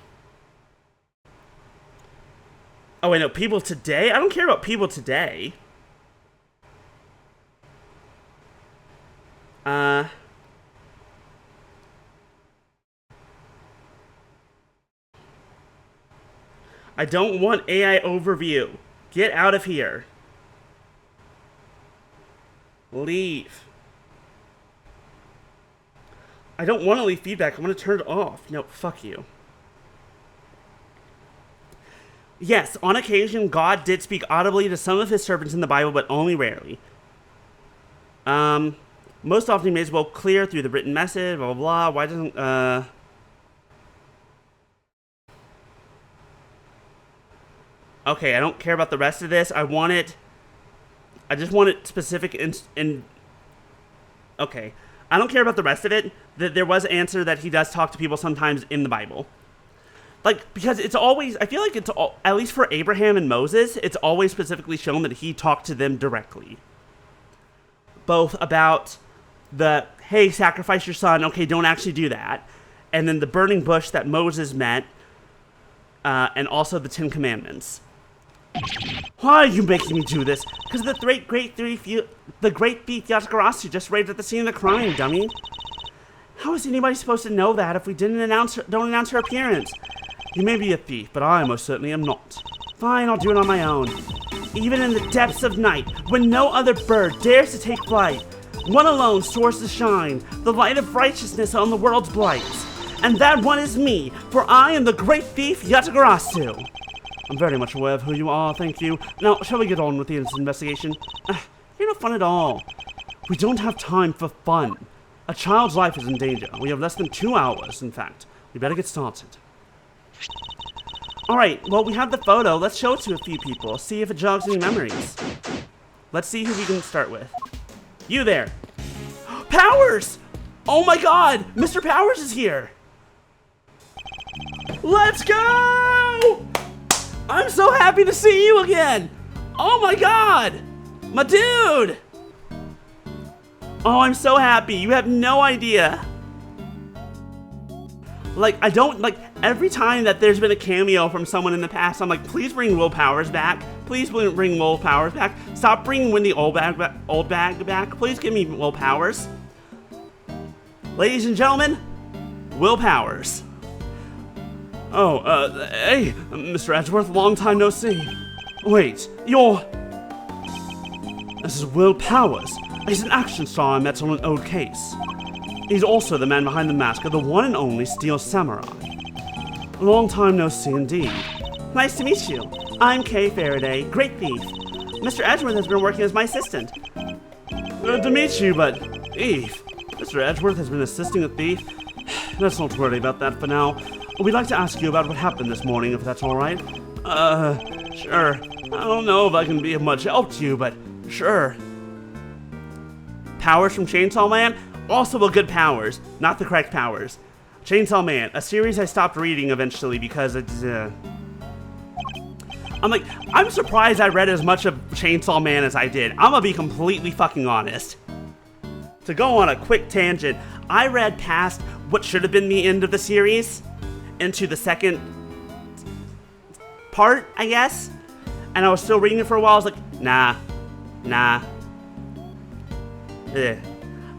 Oh, wait, no, people today? I don't care about people today. I don't want AI overview. Get out of here. Leave. I don't want to leave feedback. I want to turn it off. No, fuck you. Yes, on occasion, God did speak audibly to some of his servants in the Bible, but only rarely. Most often he made his will clear through the written message, blah, blah, blah. Why doesn't, Okay, I don't care about the rest of this. I just want it specific in okay. I don't care about the rest of it. There was an answer that he does talk to people sometimes in the Bible. Like, because it's always, I feel like it's, at least for Abraham and Moses, it's always specifically shown that he talked to them directly. Both about the, hey, sacrifice your son, okay, don't actually do that. And then the burning bush that Moses met, and also the 10 Commandments. Why are you making me do this? Because the great thief Yatagarasu just raided at the scene of the crime, dummy. How is anybody supposed to know that if we don't announce her appearance? You may be a thief, but I most certainly am not. Fine, I'll do it on my own. Even in the depths of night, when no other bird dares to take flight, one alone soars to shine, the light of righteousness on the world's blight. And that one is me, for I am the great thief Yatagarasu. I'm very much aware of who you are, thank you. Now, shall we get on with the investigation? You're no fun at all. We don't have time for fun. A child's life is in danger. We have less than 2 hours, in fact. We better get started. Alright, well, we have the photo. Let's show it to a few people. See if it jogs any memories. Let's see who we can start with. You there. Powers! Oh my god! Mr. Powers is here! Let's go! I'm so happy to see you again! Oh my god! My dude! Oh, I'm so happy. You have no idea. Like, I don't, like, every time that there's been a cameo from someone in the past, I'm like, please bring Will Powers back. Please bring Will Powers back. Stop bringing Wendy Oldbag back. Please give me Will Powers. Ladies and gentlemen, Will Powers. Oh, hey, Mr. Edgeworth, long time no see. Wait, This is Will Powers. He's an action star I met on an old case. He's also the man behind the mask of the one and only Steel Samurai. Long time no see indeed. Nice to meet you. I'm Kay Faraday, great thief. Mr. Edgeworth has been working as my assistant. Good to meet you, but Eve, Mr. Edgeworth has been assisting a thief? Let's not worry about that for now. We'd like to ask you about what happened this morning, if that's alright. Sure. I don't know if I can be of much help to you, but sure. Powers from Chainsaw Man? Also a good Powers, not the correct Powers. Chainsaw Man, a series I stopped reading eventually because it's, I'm surprised I read as much of Chainsaw Man as I did. I'm gonna be completely fucking honest. To go on a quick tangent, I read past what should have been the end of the series into the second part, I guess. And I was still reading it for a while. I was like, nah.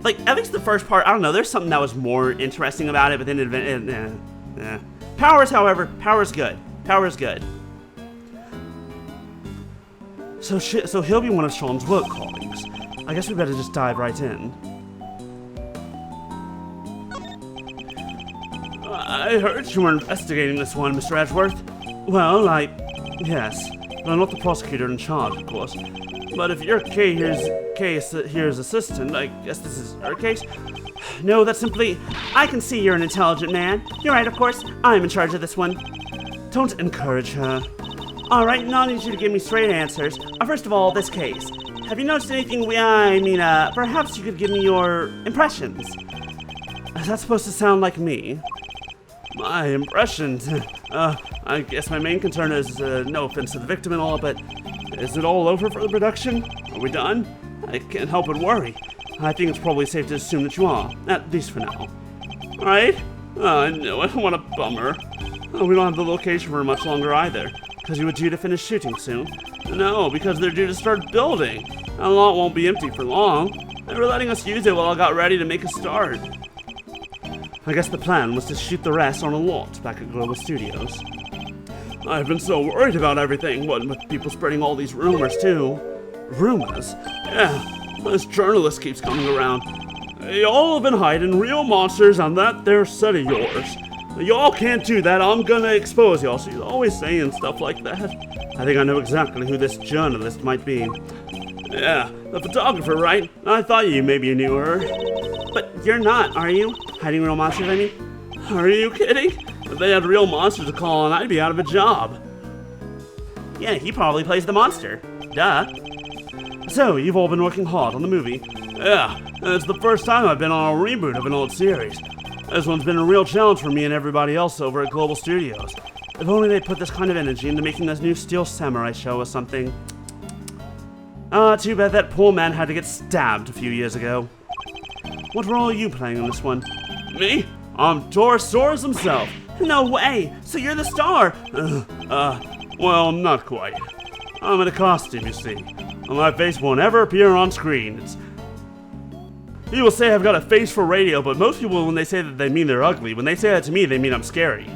Like, at least the first part, I don't know, there's something that was more interesting about it, but then Powers, however, Powers good. So he'll be one of Sean's work colleagues. I guess we better just dive right in. I heard you were investigating this one, Mr. Edgeworth. Well, yes. I'm not the prosecutor in charge, of course. But if you're here's assistant, I guess this is her case? No, that's simply... I can see you're an intelligent man. You're right, of course. I'm in charge of this one. Don't encourage her. Alright, now I need you to give me straight answers. First of all, this case. Have you noticed anything perhaps you could give me your impressions. Is that supposed to sound like me? My impressions? I guess my main concern is, no offense to the victim and all, but is it all over for the production? Are we done? I can't help but worry. I think it's probably safe to assume that you are, at least for now. Alright? I know, I don't want a bummer. We don't have the location for much longer either, because you were due to finish shooting soon. No, because they're due to start building. That lot won't be empty for long. They were letting us use it while I got ready to make a start. I guess the plan was to shoot the rest on a lot back at Global Studios. I've been so worried about everything, what with people spreading all these rumors too. Rumors? Yeah, this journalist keeps coming around. Y'all have been hiding real monsters on that there set of yours. Y'all can't do that, I'm gonna expose y'all. She's always saying stuff like that. I think I know exactly who this journalist might be. Yeah, the photographer, right? I thought maybe you knew her. But you're not, are you? Hiding real monsters, I mean? Are you kidding? If they had real monsters to call on, I'd be out of a job. Yeah, he probably plays the monster. Duh. So, you've all been working hard on the movie? Yeah, it's the first time I've been on a reboot of an old series. This one's been a real challenge for me and everybody else over at Global Studios. If only they put this kind of energy into making this new Steel Samurai show or something. Too bad that poor man had to get stabbed a few years ago. What role are you playing in this one? Me? I'm Torosaurus himself. No way! So you're the star! Well, not quite. I'm in a costume, you see. And my face won't ever appear on screen. People say I've got a face for radio, but most people, when they say that, they mean they're ugly. When they say that to me, they mean I'm scary.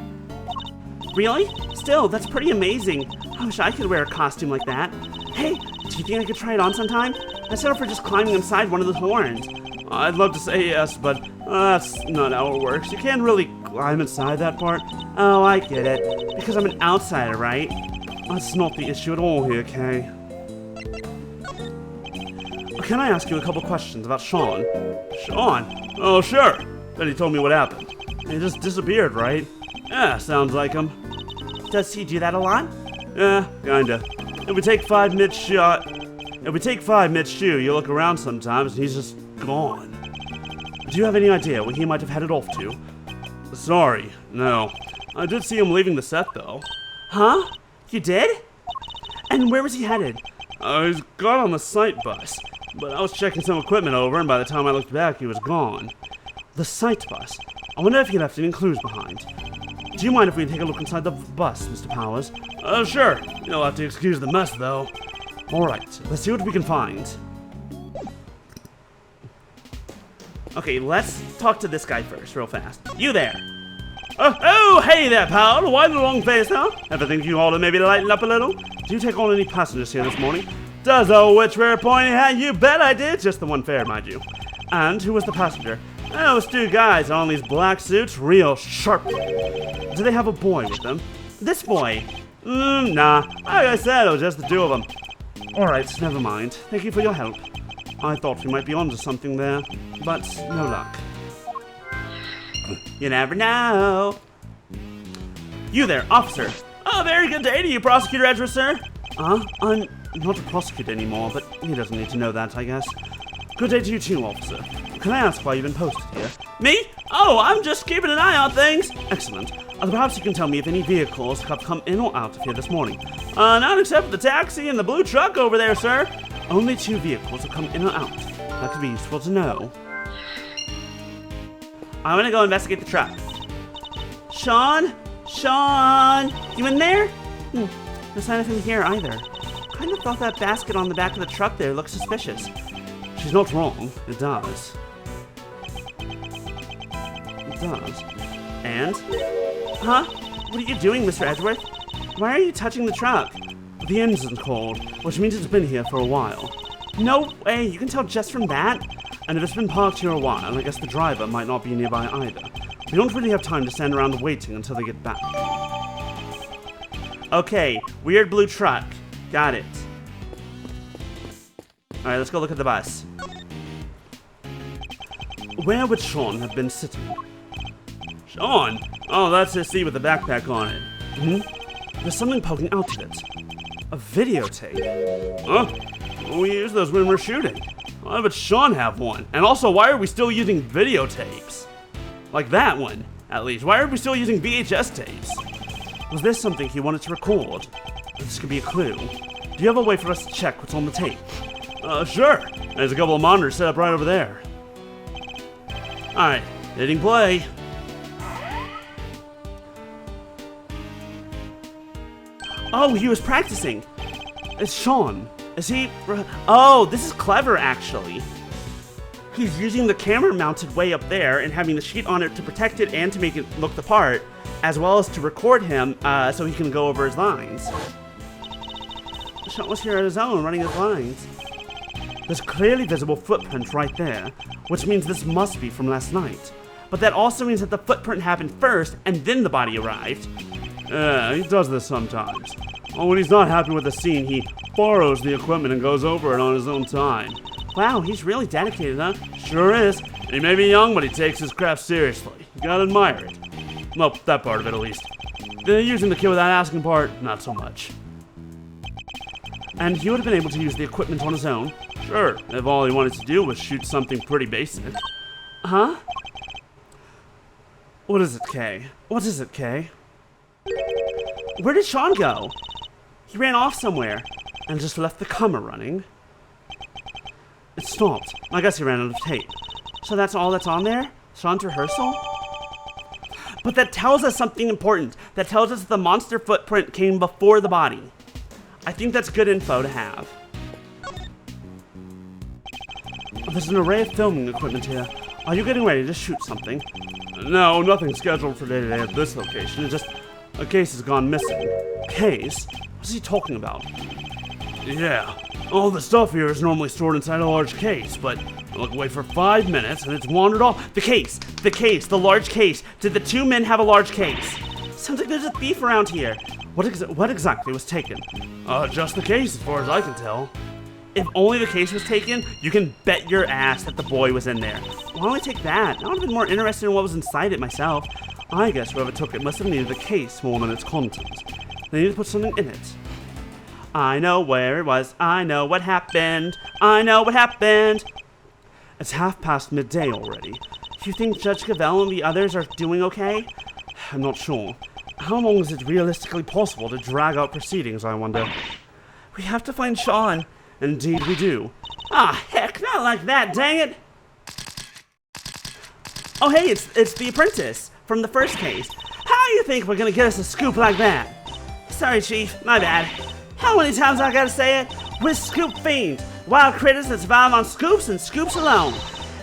Really? Still, that's pretty amazing. I wish I could wear a costume like that. Hey, do you think I could try it on sometime? Instead of for just climbing inside one of the horns. I'd love to say yes, but that's not how it works. You can't really climb inside that part. Oh, I get it. Because I'm an outsider, right? That's not the issue at all here, Kay. Can I ask you a couple questions about Sean? Sean? Oh, sure. Then he told me what happened. He just disappeared, right? Yeah, sounds like him. Does he do that a lot? Yeah, kinda. If we take 5 mid-shoot, you look around sometimes and he's just gone. Do you have any idea where he might have headed off to? Sorry, no. I did see him leaving the set, though. Huh? You did? And where was he headed? He's got on the site bus, but I was checking some equipment over, and by the time I looked back, he was gone. The site bus? I wonder if he left any clues behind. Do you mind if we take a look inside the bus, Mr. Powers? Sure. You'll have to excuse the mess, though. Alright, let's see what we can find. Okay, let's talk to this guy first, real fast. You there! Oh, hey there, pal! Why the long face, huh? Ever think you ought to maybe lighten up a little? Do you take on any passengers here this morning? Does old witch wear a pointy hat? You bet I did! Just the one fare, mind you. And who was the passenger? Those 2 guys on these black suits, real sharp. Do they have a boy with them? This boy? Nah. Like I said, it was just the 2 of them. Alright, never mind. Thank you for your help. I thought we might be onto something there, but no luck. You never know. You there, officer. Oh, very good day to you, Prosecutor Edgeworth, sir. I'm not a prosecutor anymore, but he doesn't need to know that, I guess. Good day to you too, officer. Can I ask why you've been posted here? Me? Oh, I'm just keeping an eye on things. Excellent. Perhaps you can tell me if any vehicles have come in or out of here this morning. Not except the taxi and the blue truck over there, sir. Only 2 vehicles have come in or out. That could be useful to know. I'm gonna go investigate the truck. Sean? Sean? You in there? No sign of him here either. Kind of thought that basket on the back of the truck there looked suspicious. She's not wrong. It does. It does. And? Huh? What are you doing, Mr. Edgeworth? Why are you touching the truck? The engine's cold, which means it's been here for a while. No way, you can tell just from that? And if it's been parked here a while, I guess the driver might not be nearby either. We don't really have time to stand around waiting until they get back. Okay, weird blue truck. Got it. Alright, let's go look at the bus. Where would Sean have been sitting? Sean? Oh, that's his seat with the backpack on it. There's something poking out of it. A videotape. Huh? We use those when we're shooting. Why would Sean have one? And also, why are we still using videotapes? Like that one, at least. Why are we still using VHS tapes? Was this something he wanted to record? This could be a clue. Do you have a way for us to check what's on the tape? Sure. There's a couple of monitors set up right over there. Alright, hitting play. Oh, he was practicing. It's Sean. Is he... Oh, this is clever, actually. He's using the camera mounted way up there and having the sheet on it to protect it and to make it look the part, as well as to record him so he can go over his lines. Sean was here on his own, running his lines. There's clearly visible footprint right there, which means this must be from last night. But that also means that the footprint happened first and then the body arrived. Yeah, he does this sometimes. Well, when he's not happy with the scene, he borrows the equipment and goes over it on his own time. Wow, he's really dedicated, huh? Sure is. He may be young, but he takes his craft seriously. You gotta admire it. Well, that part of it at least. The using the kid without asking part, not so much. And he would have been able to use the equipment on his own? Sure, if all he wanted to do was shoot something pretty basic. Huh? What is it, Kay? What is it, Kay? Where did Sean go? He ran off somewhere and just left the camera running. It stopped. I guess he ran out of tape. So that's all that's on there? Sean's rehearsal? But that tells us something important. That tells us the monster footprint came before the body. I think that's good info to have. There's an array of filming equipment here. Are you getting ready to shoot something? No, nothing scheduled for day-to-day at this location. It's just a case has gone missing. Case? What's he talking about? Yeah, all the stuff here is normally stored inside a large case, but I look away for 5 minutes and it's wandered off. The case, the large case. Did the two men have a large case? Sounds like there's a thief around here. What exactly was taken? Just the case as far as I can tell. If only the case was taken, you can bet your ass that the boy was in there. Why only take that? I would have been more interested in what was inside it myself. I guess whoever took it must have needed the case more than its contents. They needed to put something in it. I know where it was. I know what happened. I know what happened. It's midday already. Do you think Judge Cavell and the others are doing okay? I'm not sure. How long is it realistically possible to drag out proceedings, I wonder? We have to find Sean. Indeed we do. Ah, heck, not like that, dang it! Oh hey, it's the apprentice from the first case. How do you think we're gonna get us a scoop like that? Sorry, Chief, my bad. How many times I gotta say it? We're scoop fiends, wild critters that survive on scoops and scoops alone.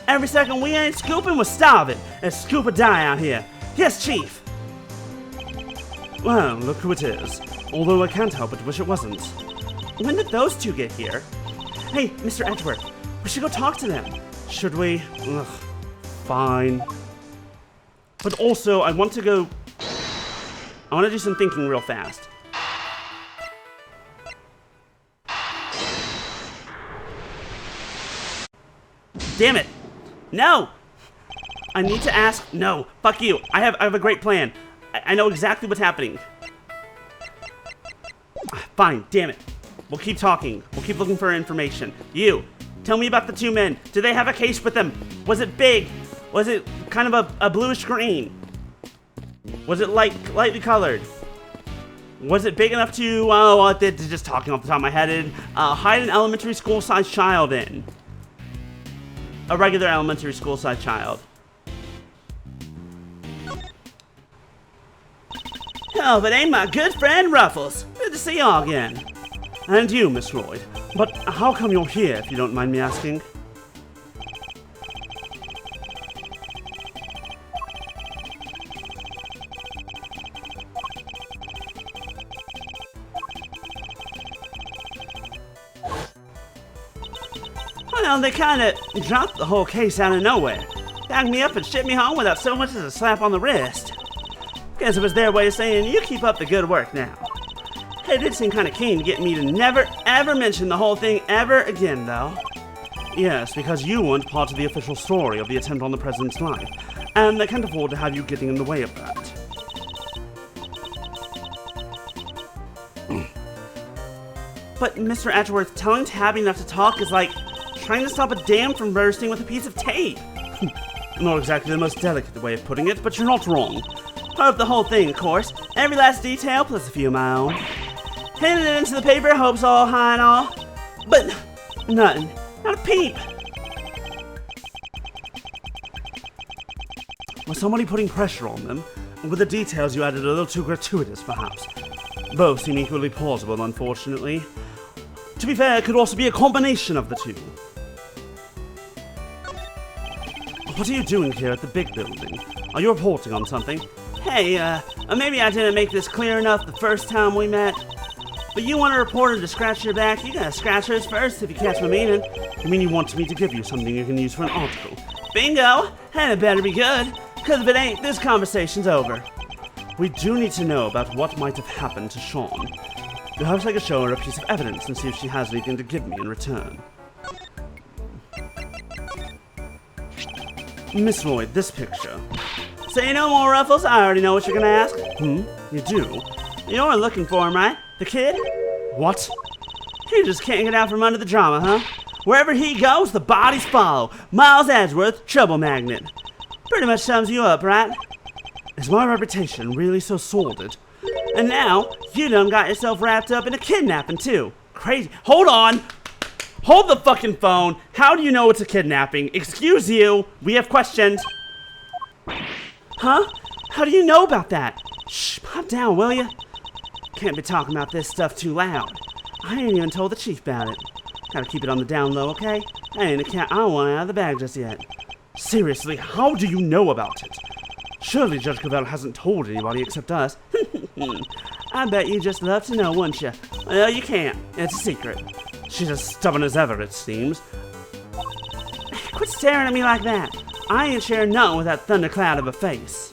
Every second we ain't scooping, we're starving. It's scoop or die out here. Yes, Chief. Well, look who it is. Although I can't help but wish it wasn't. When did those two get here? Hey, Mr. Edgeworth, we should go talk to them. Should we? Ugh, fine. But also, I want to do some thinking real fast. Damn it! No! I need to ask. No, fuck you. I have a great plan. I know exactly what's happening. Fine, damn it. We'll keep talking. We'll keep looking for information. You, tell me about the two men. Did they have a case with them? Was it big? Was it kind of a bluish green? Was it lightly colored? Was it big enough to, just talking off the top of my head, hide an elementary school-sized child in? A regular elementary school-sized child. Oh, but ain't my good friend Ruffles. Good to see y'all again. And you, Miss Lloyd. But how come you're here, if you don't mind me asking? Well, they kinda dropped the whole case out of nowhere. Bagged me up and shipped me home without so much as a slap on the wrist. Guess it was their way of saying, you keep up the good work now. They did seem kinda keen to get me to never, ever mention the whole thing ever again, though. Yes, because you weren't part of the official story of the attempt on the president's life, and they can't afford to have you getting in the way of that. But Mr. Edgeworth, telling Tabby not to talk is like trying to stop a dam from bursting with a piece of tape. Not exactly the most delicate way of putting it, but you're not wrong. Part of the whole thing, of course. Every last detail, plus a few of my own. Handed it into the paper, hopes all high and all. But nothing. Not a peep. Was somebody putting pressure on them? Or were the details you added a little too gratuitous, perhaps? Both seem equally plausible, unfortunately. To be fair, it could also be a combination of the two. What are you doing here at the big building? Are you reporting on something? Hey, maybe I didn't make this clear enough the first time we met. But you want a reporter to scratch your back, you gotta scratch hers first if you catch my meaning. You mean you want me to give you something you can use for an article? Bingo! And it better be good, because if it ain't, this conversation's over. We do need to know about what might have happened to Sean. You'll have to take a show her a piece of evidence and see if she has anything to give me in return. Miss Lloyd, this picture. Say no more, Ruffles. I already know what you're gonna ask. You do? You're looking for him, right? The kid? What? He just can't get out from under the drama, huh? Wherever he goes, the bodies follow. Miles Edgeworth, trouble magnet. Pretty much sums you up, right? Is my reputation really so sordid? And now, you done got yourself wrapped up in a kidnapping, too. Crazy. Hold on! Hold the fucking phone! How do you know it's a kidnapping? Excuse you! We have questions! Huh? How do you know about that? Shh, pop down, will ya? Can't be talking about this stuff too loud. I ain't even told the chief about it. Gotta keep it on the down low, okay? I ain't a cat I don't want out of the bag just yet. Seriously, how do you know about it? Surely Judge Cavell hasn't told anybody except us. I bet you just love to know, wouldn't you? Well, you can't. It's a secret. She's as stubborn as ever, it seems. Quit staring at me like that. I ain't sharing nothing with that thundercloud of a face.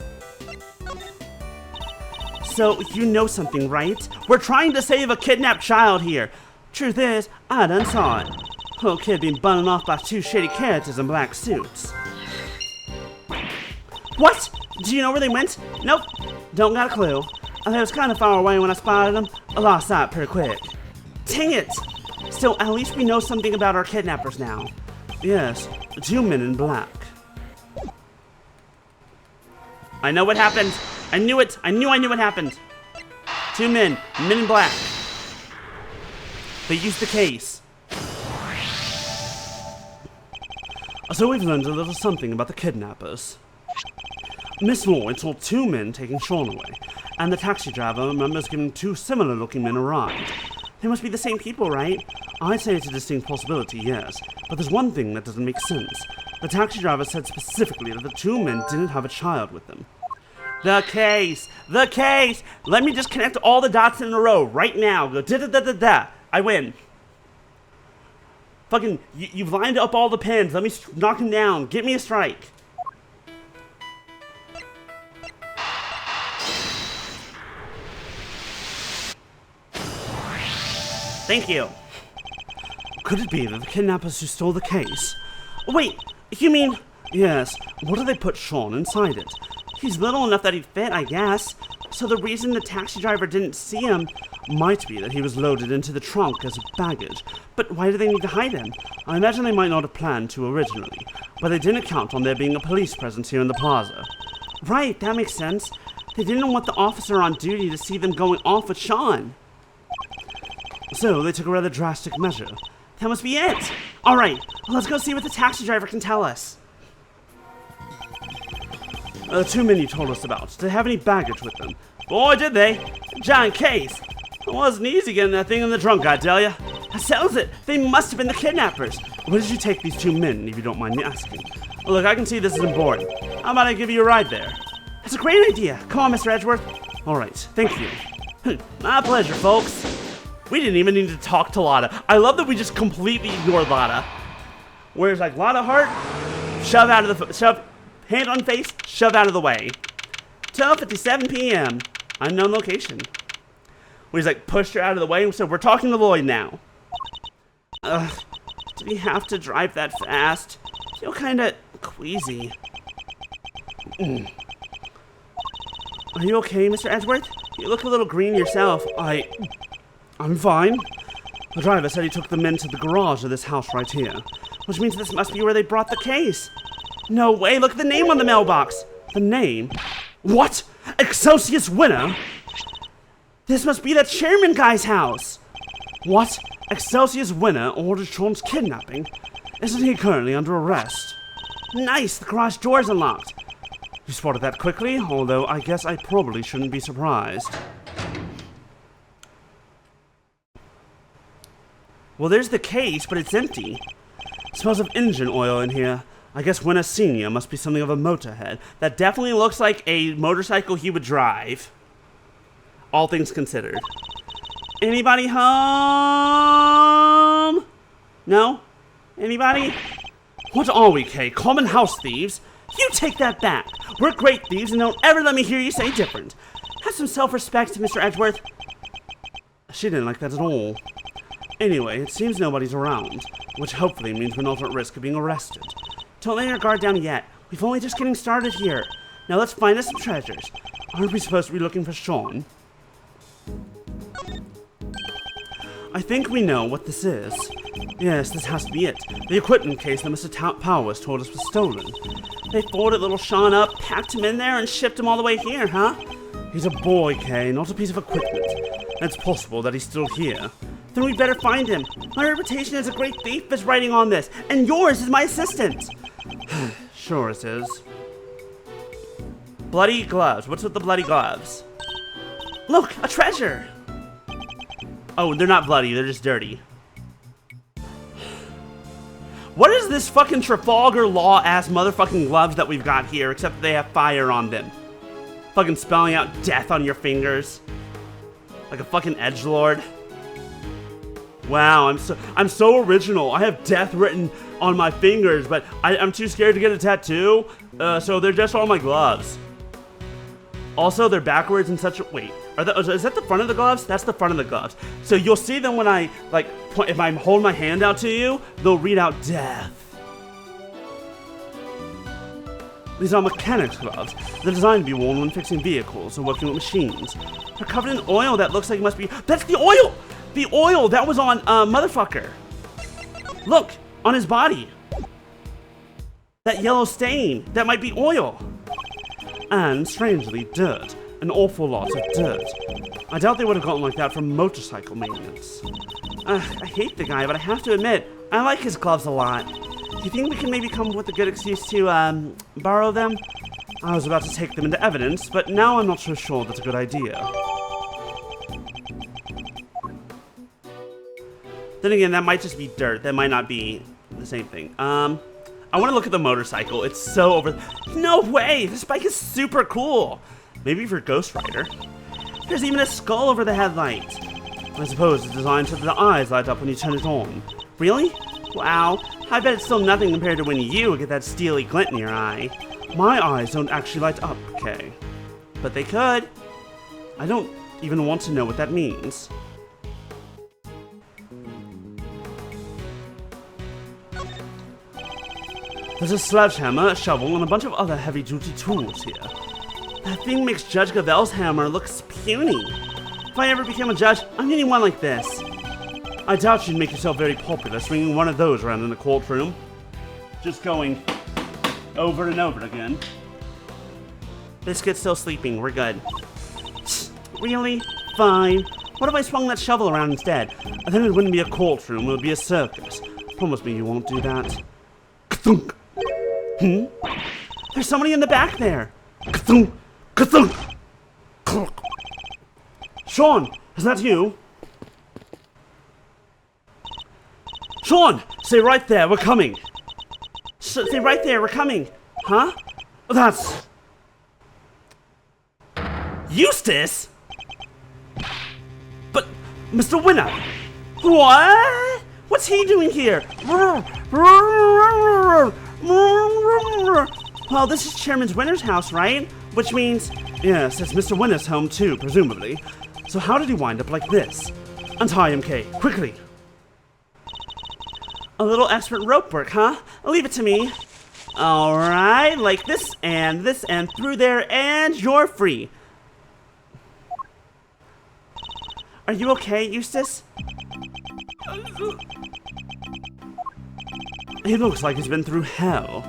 So, you know something, right? We're trying to save a kidnapped child here. Truth is, I done saw it. Little kid being bundled off by two shady characters in black suits. What? Do you know where they went? Nope. Don't got a clue. They was kind of far away when I spotted them. I lost sight pretty quick. Dang it! Still, at least we know something about our kidnappers now. Yes, 2 men in black. I know what happened. I knew it. I knew what happened. 2 men in black. They used the case. So we've learned a little something about the kidnappers. Miss Lloyd saw 2 men taking Sean away, and the taxi driver remembers giving 2 similar-looking men a ride. They must be the same people, right? I'd say it's a distinct possibility, yes, but there's one thing that doesn't make sense. The taxi driver said specifically that the 2 men didn't have a child with them. The case! The case! Let me just connect all the dots in a row right now. Go da-da-da-da-da. I win. Fucking, you've lined up all the pins. Let me knock them down. Get me a strike. Thank you. Could it be that the kidnappers who stole the case? Wait, you mean... Yes, what do they put Sean inside it? He's little enough that he'd fit, I guess. So the reason the taxi driver didn't see him... Might be that he was loaded into the trunk as baggage. But why do they need to hide him? I imagine they might not have planned to originally, but they didn't count on there being a police presence here in the plaza. Right, that makes sense. They didn't want the officer on duty to see them going off with Sean. So they took a rather drastic measure. That must be it. All right, let's go see what the taxi driver can tell us. The 2 men you told us about, did they have any baggage with them? Boy, did they. Giant case. It wasn't easy getting that thing in the trunk, I tell ya. That settles it. They must have been the kidnappers. Where did you take these 2 men, if you don't mind me asking? Look, I can see this is important. How about I give you a ride there? That's a great idea. Come on, Mr. Edgeworth. All right, thank you. My pleasure, folks. We didn't even need to talk to Lotta. I love that we just completely ignored Lotta. Whereas, like, Lotta heart, shove out of the... shove... Hand on face, shove out of the way. 12:57 p.m. Unknown location. We just like pushed her out of the way, so we're talking to Lloyd now. Ugh, do we have to drive that fast? I feel kinda queasy. Are you okay, Mr. Edgeworth? You look a little green yourself. I'm fine. The driver said he took the men to the garage of this house right here. Which means this must be where they brought the case. No way, look at the name on the mailbox. The name? What? Excelsius Winner? This must be that chairman guy's house. What? Excelsius Winner ordered Sean's kidnapping? Isn't he currently under arrest? Nice, the garage door's unlocked. You spotted that quickly, although I guess I probably shouldn't be surprised. Well, there's the case, but it's empty. Smells of engine oil in here. I guess Winner Sr. must be something of a motorhead. That definitely looks like a motorcycle he would drive. All things considered. Anybody home? No? Anybody? What are we, Kay? Common house thieves? You take that back. We're great thieves and don't ever let me hear you say different. Have some self-respect, Mr. Edgeworth. She didn't like that at all. Anyway, it seems nobody's around, which hopefully means we're not at risk of being arrested. Don't let your guard down yet. We've only just getting started here. Now let's find us some treasures. Aren't we supposed to be looking for Sean? I think we know what this is. Yes, this has to be it. The equipment case that Mr. Powers told us was stolen. They folded little Sean up, packed him in there, and shipped him all the way here, huh? He's a boy, Kay, not a piece of equipment. It's possible that he's still here. Then we better find him. My reputation as a great thief is riding on this, and yours is my assistant. Sure it is. Bloody gloves. What's with the bloody gloves? Look, a treasure! Oh, they're not bloody, they're just dirty. What is this fucking Trafalgar Law ass motherfucking gloves that we've got here, except that they have fire on them? Fucking spelling out death on your fingers. Like a fucking edgelord. Wow, I'm so original. I have death written on my fingers, but I'm too scared to get a tattoo, so they're just on my gloves. Also, they're backwards in such a... Wait, is that the front of the gloves? That's the front of the gloves. So you'll see them when I, like, if I hold my hand out to you, they'll read out death. These are mechanics gloves. They're designed to be worn when fixing vehicles or working with machines. They're covered in oil that looks like it must be... That's the oil! The oil that was on, motherfucker. Look, on his body. That yellow stain, that might be oil. And, strangely, dirt. An awful lot of dirt. I doubt they would have gotten like that from motorcycle maintenance. I hate the guy, but I have to admit, I like his gloves a lot. Do you think we can maybe come up with a good excuse to, borrow them? I was about to take them into evidence, but now I'm not so sure that's a good idea. Then again, that might just be dirt. That might not be the same thing. I want to look at the motorcycle. It's so over... No way! This bike is super cool! Maybe for Ghost Rider. There's even a skull over the headlight. I suppose it's designed so that the eyes light up when you turn it on. Really? Wow. I bet it's still nothing compared to when you get that steely glint in your eye. My eyes don't actually light up, Kay. But they could. I don't even want to know what that means. There's a sledgehammer, a shovel, and a bunch of other heavy-duty tools here. That thing makes Judge Gavel's hammer look puny. If I ever became a judge, I'm getting one like this. I doubt you'd make yourself very popular swinging one of those around in the courtroom. Just going over and over again. Biscuit's still sleeping, we're good. Really? Fine. What if I swung that shovel around instead? Then it wouldn't be a courtroom, it would be a circus. Promise me you won't do that. Ka-thunk. There's somebody in the back there. Ka-thunk. Ka-thunk. Sean, is that you? Sean, stay right there, we're coming. Stay right there, we're coming. Huh? That's... Eustace? But, Mr. Winner. What? What's he doing here? Well, this is Chairman Winner's house, right? Which means, yes, it's Mr. Winner's home too, presumably. So how did he wind up like this? Untie him, Kay, quickly. A little expert rope work, huh? Leave it to me. Alright, like this and through there, and you're free. Are you okay, Eustace? He looks like he's been through hell.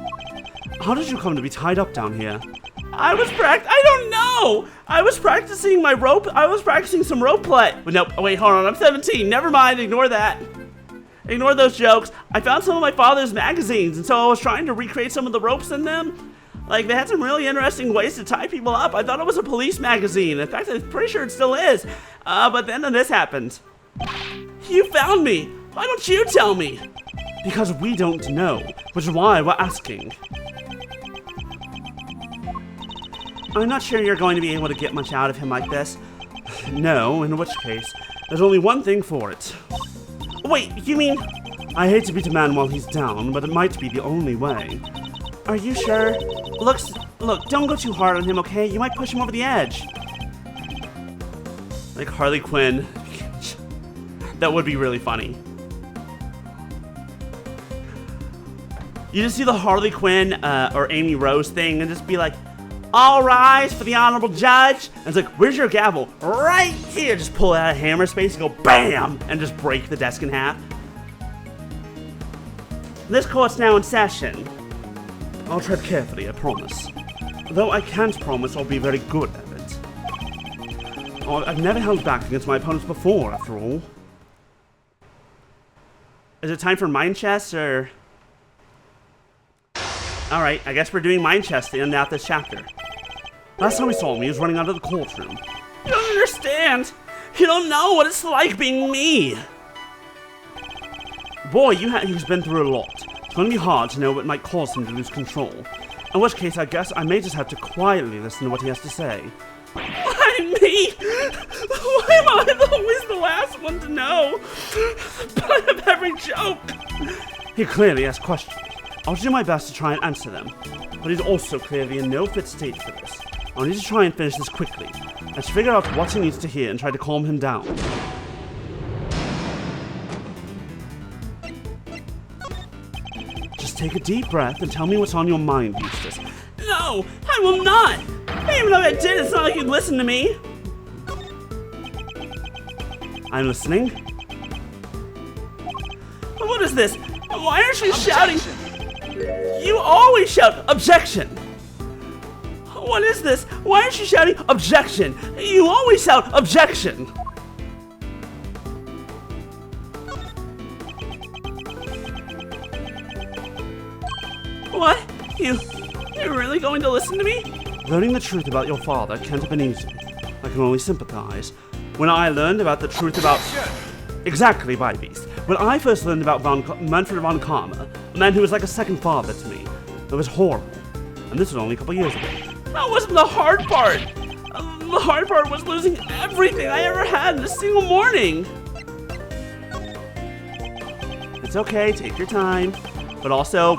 How did you come to be tied up down here? I don't know! I was practicing my rope. I was practicing some rope play. But nope, wait, hold on, I'm 17. Never mind, ignore that. Ignore those jokes. I found some of my father's magazines, and so I was trying to recreate some of the ropes in them. Like, they had some really interesting ways to tie people up. I thought it was a police magazine. In fact, I'm pretty sure it still is. But then this happened. You found me. Why don't you tell me? Because we don't know, which is why we're asking. I'm not sure you're going to be able to get much out of him like this. No, in which case, there's only one thing for it. Wait, you mean... I hate to beat a man while he's down, but it might be the only way. Are you sure? Look, don't go too hard on him, okay? You might push him over the edge. Like Harley Quinn. That would be really funny. You just see the Harley Quinn or Amy Rose thing and just be like, All rise for the honorable judge. And it's like, where's your gavel? Right here. Just pull it out of hammer space and go BAM! And just break the desk in half. This court's now in session. I'll tread carefully, I promise. Though I can't promise I'll be very good at it. Oh, I've never held back against my opponents before, after all. Is it time for mind chess, or...? Alright, I guess we're doing mind chess to end out this chapter. Last time we saw him, he was running out of the courtroom. You don't understand! You don't know what it's like being me! Boy, he's been through a lot. It's gonna be hard to know what might cause him to lose control. In which case, I guess I may just have to quietly listen to what he has to say. Why me? Why am I always the last one to know? The butt of every joke! He clearly has questions. I'll do my best to try and answer them, but he's also clearly in no fit state for this. I'll need to try and finish this quickly. Let's figure out what he needs to hear and try to calm him down. Just take a deep breath and tell me what's on your mind, Eustace. No, I will not! Even though I did, it's not like you'd listen to me. I'm listening. What is this? Why aren't you shouting? You always shout, objection! What is this? Why aren't you shouting, objection? You always shout, objection! What? You're really going to listen to me? Learning the truth about your father can't have been easy. I can only sympathize. When I learned about the truth about... Exactly, Bybeast. When I first learned about Manfred von Karma, a man who was like a second father to me, it was horrible. And this was only a couple years ago. That wasn't the hard part! The hard part was losing everything I ever had in a single morning! It's okay, take your time. But also,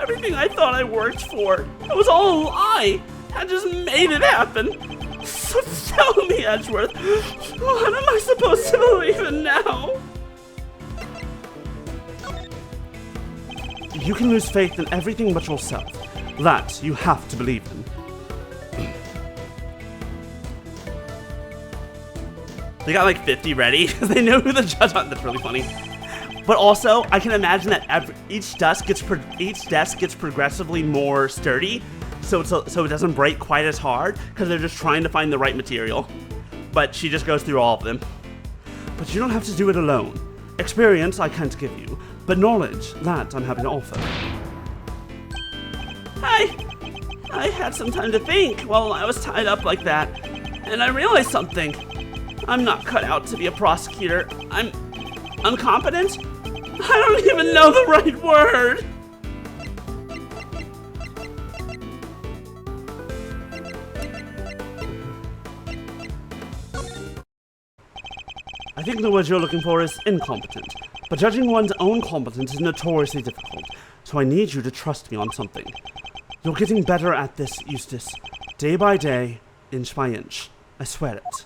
everything I thought I worked for, it was all a lie! I just made it happen! So tell me, Edgeworth, what am I supposed to believe in now? You can lose faith in everything but yourself. That you have to believe in. They got like 50 ready because they know who the judge is. That's really funny. But also, I can imagine that each desk gets progressively more sturdy, so it doesn't break quite as hard because they're just trying to find the right material. But she just goes through all of them. But you don't have to do it alone. Experience I can't give you, but knowledge, that I'm happy to offer. I had some time to think while I was tied up like that, and I realized something. I'm not cut out to be a prosecutor. I'm incompetent? I don't even know the right word. I think the word you're looking for is incompetent, but judging one's own competence is notoriously difficult, so I need you to trust me on something. You're getting better at this, Eustace, day by day, inch by inch. I swear it.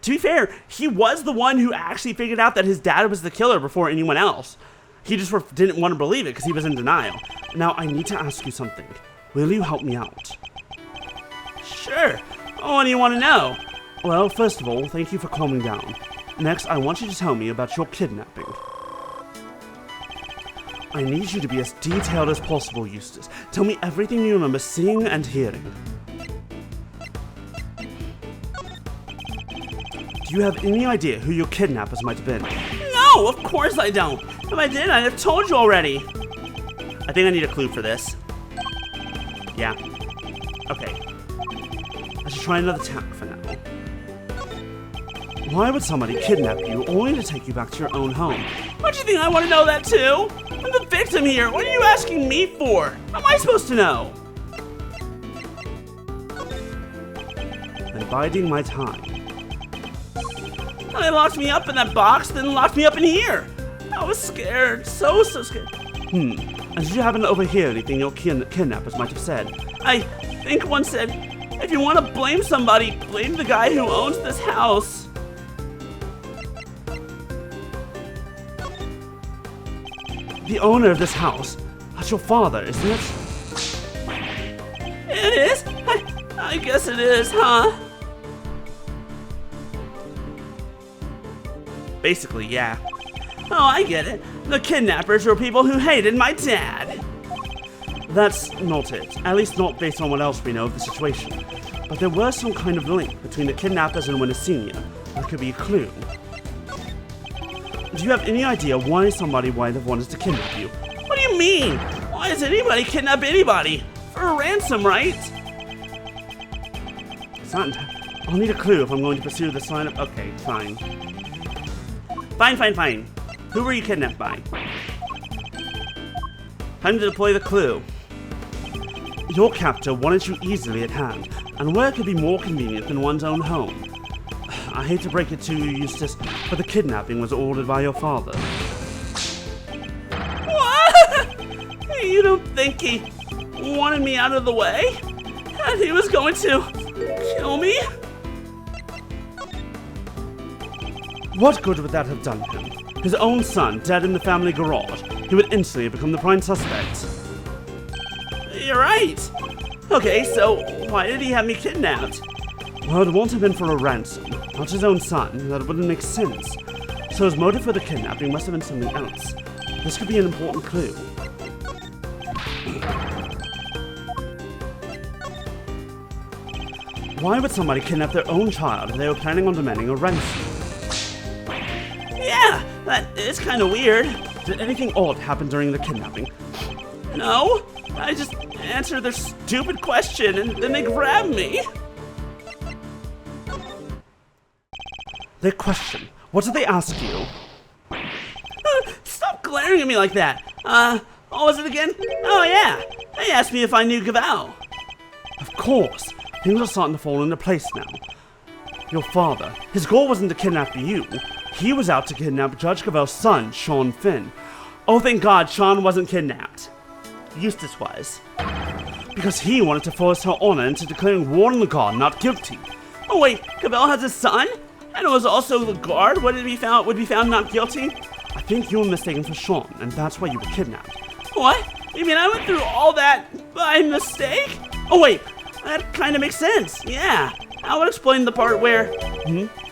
To be fair, he was the one who actually figured out that his dad was the killer before anyone else. He just didn't want to believe it because he was in denial. Now, I need to ask you something. Will you help me out? Sure. What do you want to know? Well, first of all, thank you for calming down. Next, I want you to tell me about your kidnapping. I need you to be as detailed as possible, Eustace. Tell me everything you remember seeing and hearing. Do you have any idea who your kidnappers might have been? No, of course I don't. If I did, I'd have told you already. I think I need a clue for this. Yeah. Okay. I should try another tack for now. Why would somebody kidnap you only to take you back to your own home? What do you think I want to know that too? I'm the victim here. What are you asking me for? How am I supposed to know? I'm biding my time. They locked me up in that box, then locked me up in here. I was scared. So scared. And did you happen to overhear anything your kidnappers might have said? I think one said, if you want to blame somebody, blame the guy who owns this house. The owner of this house? That's your father, isn't it? I guess it is, huh? Basically, yeah. Oh, I get it. The kidnappers were people who hated my dad. That's not it. At least not based on what else we know of the situation. But there was some kind of link between the kidnappers and Winter Senior. That could be a clue. Do you have any idea why somebody might have wanted to kidnap you? What do you mean? Why does anybody kidnap anybody? For a ransom, right? Son, I'll need a clue if I'm going to pursue this line of... Okay, fine. Fine. Who were you kidnapped by? Time to deploy the clue. Your captor wanted you easily at hand, and where could be more convenient than one's own home? I hate to break it to you, Eustace, but the kidnapping was ordered by your father. What? You don't think he wanted me out of the way? And he was going to kill me? What good would that have done him? His own son, dead in the family garage. He would instantly become the prime suspect. You're right. Okay, so why did he have me kidnapped? Well, it won't have been for a ransom, not his own son. That wouldn't make sense. So his motive for the kidnapping must have been something else. This could be an important clue. Why would somebody kidnap their own child if they were planning on demanding a ransom? Yeah, that is kind of weird. Did anything odd happen during the kidnapping? No, I just answered their stupid question and then they grabbed me. Their question? What did they ask you? Stop glaring at me like that. What was it again? Oh yeah, they asked me if I knew Gaval. Of course. Things are starting to fall into place now. Your father, his goal wasn't to kidnap you. He was out to kidnap Judge Gavel's son, Sean Finn. Oh, thank God Sean wasn't kidnapped. Eustace was. Because he wanted to force her honor into declaring war on the guard not guilty. Oh wait, Gavel has a son? And it was also the guard would be found not guilty? I think you were mistaken for Sean, and that's why you were kidnapped. What? You mean I went through all that by mistake? Oh wait, that kind of makes sense. Yeah, I would explain the part where...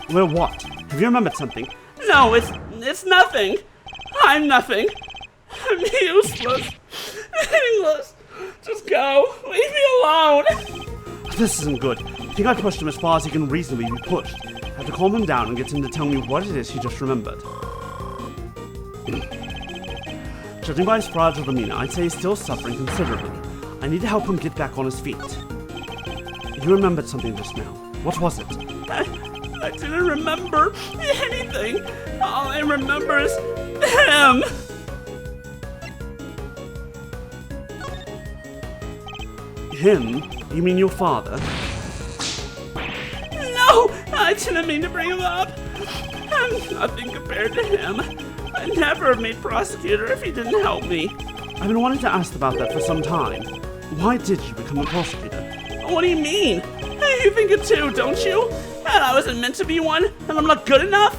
Where what? Have you remembered something? No, it's nothing. I'm nothing. I'm useless. Meaningless. Just go. Leave me alone. This isn't good. I think I pushed him as far as he can reasonably be pushed. I have to calm him down and get him to tell me what it is he just remembered. Judging by his fragile demeanor, I'd say he's still suffering considerably. I need to help him get back on his feet. You remembered something just now. What was it? I didn't remember anything. All I remember is him. Him? You mean your father? No, I didn't mean to bring him up. I'm nothing compared to him. I'd never have made prosecutor if he didn't help me. I've been wanting to ask about that for some time. Why did you become a prosecutor? What do you mean? You think it too, don't you? That I wasn't meant to be one, and I'm not good enough?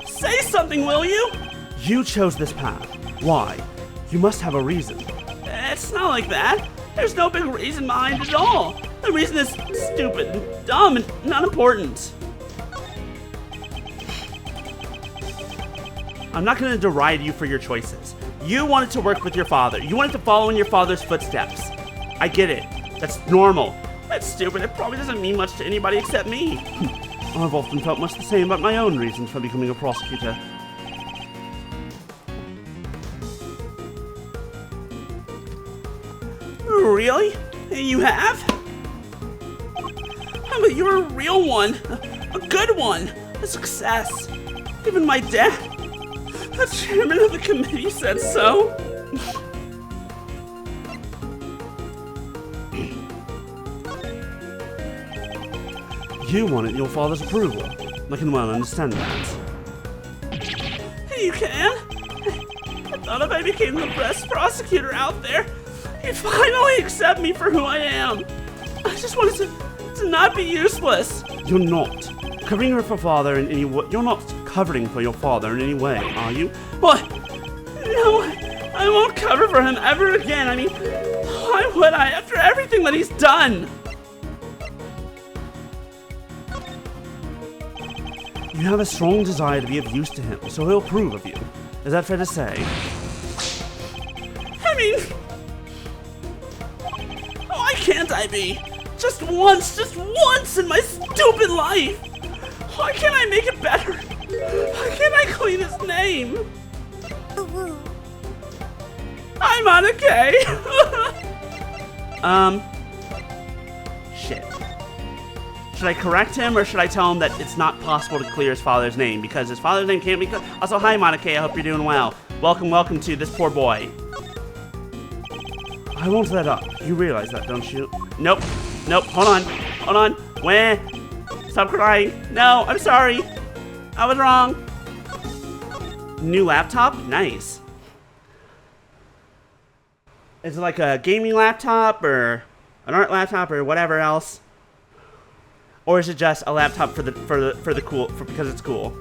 Say something, will you? You chose this path. Why? You must have a reason. It's not like that. There's no big reason behind it at all. The reason is stupid and dumb and not important. I'm not going to deride you for your choices. You wanted to work with your father. You wanted to follow in your father's footsteps. I get it. That's normal. That's stupid. It probably doesn't mean much to anybody except me. I've often felt much the same about my own reasons for becoming a prosecutor. Really? You have? But you're a real one. A good one. A success. Even my dad, the chairman of the committee, said so. You wanted your father's approval. I can well understand that. You can? I thought if I became the best prosecutor out there, he'd finally accept me for who I am. I just wanted to not be useless. You're not covering for father in any way. You're not covering for your father in any way, are you? What? No, I won't cover for him ever again. I mean, why would I after everything that he's done? You have a strong desire to be of use to him, so he'll approve of you. Is that fair to say? I mean, why can't I be? Just once in my stupid life. Why can't I make it better? Why can't I clean his name? I'm on a K. Shit. Should I correct him, or should I tell him that it's not possible to clear his father's name because his father's name can't be cleared? Also, hi, Monica. I hope you're doing well. Welcome to this poor boy. I won't let up. You realize that, don't you? Nope. Hold on. Where? Stop crying. No, I'm sorry. I was wrong. New laptop? Nice. Is it like a gaming laptop or an art laptop or whatever else? Or is it just a laptop for the cool because it's cool?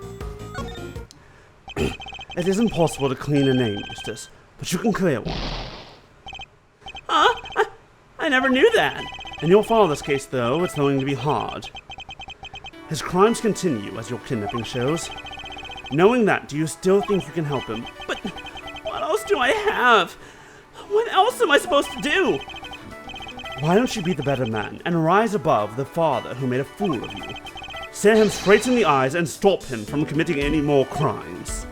It isn't possible to clean a name, Eustace, but you can clear one. Huh? I never knew that. In your father's case, though, it's going to be hard. His crimes continue, as your kidnapping shows. Knowing that, do you still think you can help him? But what else do I have? What else am I supposed to do? Why don't you be the better man and rise above the father who made a fool of you? Stare him straight in the eyes and stop him from committing any more crimes.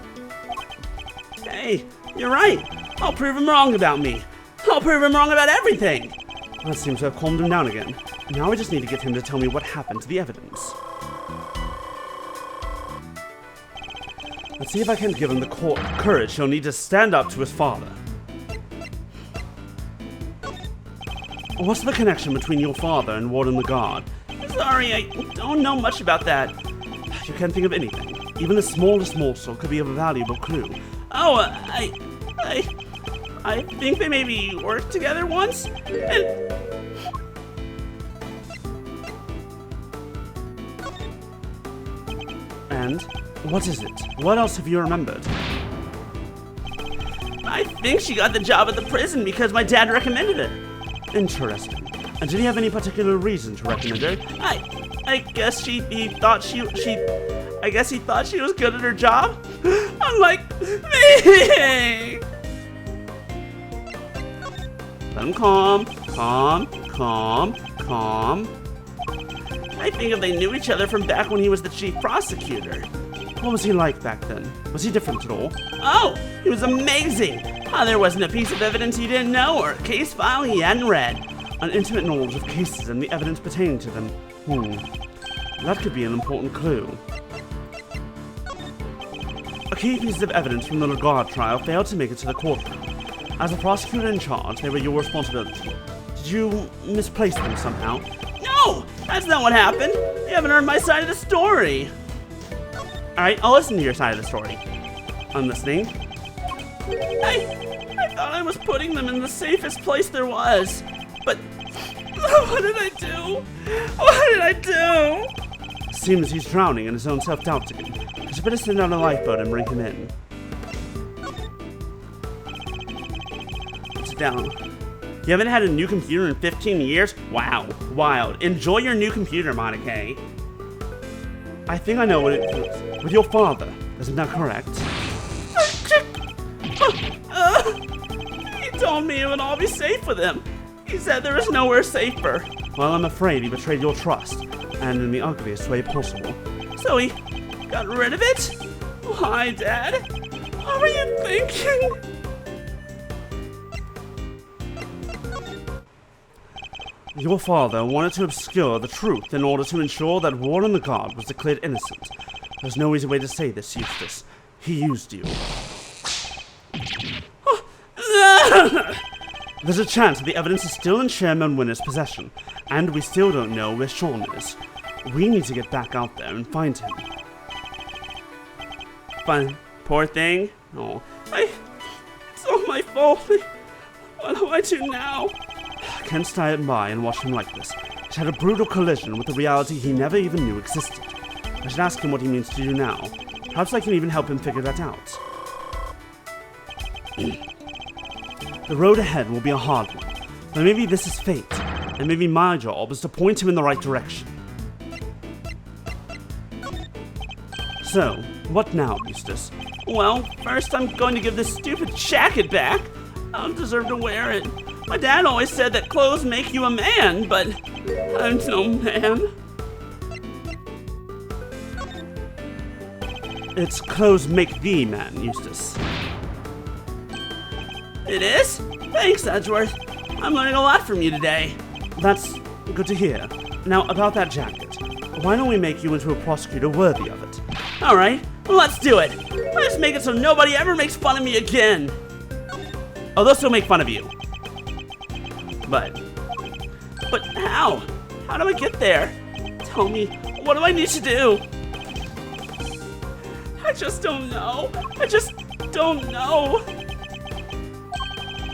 Hey, you're right. I'll prove him wrong about me. I'll prove him wrong about everything. That seems to have calmed him down again. Now I just need to get him to tell me what happened to the evidence. Let's see if I can give him the courage he'll need to stand up to his father. What's the connection between your father and Warden the Guard? Sorry, I don't know much about that. You can't think of anything. Even the smallest morsel could be a valuable clue. Oh, I think they maybe worked together once, And what is it? What else have you remembered? I think she got the job at the prison because my dad recommended it. Interesting. And did he have any particular reason to recommend her? I guess he thought she was good at her job. Unlike me. Let him calm. I think if they knew each other from back when he was the chief prosecutor. What was he like back then? Was he different at all? Oh, he was amazing. There wasn't a piece of evidence he didn't know or a case file he hadn't read. An intimate knowledge of cases and the evidence pertaining to them. That could be an important clue. A key piece of evidence from the Lagarde trial failed to make it to the courtroom. As the prosecutor in charge, they were your responsibility. Did you misplace them somehow? No, that's not what happened. You haven't heard my side of the story. Alright, I'll listen to your side of the story. I'm listening. I thought I was putting them in the safest place there was. But what did I do? Seems he's drowning in his own self-doubt again. You better send out a lifeboat and bring him in. Sit down. You haven't had a new computer in 15 years? Wow, wild. Enjoy your new computer, Monica. I think I know what it is. With your father, isn't that correct? He told me it would all be safe with him. He said there was nowhere safer. Well, I'm afraid he betrayed your trust, and in the ugliest way possible. So he got rid of it? Why, Dad? What were you thinking? Your father wanted to obscure the truth in order to ensure that Warden the Guard was declared innocent. There's no easy way to say this, Eustace. He used you. There's a chance that the evidence is still in Chairman Winner's possession, and we still don't know where Sean is. We need to get back out there and find him. Fine. Poor thing. Oh, it's all my fault. What do I do now? I can't stand by and watch him like this. He's had a brutal collision with a reality he never even knew existed. I should ask him what he means to do now. Perhaps I can even help him figure that out. The road ahead will be a hard one, but maybe this is fate, and maybe my job is to point him in the right direction. So, what now, Eustace? Well, first I'm going to give this stupid jacket back. I don't deserve to wear it. My dad always said that clothes make you a man, but I'm no man. It's clothes make thee man, Eustace. It is? Thanks, Edgeworth. I'm learning a lot from you today. That's good to hear. Now, about that jacket. Why don't we make you into a prosecutor worthy of it? Alright, let's do it. Let's make it so nobody ever makes fun of me again. Oh, they'll still make fun of you. But how? How do I get there? Tell me, what do I need to do? I just don't know. I just don't know.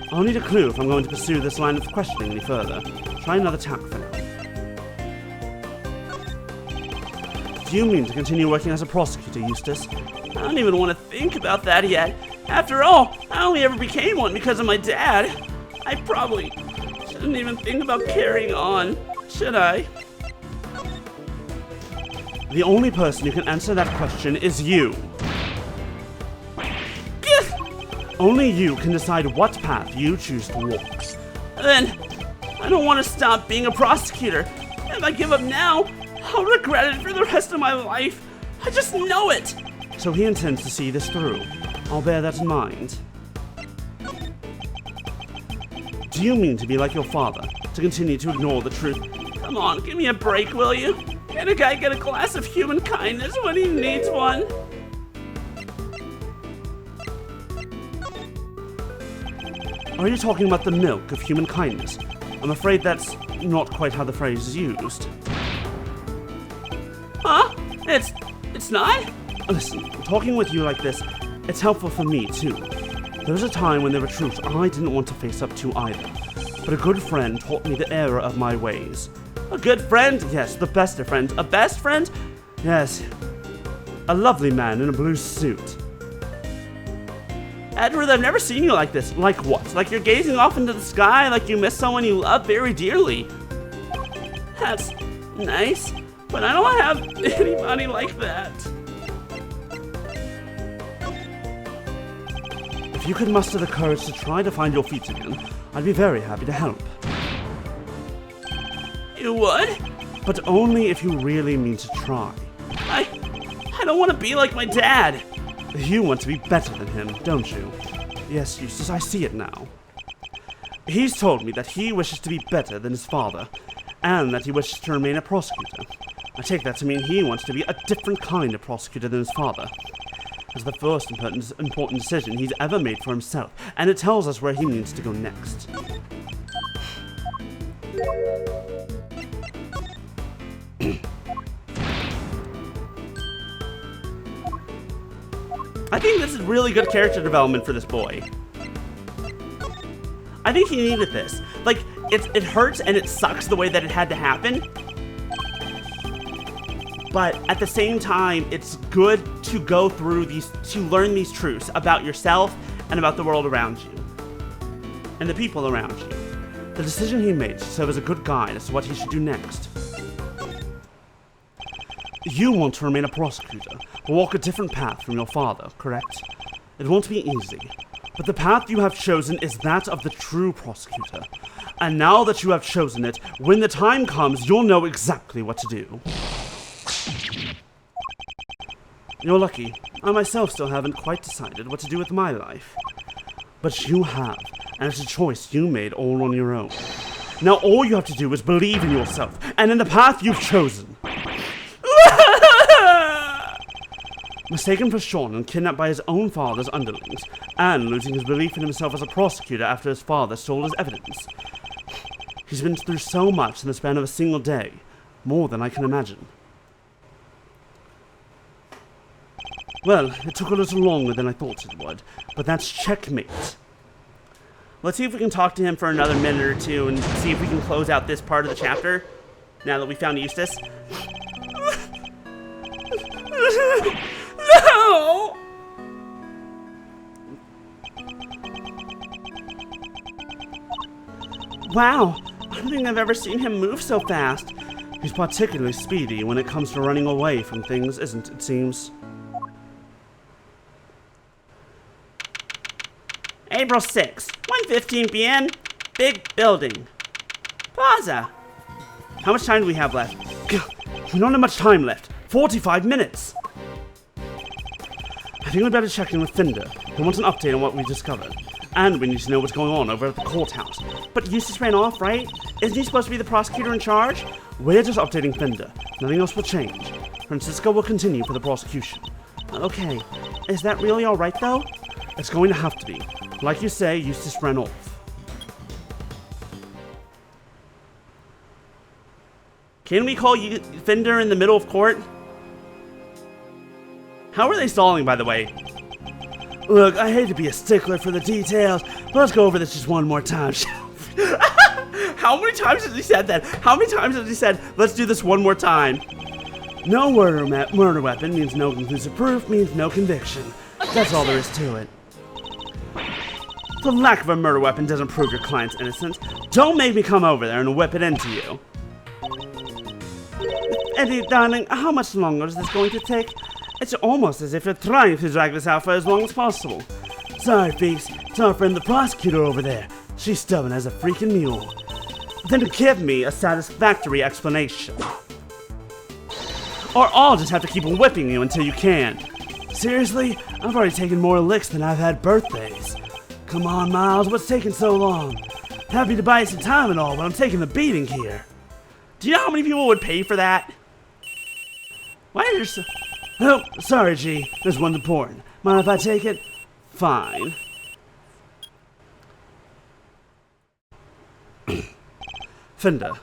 I'll need a clue if I'm going to pursue this line of questioning any further. Try another tack for now. Do you mean to continue working as a prosecutor, Eustace? I don't even want to think about that yet. After all, I only ever became one because of my dad. I probably shouldn't even think about carrying on, should I? The only person who can answer that question is you. Only you can decide what path you choose to walk. Then, I don't want to stop being a prosecutor. If I give up now, I'll regret it for the rest of my life. I just know it. So he intends to see this through. I'll bear that in mind. Do you mean to be like your father, to continue to ignore the truth? Come on, give me a break, will you? Can a guy get a glass of human kindness when he needs one? Are you talking about the milk of human kindness? I'm afraid that's not quite how the phrase is used. Huh? It's not? Listen, talking with you like this, it's helpful for me too. There was a time when there were truths I didn't want to face up to either. But a good friend taught me the error of my ways. A good friend? Yes, the best of friends. A best friend? Yes. A lovely man in a blue suit. Edward, I've never seen you like this. Like what? Like you're gazing off into the sky like you miss someone you love very dearly. That's nice, but I don't have anybody like that. If you could muster the courage to try to find your feet again, I'd be very happy to help. You would? But only if you really mean to try. I don't want to be like my dad. You want to be better than him, don't you? Yes, Eustace, I see it now. He's told me that he wishes to be better than his father, and that he wishes to remain a prosecutor. I take that to mean he wants to be a different kind of prosecutor than his father. It's the first important decision he's ever made for himself, and it tells us where he needs to go next. I think this is really good character development for this boy. I think he needed this. Like, it hurts and it sucks the way that it had to happen. But at the same time, it's good to go through these, to learn these truths about yourself and about the world around you. And the people around you. The decision he made should serve as a good guide as to what he should do next. You want to remain a prosecutor, but walk a different path from your father, correct? It won't be easy, but the path you have chosen is that of the true prosecutor. And now that you have chosen it, when the time comes, you'll know exactly what to do. You're lucky. I myself still haven't quite decided what to do with my life. But you have, and it's a choice you made all on your own. Now all you have to do is believe in yourself, and in the path you've chosen. Mistaken for Sean and kidnapped by his own father's underlings, and losing his belief in himself as a prosecutor after his father stole his evidence. He's been through so much in the span of a single day, more than I can imagine. Well, it took a little longer than I thought it would, but that's checkmate. Let's see if we can talk to him for another minute or two and see if we can close out this part of the chapter, now that we found Eustace. No! Wow, I don't think I've ever seen him move so fast. He's particularly speedy when it comes to running away from things, isn't it seems? April 6th, 1:15 p.m. Big building. Plaza. How much time do we have left? We don't have much time left. 45 minutes. I think we'd better check in with Finder. He wants an update on what we discovered. And we need to know what's going on over at the courthouse. But Eustace ran off, right? Isn't he supposed to be the prosecutor in charge? We're just updating Finder. Nothing else will change. Francisco will continue for the prosecution. Okay. Is that really alright, though? It's going to have to be. Like you say, Eustace ran off. Can we call Finder in the middle of court? How are they stalling, by the way? Look, I hate to be a stickler for the details, but let's go over this just one more time. How many times has he said that? How many times has he said, let's do this one more time? No murder weapon means no conclusive proof, means no conviction. That's all there is to it. The lack of a murder weapon doesn't prove your client's innocence. Don't make me come over there and whip it into you. Eddie, darling, how much longer is this going to take? It's almost as if you're trying to drag this out for as long as possible. Sorry, Feast. It's our friend the prosecutor over there. She's stubborn as a freaking mule. Then give me a satisfactory explanation. Or I'll just have to keep whipping you until you can. Seriously? I've already taken more licks than I've had birthdays. Come on, Miles, what's taking so long? Happy to buy you some time and all, but I'm taking the beating here. Do you know how many people would pay for that? Why are there so... Oh, sorry, G. This one's important. Mind if I take it? Fine. Finder.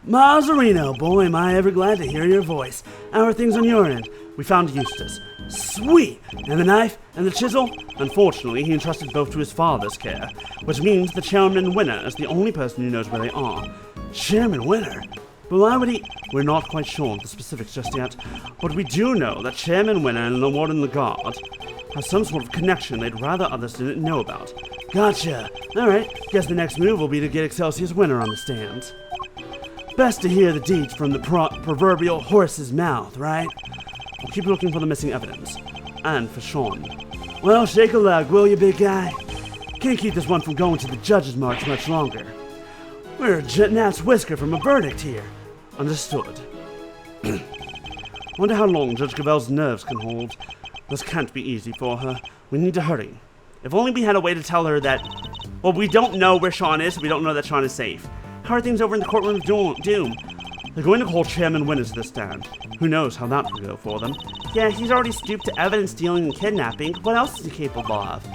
Mazzarino, boy, am I ever glad to hear your voice. How are things on your end? We found Eustace. Sweet! And the knife? And the chisel? Unfortunately, he entrusted both to his father's care, which means the Chairman Winner is the only person who knows where they are. Chairman Winner? But why would he? We're not quite sure of the specifics just yet, but we do know that Chairman Winner and the Warden the Guard have some sort of connection they'd rather others didn't know about. Gotcha. Alright, guess the next move will be to get Excelsior's Winner on the stand. Best to hear the deeds from the proverbial horse's mouth, right? We'll keep looking for the missing evidence. And for Sean. Well, shake a leg, will you, big guy? Can't keep this one from going to the judge's marks much longer. We're a gnat's whisker from a verdict here. Understood. Wonder how long Judge Gabel's nerves can hold. This can't be easy for her. We need to hurry. If only we had a way to tell her that... Well, we don't know where Sean is, so we don't know that Sean is safe. How are things over in the courtroom of Doom? They're going to call Chairman Winner to the stand. Who knows how that will go for them. Yeah, he's already stooped to evidence stealing and kidnapping. What else is he capable of?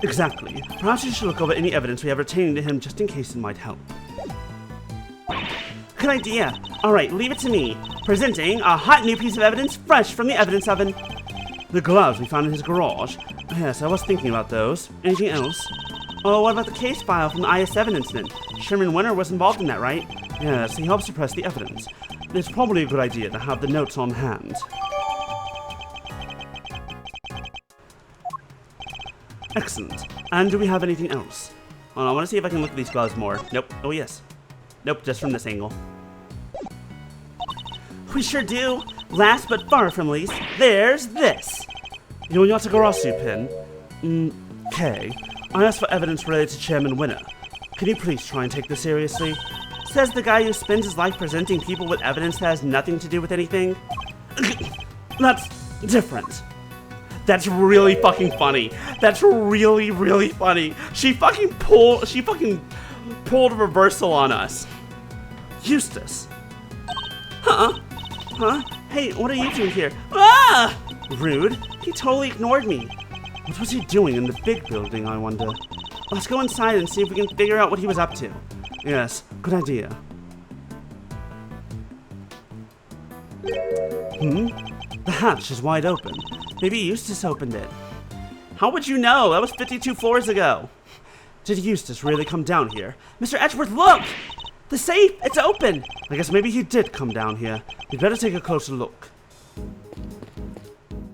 Exactly. Perhaps you should look over any evidence we have retained to him just in case it might help. Good idea. Alright, leave it to me. Presenting a hot new piece of evidence fresh from the evidence oven. The gloves we found in his garage. Yes, I was thinking about those. Anything else? Oh, what about the case file from the IS-7 incident? Chairman Winner was involved in that, right? Yes, he helped suppress the evidence. It's probably a good idea to have the notes on hand. Excellent. And do we have anything else? Hold on, I want to see if I can look at these gloves more. Nope. Oh, yes. Nope, just from this angle. We sure do. Last but far from least, there's this. Your Yatagarasu pin? Okay. I asked for evidence related to Chairman Winner. Can you please try and take this seriously? Says the guy who spends his life presenting people with evidence that has nothing to do with anything. That's different. That's really fucking funny. That's really, really funny. She fucking pulled a reversal on us. Eustace. Huh? Hey, what are you doing here? Ah! Rude. He totally ignored me. What was he doing in the big building, I wonder? Let's go inside and see if we can figure out what he was up to. Yes, good idea. The hatch is wide open. Maybe Eustace opened it. How would you know? That was 52 floors ago. Did Eustace really come down here? Mr. Edgeworth, look! The safe! It's open! I guess maybe he did come down here. We'd better take a closer look.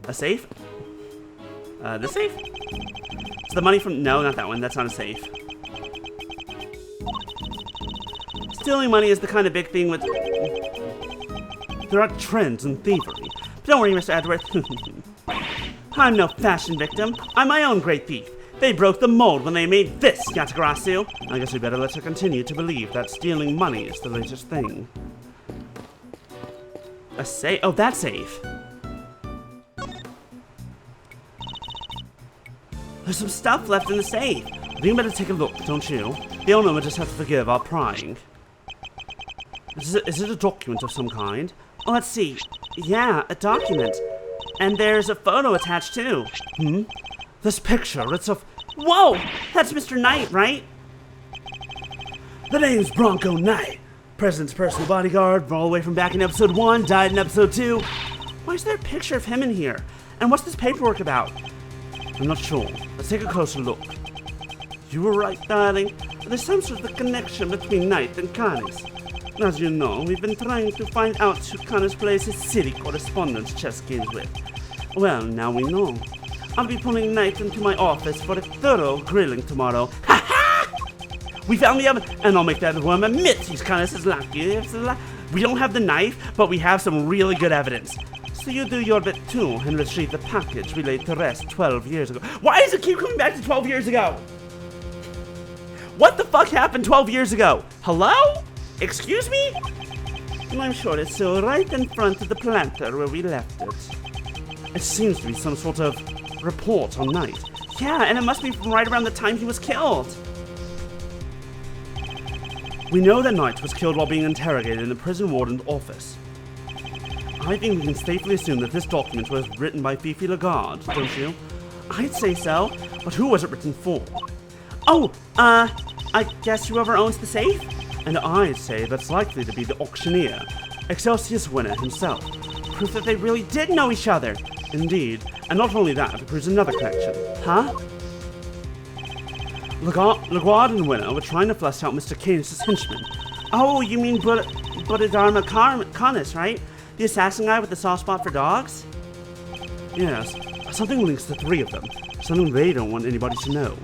A safe? The safe? Is the money from... No, not that one. That's not a safe. Stealing money is the kind of big thing with... There are trends in thievery. But don't worry, Mr. Edgeworth. I'm no fashion victim. I'm my own great thief. They broke the mold when they made this, Yatagarasu. I guess we better let her continue to believe that stealing money is the latest thing. A safe? Oh, that's safe. There's some stuff left in the safe. I think you better take a look, don't you? The owner will just have to forgive our prying. Is it a document of some kind? Oh, let's see. Yeah, a document. And there's a photo attached too. This picture, it's of... Whoa! That's Mr. Knight, right? The name's Bronco Knight. President's personal bodyguard, all the way from back in episode 1, died in episode 2. Why is there a picture of him in here? And what's this paperwork about? I'm not sure. Let's take a closer look. You were right, darling. There's some sort of connection between Knight and Canis. As you know, we've been trying to find out who Canis plays his city correspondence chess games with. Well, now we know. I'll be pulling Knight into my office for a thorough grilling tomorrow. Ha ha! We found the evidence, and I'll make that worm admit he's Canis' lucky. We don't have the knife, but we have some really good evidence. So you do your bit too and retrieve the package we laid to rest 12 years ago. Why does it keep coming back to 12 years ago? What the fuck happened 12 years ago? Hello? Excuse me? And I'm sure it's still right in front of the planter where we left it. It seems to be some sort of report on Knight. Yeah, and it must be from right around the time he was killed. We know that Knight was killed while being interrogated in the prison warden's office. I think we can safely assume that this document was written by Fifi Lagarde, don't you? I'd say so, but who was it written for? Oh, I guess whoever owns the safe? And I'd say that's likely to be the auctioneer, Excelsius winner himself. Proof that they really did know each other. Indeed, and not only that, it proves another connection. Huh? Lagarde and Winner were trying to flush out Mr. Canis' henchman. Oh, you mean Bodhidharma Canis, right? The assassin guy with the soft spot for dogs? Yes, something links the three of them. Something they don't want anybody to know.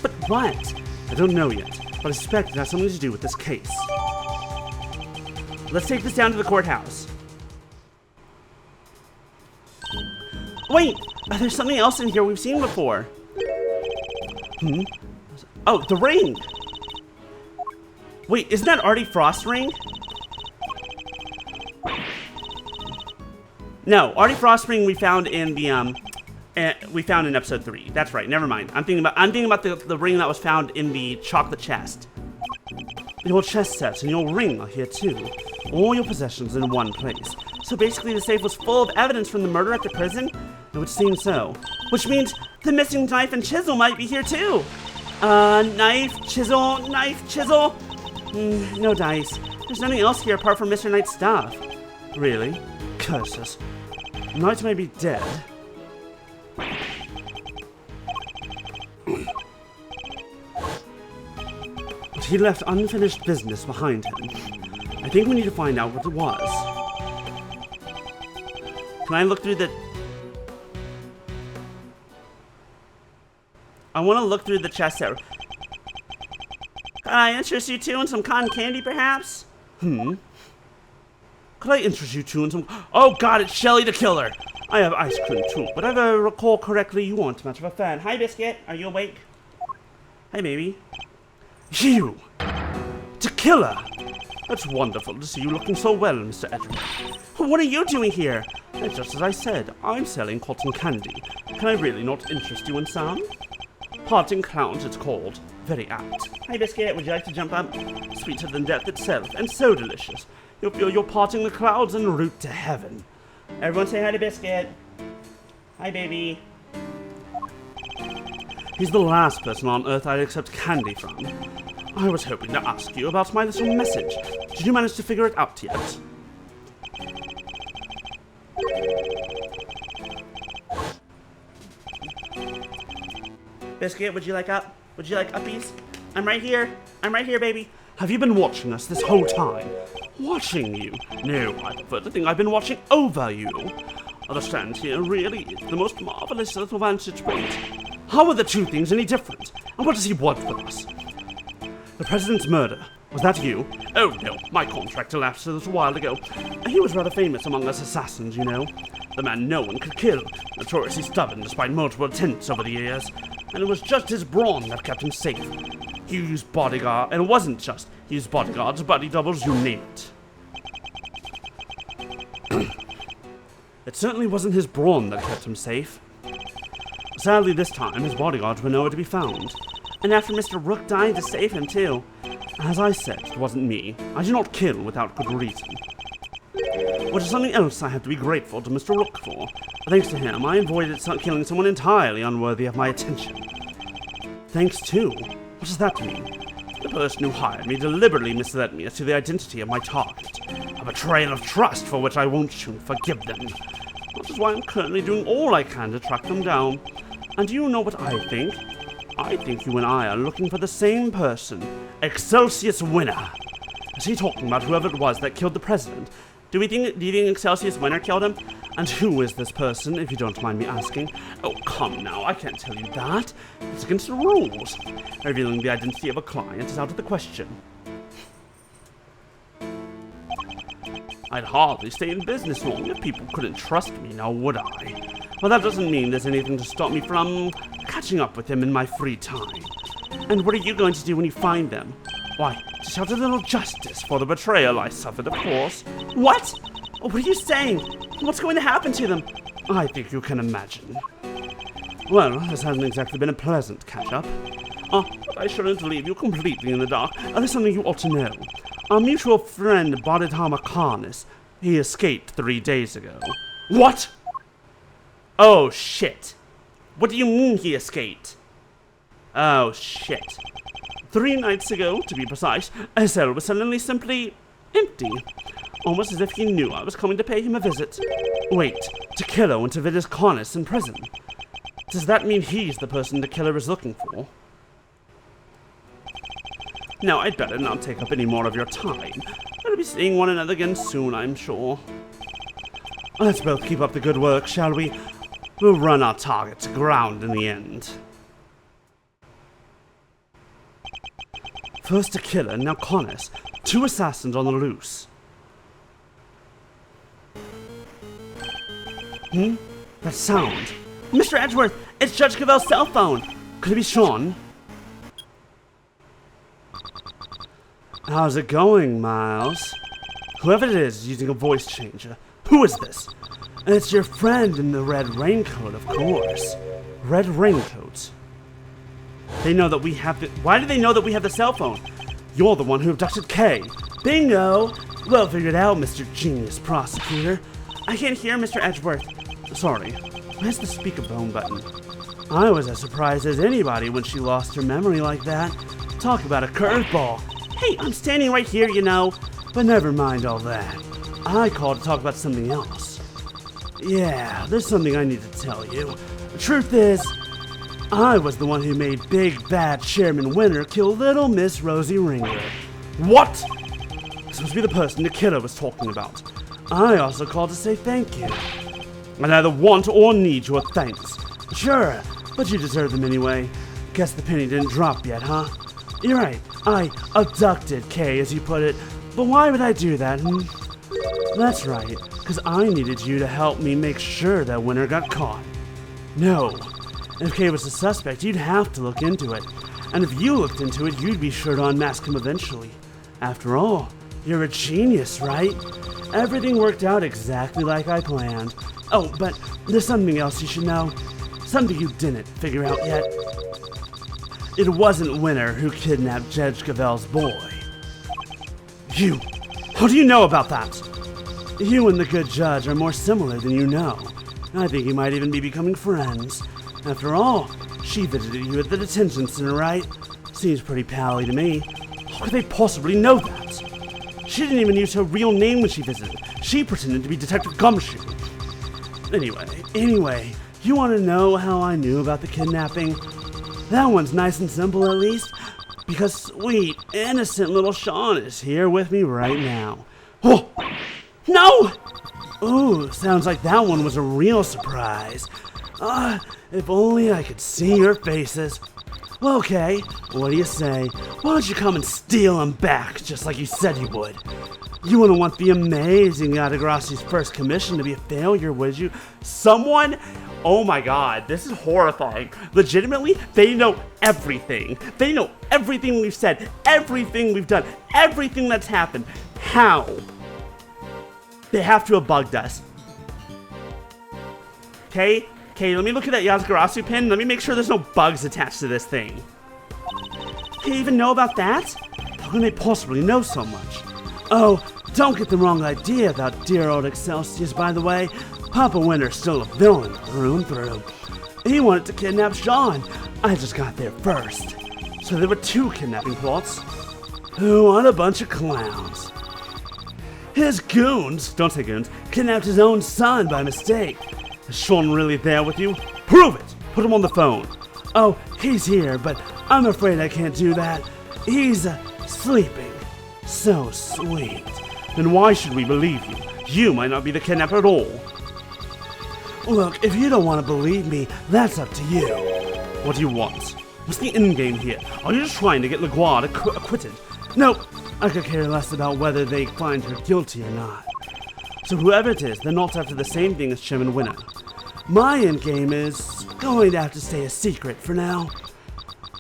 But what? I don't know yet, but I suspect it has something to do with this case. Let's take this down to the courthouse. Wait! There's something else in here we've seen before. Oh, the ring! Wait, isn't that Artie Frost's ring? No, Artie Frost's ring we found in the we found in episode 3. That's right. Never mind. I'm thinking about the ring that was found in the chocolate chest. Your chest sets and your ring are here too. All your possessions in one place. So basically, the safe was full of evidence from the murder at the prison. It would seem so. Which means the missing knife and chisel might be here too. Knife, chisel. No dice. There's nothing else here apart from Mr. Knight's stuff. Really? Curses. Knight may be dead. But he left unfinished business behind him. I think we need to find out what it was. Can I look through the... I want to look through the chest there. Can I interest you two in some cotton candy, perhaps? Could I interest you two in some... Oh god, it's Shelly the Killer! I have ice cream too, but if I recall correctly, you aren't much of a fan. Hi, Biscuit. Are you awake? Hi, baby. You! Tequila! It's wonderful to see you looking so well, Mr. Edgeworth. What are you doing here? It's just as I said, I'm selling cotton candy. Can I really not interest you in some? Parting Clowns, it's called. Very apt. Hi, Biscuit. Would you like to jump up? Sweeter than death itself, and so delicious. You'll feel you're parting the clouds en route to heaven. Everyone say hi to Biscuit. Hi, baby. He's the last person on Earth I'd accept candy from. I was hoping to ask you about my little message. Did you manage to figure it out yet? Biscuit, would you like up? Would you like uppies? I'm right here. I'm right here, baby. Have you been watching us this whole time? Watching you? No, I prefer to think I've been watching over you. The stand here really is the most marvelous little vantage point. How are the two things any different? And what does he want from us? The president's murder. Was that you? Oh no, my contract elapsed a little while ago. He was rather famous among us assassins, you know. The man no one could kill, notoriously stubborn despite multiple attempts over the years. And it was just his brawn that kept him safe. He used bodyguard, and it wasn't just. He used bodyguards, buddy doubles, you name it. It certainly wasn't his brawn that kept him safe. Sadly, this time, his bodyguards were nowhere to be found. And after Mr. Rook died to save him, too. As I said, it wasn't me. I do not kill without good reason. Which is something else I have to be grateful to Mr. Rook for. Thanks to him, I avoided killing someone entirely unworthy of my attention. Thanks to? What does that mean? The person who hired me deliberately misled me as to the identity of my target. A betrayal of trust for which I won't soon forgive them. Which is why I'm currently doing all I can to track them down. And do you know what I think? I think you and I are looking for the same person. Excelsius Winner. Is he talking about whoever it was that killed the president? Do you think Excelsius Winner killed him? And who is this person, if you don't mind me asking? Oh, come now, I can't tell you that. It's against the rules. Revealing the identity of a client is out of the question. I'd hardly stay in business long if people couldn't trust me, now would I? Well, that doesn't mean there's anything to stop me from catching up with him in my free time. And what are you going to do when you find them? Why, just have a little justice for the betrayal I suffered, of course. What? What are you saying? What's going to happen to them? I think you can imagine. Well, this hasn't exactly been a pleasant catch-up. But I shouldn't leave you completely in the dark. There's something you ought to know. Our mutual friend, Bodhidharma Karnas, he escaped 3 days ago. What? Oh, shit. What do you mean he escaped? Oh, shit. 3 nights ago, to be precise, his cell was suddenly simply empty. Almost as if he knew I was coming to pay him a visit. Wait, to Killer went to visit Karnas in prison. Does that mean he's the person the killer is looking for? Now, I'd better not take up any more of your time. We'll be seeing one another again soon, I'm sure. Let's both keep up the good work, shall we? We'll run our target to ground in the end. First a killer, now Karnas. 2 assassins on the loose. That sound. Mr. Edgeworth, it's Judge Cavell's cell phone. Could it be Sean? How's it going, Miles? Whoever it is using a voice changer. Who is this? It's your friend in the red raincoat, of course. Red raincoat. They know that we have the... Why do they know that we have the cell phone? You're the one who abducted Kay. Bingo! Well figured out, Mr. Genius Prosecutor. I can't hear Mr. Edgeworth. Sorry. Where's the speakerphone button? I was as surprised as anybody when she lost her memory like that. Talk about a curveball. Hey, I'm standing right here, you know. But never mind all that. I called to talk about something else. Yeah, there's something I need to tell you. The truth is, I was the one who made Big Bad Chairman Winner kill Little Miss Rosie Ringer. What? This must be the person the killer was talking about. I also called to say thank you. I neither want or need your thanks. Sure, but you deserve them anyway. Guess the penny didn't drop yet, huh? You're right, I abducted Kay, as you put it. But why would I do that, That's right, because I needed you to help me make sure that Winner got caught. No. If Kay was a suspect, you'd have to look into it. And if you looked into it, you'd be sure to unmask him eventually. After all, you're a genius, right? Everything worked out exactly like I planned. Oh, but there's something else you should know. Something you didn't figure out yet. It wasn't Winner who kidnapped Judge Cavell's boy. You! How do you know about that? You and the good judge are more similar than you know. I think you might even be becoming friends. After all, she visited you at the detention center, right? Seems pretty pally to me. How could they possibly know that? She didn't even use her real name when she visited. She pretended to be Detective Gumshoe. Anyway, you want to know how I knew about the kidnapping? That one's nice and simple, at least. Because sweet, innocent little Sean is here with me right now. Oh! No! Ooh, sounds like that one was a real surprise. If only I could see your faces. Well, okay, what do you say? Why don't you come and steal him back, just like you said you would? You wouldn't want the amazing Yatagrassi's first commission to be a failure, would you? Someone? Oh my god, this is horrifying. Legitimately, they know everything. They know everything we've said, everything we've done, everything that's happened. How? They have to have bugged us. Okay, let me look at that Yatagarasu pin. Let me make sure there's no bugs attached to this thing. They even know about that? How can they possibly know so much? Oh, don't get the wrong idea about dear old Excelsius, by the way. Papa Winter's still a villain through and through. He wanted to kidnap Sean. I just got there first. So there were 2 kidnapping plots. What a bunch of clowns. His goons, don't say goons, kidnapped his own son by mistake. Is Sean really there with you? Prove it! Put him on the phone. Oh, he's here, but I'm afraid I can't do that. He's sleeping. So sweet. Then why should we believe you? You might not be the kidnapper at all. Look, if you don't want to believe me, that's up to you. What do you want? What's the endgame here? Are you just trying to get LeGuard acquitted? Nope. I could care less about whether they find her guilty or not. So whoever it is, they're not after the same thing as Chairman Winner. My endgame is going to have to stay a secret for now.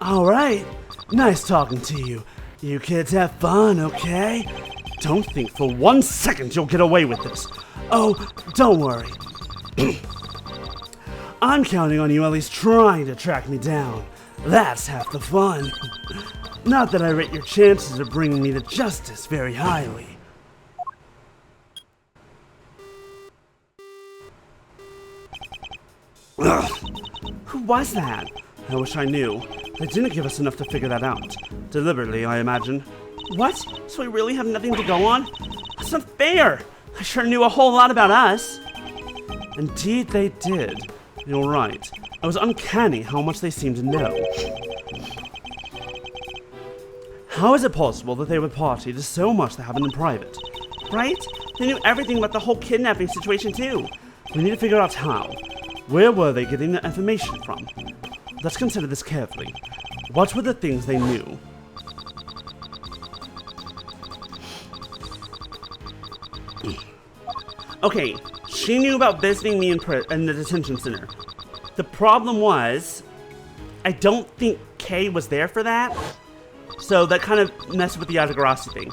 Alright. Nice talking to you. You kids have fun, okay? Don't think for 1 second you'll get away with this. Oh, don't worry. I'm counting on you at least trying to track me down. That's half the fun. Not that I rate your chances of bringing me to justice very highly. Ugh. Who was that? I wish I knew. They didn't give us enough to figure that out. Deliberately, I imagine. What? So we really have nothing to go on? That's not fair! I sure knew a whole lot about us. Indeed they did. You're right. It was uncanny how much they seemed to know. How is it possible that they would party to so much that happened in private? Right? They knew everything about the whole kidnapping situation too. We need to figure out how. Where were they getting the information from? Let's consider this carefully. What were the things they knew? Okay, she knew about visiting me in the detention center. The problem was, I don't think Kay was there for that. So that kind of messed with the Yatagarasi thing.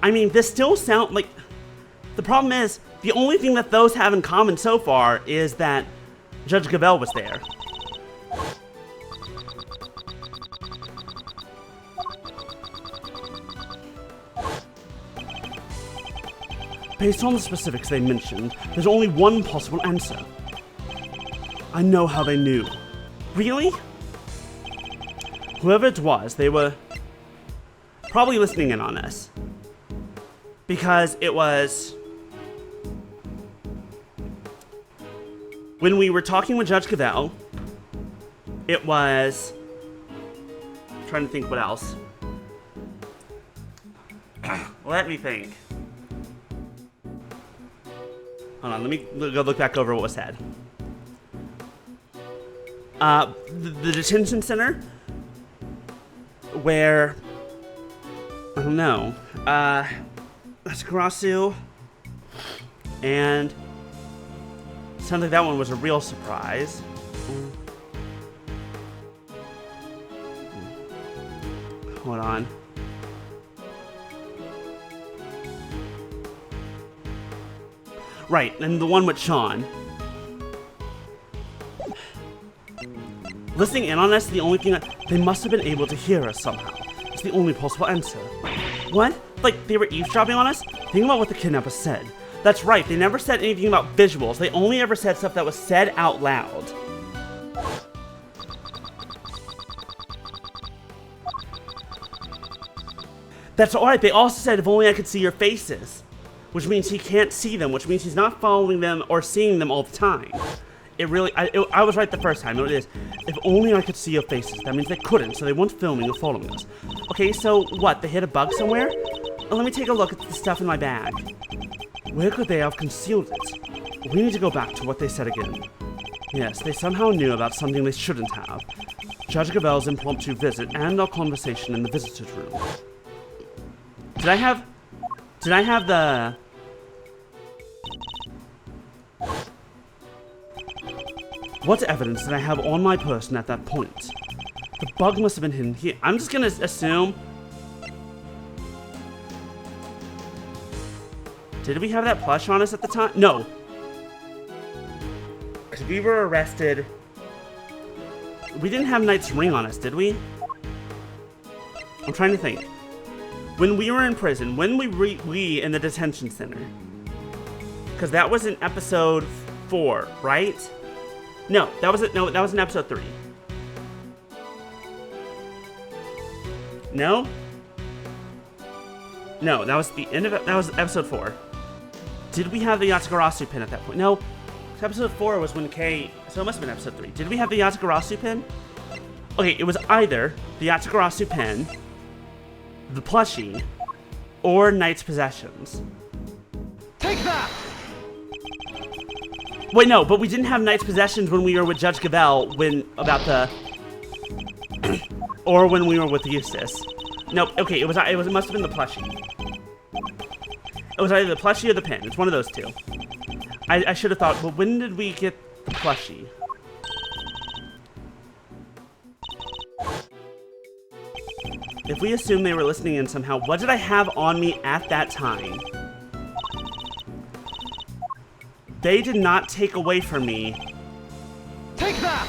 I mean, this still sounds like... The problem is, the only thing that those have in common so far is that Judge Gavel was there. Based on the specifics they mentioned, there's only one possible answer. I know how they knew. Really? Whoever it was, they were probably listening in on us. Because it was... When we were talking with Judge Cavell, it was... I'm trying to think what else. Let me think. Hold on, let me go look back over what was said. The detention center, where, I don't know, that's Karasu, and sounds like that one was a real surprise. Hold on. Right, and the one with Sean. Listening in on us, the only thing that they must have been able to hear us somehow. It's the only possible answer. What? Like they were eavesdropping on us? Think about what the kidnappers said. That's right, they never said anything about visuals. They only ever said stuff that was said out loud. That's alright, they also said if only I could see your faces. Which means he can't see them, which means he's not following them or seeing them all the time. It really, I was right the first time. No, it is. If only I could see your faces. That means they couldn't, so they weren't filming or following us. Okay, so what? They hit a bug somewhere? Oh, let me take a look at the stuff in my bag. Where could they have concealed it? We need to go back to what they said again. Yes, they somehow knew about something they shouldn't have. Judge Gavel's impromptu visit and our conversation in the visitor's room. Did I have the... What evidence did I have on my person at that point? The bug must have been hidden here. I'm just gonna assume... Did we have that plush on us at the time? No. Because we were arrested. We didn't have Knight's ring on us, did we? I'm trying to think. When we were in prison, when we in the detention center. Because that was in episode 4, right? No, that was in episode 3. No? No, that was the end of it. That was episode 4. Did we have the Yatagarasu pin at that point? No. Episode 4 was when Kay... So it must have been episode 3. Did we have the Yatagarasu pin? Okay, it was either the Yatagarasu pin, the plushie, or Knight's possessions. Take that! Wait, no, but we didn't have Knight's possessions when we were with Judge Gavel about the... or when we were with Eustace. Nope, okay, it must have been the plushie. It was either the plushie or the pin. It's one of those two. I should have thought, well, when did we get the plushie? If we assume they were listening in somehow, what did I have on me at that time? They did not take away from me. Take that!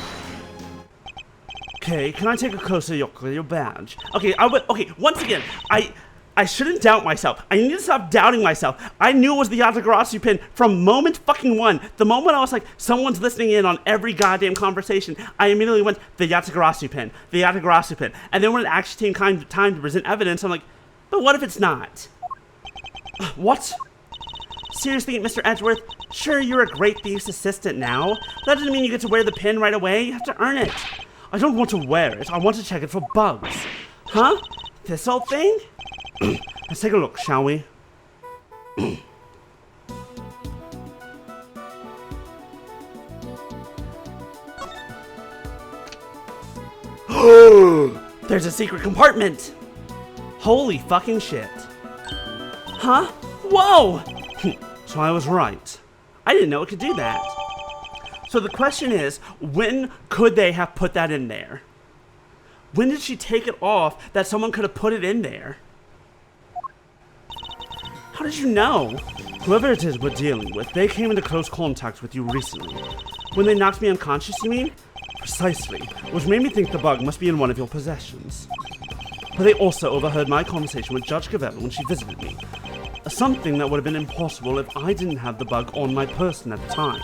Okay, can I take a closer look at your badge? Okay, okay, once again, I shouldn't doubt myself. I need to stop doubting myself. I knew it was the Yatagarasu pin from moment fucking 1. The moment I was like, someone's listening in on every goddamn conversation, I immediately went, the Yatagarasu pin, the Yatagarasu pin. And then when it actually came time to present evidence, I'm like, but what if it's not? What? Seriously, Mr. Edgeworth? Sure, you're a great thief's assistant now. That doesn't mean you get to wear the pin right away. You have to earn it. I don't want to wear it. I want to check it for bugs. Huh? This old thing? Let's take a look, shall we? There's a secret compartment! Holy fucking shit. Huh? Whoa! So I was right. I didn't know it could do that. So the question is, when could they have put that in there? When did she take it off that someone could have put it in there? How did you know? Whoever it is we're dealing with, they came into close contact with you recently. When they knocked me unconscious, you mean? Precisely, which made me think the bug must be in one of your possessions. But they also overheard my conversation with Judge Gavel when she visited me. Something that would have been impossible if I didn't have the bug on my person at the time.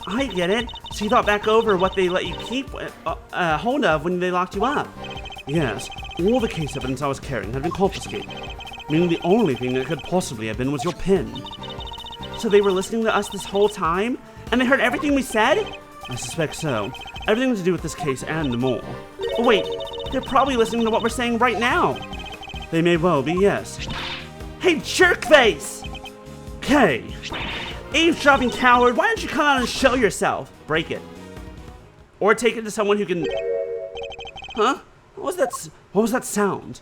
I get it. She thought back over what they let you keep hold of when they locked you up. Yes, all the case evidence I was carrying had been confiscated, meaning the only thing that could possibly have been was your pin. So they were listening to us this whole time, and they heard everything we said? I suspect so. Everything to do with this case and more. Oh wait, they're probably listening to what we're saying right now. They may well be, yes. Hey, jerkface! Okay. Eavesdropping coward, why don't you come out and show yourself? Break it. Or take it to someone who can... Huh? What was that sound?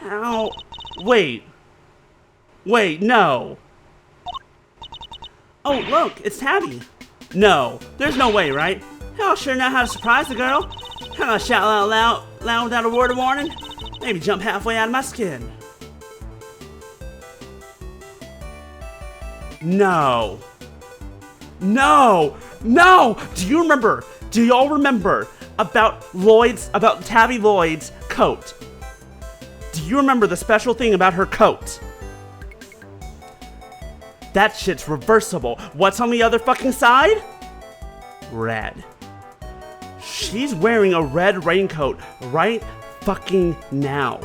Ow. Wait. Wait, no. Oh, look, it's Tabby. No, there's no way, right? I'll sure know how to surprise the girl. I'm gonna shout out loud without a word of warning. Maybe jump halfway out of my skin. No. No. No. Do y'all remember about Tabby Lloyd's coat? Do you remember the special thing about her coat? That shit's reversible. What's on the other fucking side? Red. She's wearing a red raincoat right fucking now.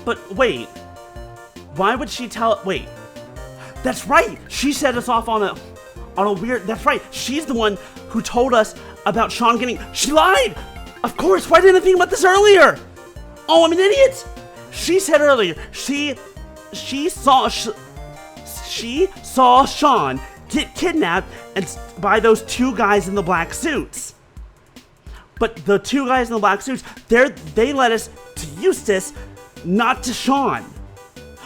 But wait, why would she tell? Wait, that's right. She set us off on a weird. That's right. She's the one who told us about Sean getting. She lied. Of course. Why didn't I think about this earlier? Oh, I'm an idiot. She said earlier she saw Sean get kidnapped and by those two guys in the black suits. But the two guys in the black suits, they led us to Eustace, not to Sean.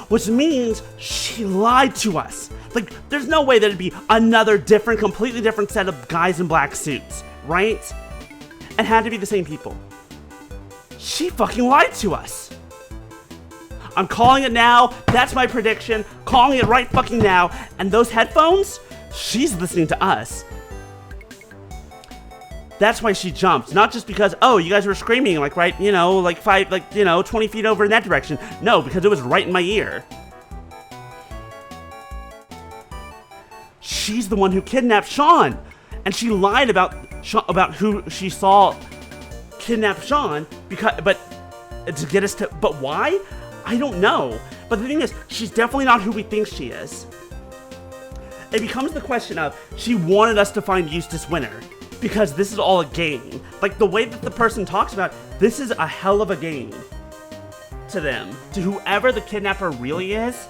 Which means she lied to us. Like, there's no way there'd be another completely different set of guys in black suits, right? It had to be the same people. She fucking lied to us. I'm calling it now. That's my prediction. Calling it right fucking now. And those headphones, she's listening to us. That's why she jumped. Not just because, oh, you guys were screaming, like, right, 20 feet over in that direction. No, because it was right in my ear. She's the one who kidnapped Sean. And she lied about who she saw kidnap Sean, but to get us to, but why? I don't know. But the thing is, she's definitely not who we think she is. It becomes the question of, she wanted us to find Eustace Winner. Because this is all a game. Like, the way that the person talks about, this is a hell of a game to them. To whoever the kidnapper really is,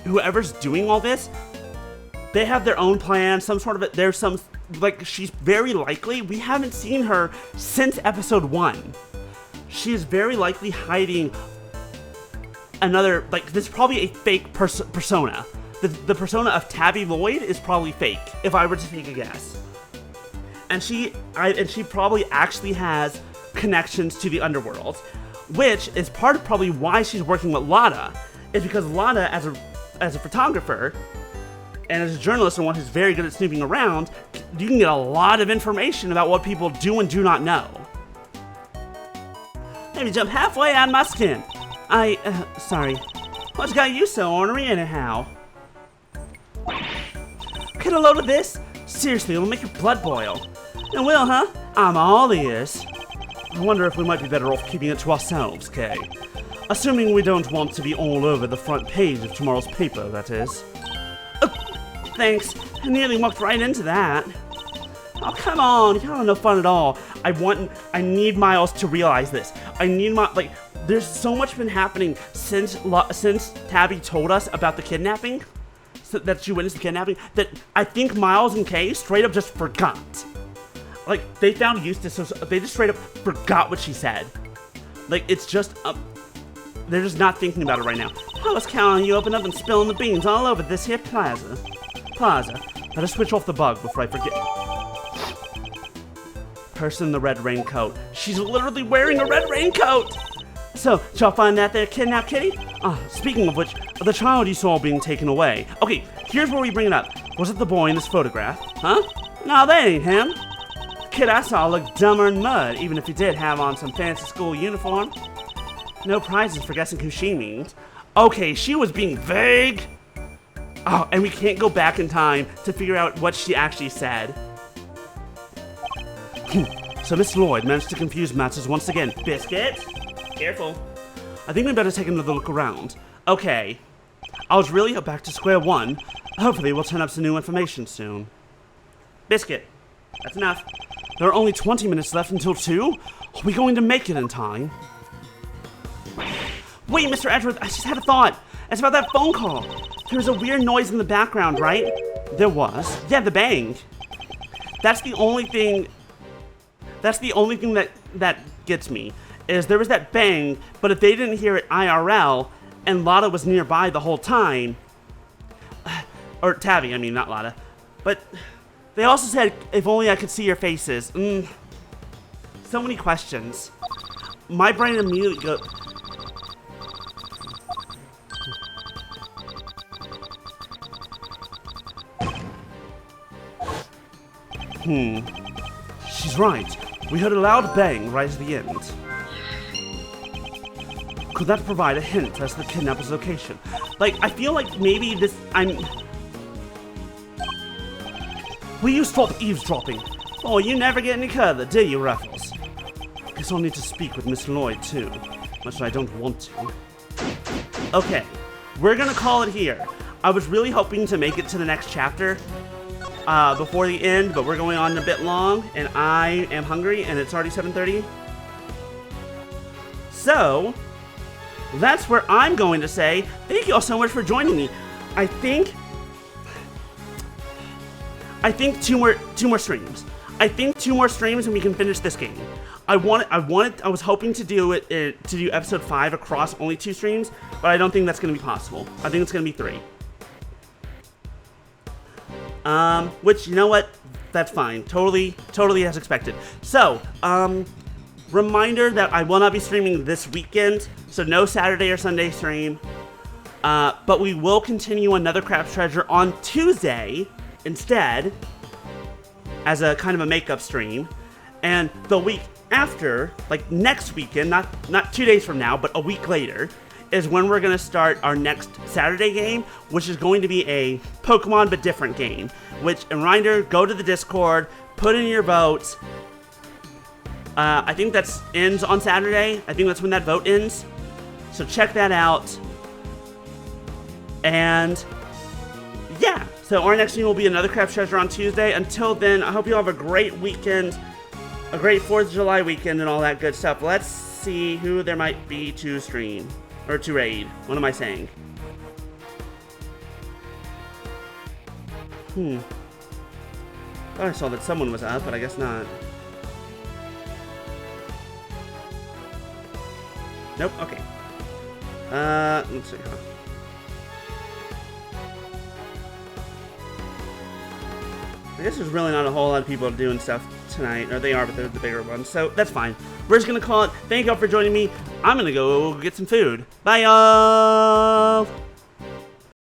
whoever's doing all this, they have their own plan, some sort of it. There's some, like, she's very likely, we haven't seen her since episode 1. She is very likely hiding another, like, this is probably a fake persona. The persona of Tabby Lloyd is probably fake, if I were to take a guess. And she probably actually has connections to the underworld, which is part of probably why she's working with Lotta, is because Lotta, as a photographer and as a journalist and one who's very good at snooping around, you can get a lot of information about what people do and do not know. Maybe jump halfway out of my skin. Sorry. What's got you so ornery anyhow? Get a load of this? Seriously, it'll make your blood boil. It will, huh? I'm all ears. I wonder if we might be better off keeping it to ourselves, Kay. Assuming we don't want to be all over the front page of tomorrow's paper, that is. Oh, thanks. I nearly walked right into that. Oh, come on. Y'all are no fun at all. I need Miles to realize this. There's so much been happening since Tabby told us about the kidnapping. So that she witnessed the kidnapping, that I think Miles and Kay straight up just forgot. Like, they found Eustace, so they just straight up forgot what she said. Like, it's just, they're just not thinking about it right now. I was counting on you open up and spilling the beans all over this here plaza. Better switch off the bug before I forget. Person in the red raincoat. She's literally wearing a red raincoat! So, did y'all find that there kidnapped kitty? Speaking of which, the child you saw being taken away. Okay, here's where we bring it up. Was it the boy in this photograph? Huh? No, that ain't him. The kid I saw looked dumber than mud, even if he did have on some fancy school uniform. No prizes for guessing who she means. Okay, she was being vague. Oh, and we can't go back in time to figure out what she actually said. So Miss Lloyd managed to confuse matters once again. Biscuit? Careful. I think we better take another look around. Okay. I was really back to square one. Hopefully we'll turn up some new information soon. Biscuit. That's enough. There are only 20 minutes left until 2. Are we going to make it in time? Wait, Mr. Edgeworth, I just had a thought. It's about that phone call. There was a weird noise in the background, right? There was. Yeah, the bang. That's the only thing that gets me. Is there was that bang, but if they didn't hear it IRL, and Lotta was nearby the whole time, or Tabby, I mean, not Lotta, but they also said, if only I could see your faces. So many questions. My brain immediately goes... She's right. We heard a loud bang right at the end. Could that provide a hint as to the kidnapper's location? Like, I feel like maybe this... Will you stop eavesdropping? Oh, you never get any further, do you, Raffles? Guess I'll need to speak with Miss Lloyd, too. Much I don't want to. Okay, we're gonna call it here. I was really hoping to make it to the next chapter before the end, but we're going on a bit long, and I am hungry, and it's already 7:30. So... that's where I'm going to say thank you all so much for joining me. I think two more streams. I think 2 more streams and we can finish this game. I was hoping to do to do episode 5 across only 2 streams, but I don't think that's going to be possible. I think it's going to be 3. Which, you know what? That's fine. Totally as expected. So, reminder that I will not be streaming this weekend, so no Saturday or Sunday stream. But we will continue another Crab's Treasure on Tuesday instead, as a kind of a makeup stream. And the week after, like next weekend, not 2 days from now, but a week later, is when we're gonna start our next Saturday game, which is going to be a Pokemon but different game. Which, a reminder, go to the Discord, put in your votes. I think that ends on Saturday. I think that's when that vote ends. So check that out. And yeah, so our next stream will be another Crab's Treasure on Tuesday. Until then, I hope you all have a great weekend, a great 4th of July weekend and all that good stuff. Let's see who there might be to stream, or to raid. What am I saying? Thought I saw that someone was up, but I guess not. Nope, okay. Let's see, huh? I guess there's really not a whole lot of people doing stuff tonight, or they are, but they're the bigger ones, so that's fine. We're just gonna call it. Thank y'all for joining me. I'm gonna go get some food. Bye, y'all!